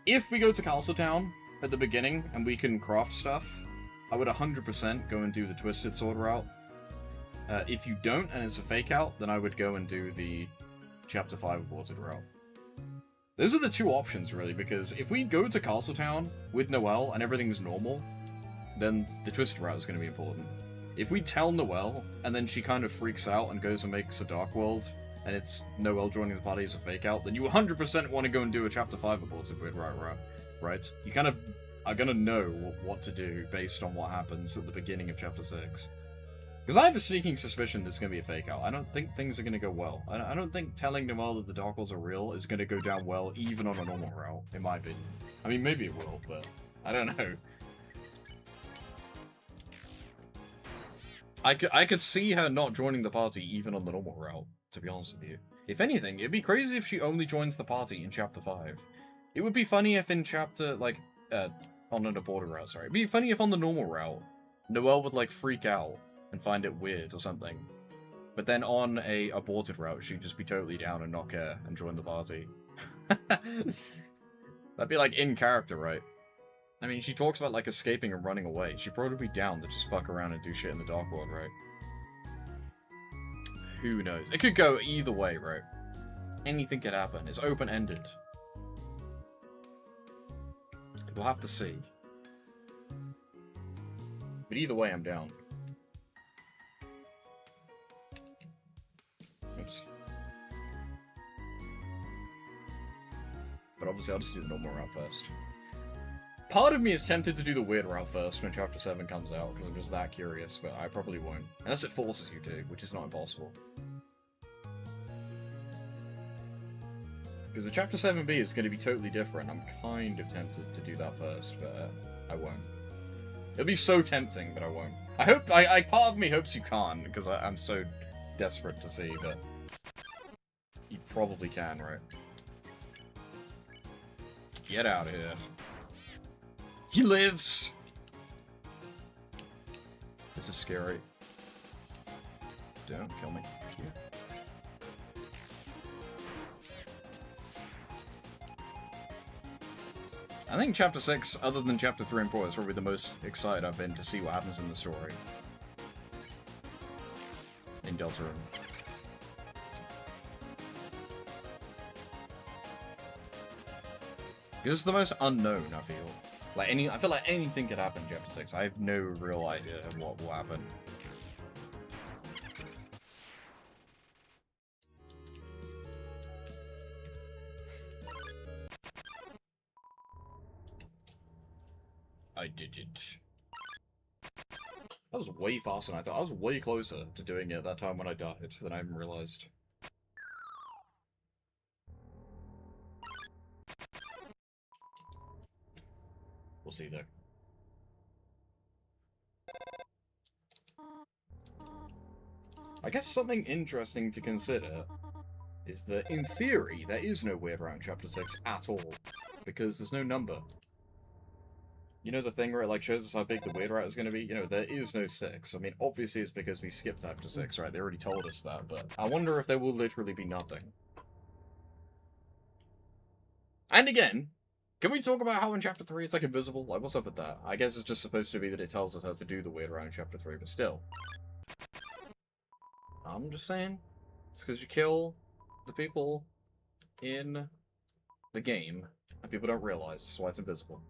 if we go to Castletown at the beginning, and we can craft stuff, I would 100% go and do the Twisted Sword route. If you don't, and it's a fake out, then I would go and do the Chapter 5 aborted route. Those are the two options, really, because if we go to Castletown with Noelle and everything's normal, then the Twisted route is going to be important. If we tell Noelle, and then she kind of freaks out and goes and makes a Dark World, and it's Noelle joining the party as a fake out, then you 100% want to go and do a Chapter 5 aborted with right? You kind of are going to know what to do based on what happens at the beginning of Chapter 6. Because I have a sneaking suspicion there's going to be a fake out. I don't think things are going to go well. I don't think telling Noelle that the Dark Worlds are real is going to go down well, even on a normal route, in my opinion. I mean, maybe it will, but I don't know. I could see her not joining the party even on the normal route, to be honest with you. If anything, it'd be crazy if she only joins the party in Chapter 5. It would be funny if in Chapter, like, on an aborted route, sorry. It'd be funny if on the normal route, Noelle would, like, freak out and find it weird or something. But then on a aborted route, she'd just be totally down and not care and join the party. That'd be, like, in character, right? I mean, she talks about, like, escaping and running away. She'd probably be down to just fuck around and do shit in the Dark World, right? Who knows? It could go either way, right? Anything could happen. It's open-ended. We'll have to see. But either way, I'm down. Oops. But obviously, I'll just do the normal route first. Part of me is tempted to do the weird route first when Chapter 7 comes out, because I'm just that curious, but I probably won't. Unless it forces you to, which is not impossible. Because the Chapter 7B is going to be totally different. I'm kind of tempted to do that first, but I won't. It'll be so tempting, but I won't. I hope, part of me hopes you can't, because I'm so desperate to see, but you probably can, right? Get out of here. He lives! This is scary. Don't kill me. Yeah. I think Chapter 6, other than Chapter 3 and 4, is probably the most excited I've been to see what happens in the story. In Deltarune. Because it's the most unknown, I feel. Like I feel like anything could happen in Chapter 6. I have no real idea of what will happen. I did it. That was way faster than I thought. I was way closer to doing it that time when I died than I even realized. We'll see, though. I guess something interesting to consider is that, in theory, there is no weird route in Chapter 6 at all, because there's no number. You know the thing where it, like, shows us how big the weird route is going to be? You know, there is no 6. I mean, obviously it's because we skipped after 6, right? They already told us that, but I wonder if there will literally be nothing. And again, can we talk about how in Chapter 3 it's, like, invisible? Like, what's up with that? I guess it's just supposed to be that it tells us how to do the weird route in Chapter 3, but still. I'm just saying. It's because you kill the people in the game, and people don't realize, that's why it's invisible.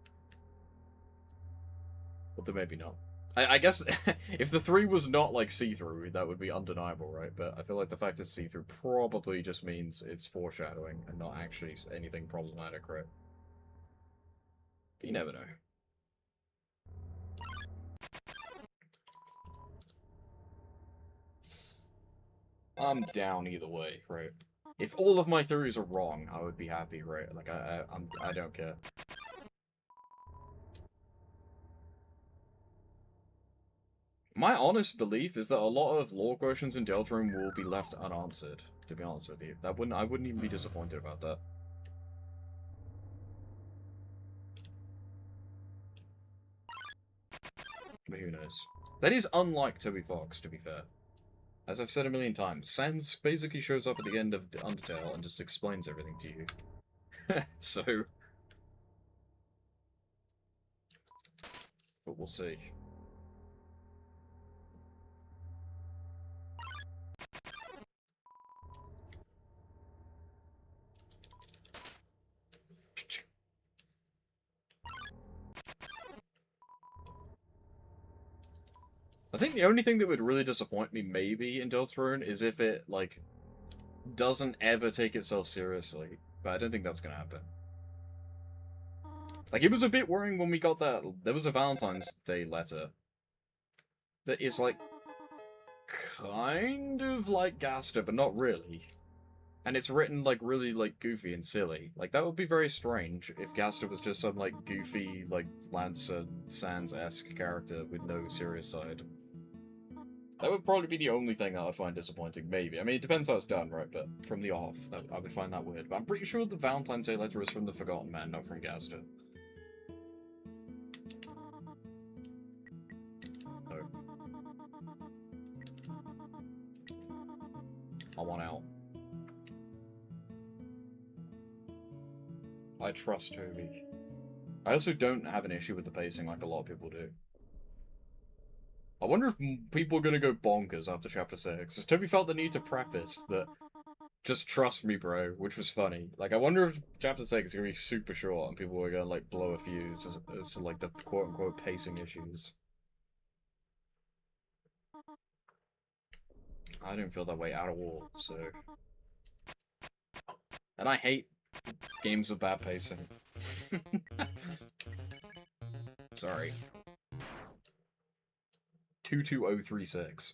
But then maybe not. I guess if the 3 was not, like, see-through, that would be undeniable, right? But I feel like the fact it's see-through probably just means it's foreshadowing and not actually anything problematic, right? But you never know. I'm down either way, right? If all of my theories are wrong, I would be happy, right? Like, I don't care. My honest belief is that a lot of lore questions in Deltarune will be left unanswered, to be honest with you. I wouldn't even be disappointed about that. But who knows? That is unlike Toby Fox, to be fair. As I've said a million times, Sans basically shows up at the end of Undertale and just explains everything to you. So... But we'll see. I think the only thing that would really disappoint me, maybe, in Deltarune is if it, like, doesn't ever take itself seriously. But I don't think that's gonna happen. Like, it was a bit worrying when we got that... There was a Valentine's Day letter that is, like, kind of like Gaster, but not really. And it's written, like, really, like, goofy and silly. Like, that would be very strange if Gaster was just some, like, goofy, like, Lancer Sans-esque character with no serious side. That would probably be the only thing that I find disappointing, maybe. I mean, it depends how it's done, right? But from the off, I would find that weird. But I'm pretty sure the Valentine's Day letter is from the Forgotten Man, not from Gaster. No. I want out. I trust Toby. I also don't have an issue with the pacing like a lot of people do. I wonder if people are going to go bonkers after Chapter 6. Because Toby felt the need to preface that, just trust me, bro, which was funny. Like, I wonder if Chapter 6 is going to be super short and people are going to, like, blow a fuse as to, like, the quote-unquote pacing issues. I don't feel that way at all, so... And I hate games with bad pacing. Sorry. 22036.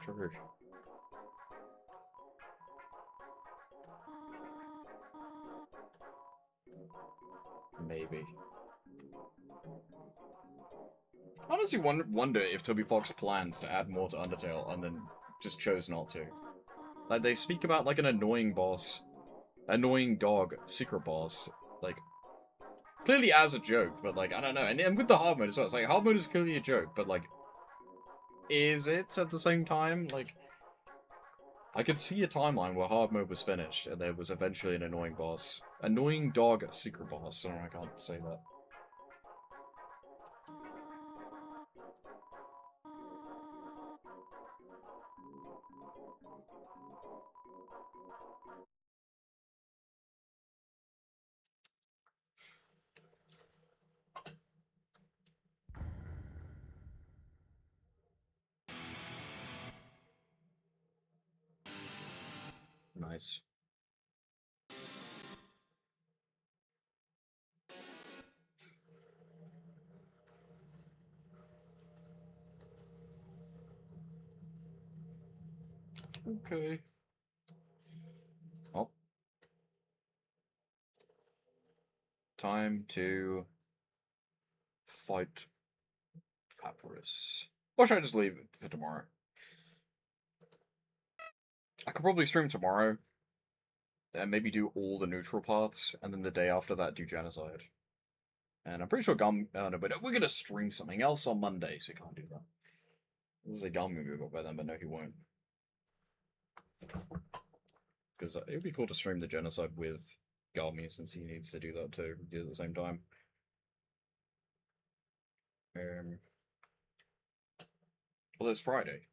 True. Maybe. Honestly, wonder if Toby Fox planned to add more to Undertale and then just chose not to. Like, they speak about, like, an annoying boss. Annoying dog secret boss. Like, clearly as a joke, but, like, I don't know. And with the hard mode as well. It's like, hard mode is clearly a joke, but, like, is it at the same time? Like, I could see a timeline where hard mode was finished and there was eventually an annoying boss. Annoying dog secret boss. Oh, I can't say that. Nice. Okay. Oh. Time to fight Papyrus. Or should I just leave it for tomorrow? I could probably stream tomorrow, and maybe do all the neutral paths, and then the day after that do genocide. And I'm pretty sure no, but we're gonna stream something else on Monday, so you can't do that. This is a Gum movie by then, but no, he won't. Because it would be cool to stream the genocide with Garmy, since he needs to do that too, do it at the same time. Well, it's Friday,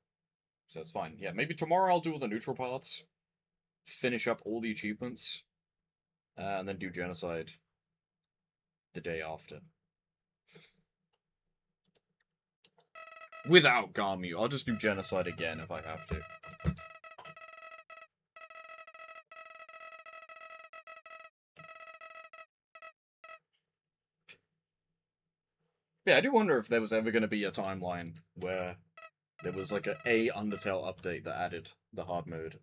so it's fine. Yeah, maybe tomorrow I'll do all the neutral paths, finish up all the achievements, and then do genocide the day after. Without Garmu, I'll just do genocide again if I have to. Yeah, I do wonder if there was ever going to be a timeline where there was like a Undertale update that added the hard mode.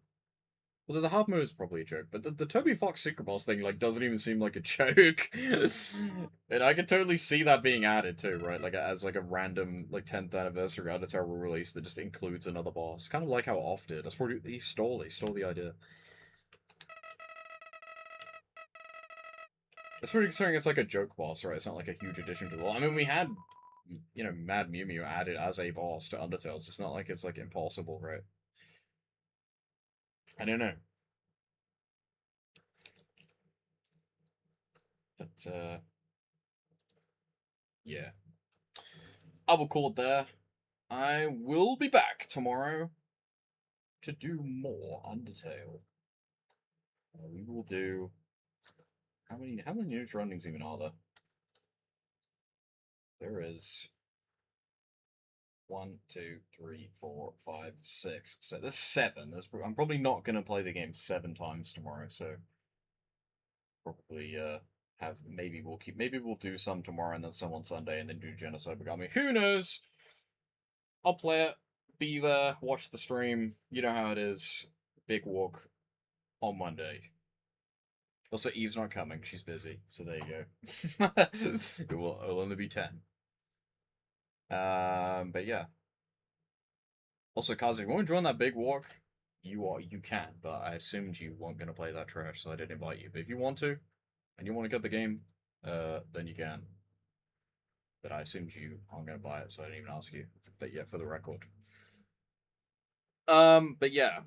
Well, the hard mode is probably a joke, but the Toby Fox Secret Boss thing like doesn't even seem like a joke. And I could totally see that being added too, right? Like as like a random like 10th anniversary Undertale release that just includes another boss. Kind of like how Off did. That's probably he stole the idea. Especially considering it's like a joke boss, right? It's not like a huge addition to the lore. I mean, we had, you know, Mad Mew Mew added as a boss to Undertale. It's not like it's like impossible, right? I don't know. But, yeah. I will call it there. I will be back tomorrow to do more Undertale. We will do... How many neutral endings even are there? There is 1, 2, 3, 4, 5, 6. So there's 7. I'm probably not going to play the game 7 times tomorrow, so probably maybe we'll do some tomorrow and then some on Sunday and then do Genocide Begami. Who knows? I'll play it, be there, watch the stream. You know how it is. Big walk on Monday. Also, Eve's not coming. She's busy. So there you go. It'll only be 10. But yeah. Also, Kazi, if you want to join that big walk, you can, but I assumed you weren't going to play that trash, so I didn't invite you. But if you want to, and you want to get the game, then you can. But I assumed you aren't going to buy it, so I didn't even ask you. But yeah, for the record. But yeah.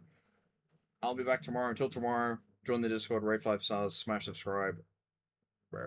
I'll be back tomorrow. Until tomorrow, join the Discord, rate 5 stars, smash subscribe,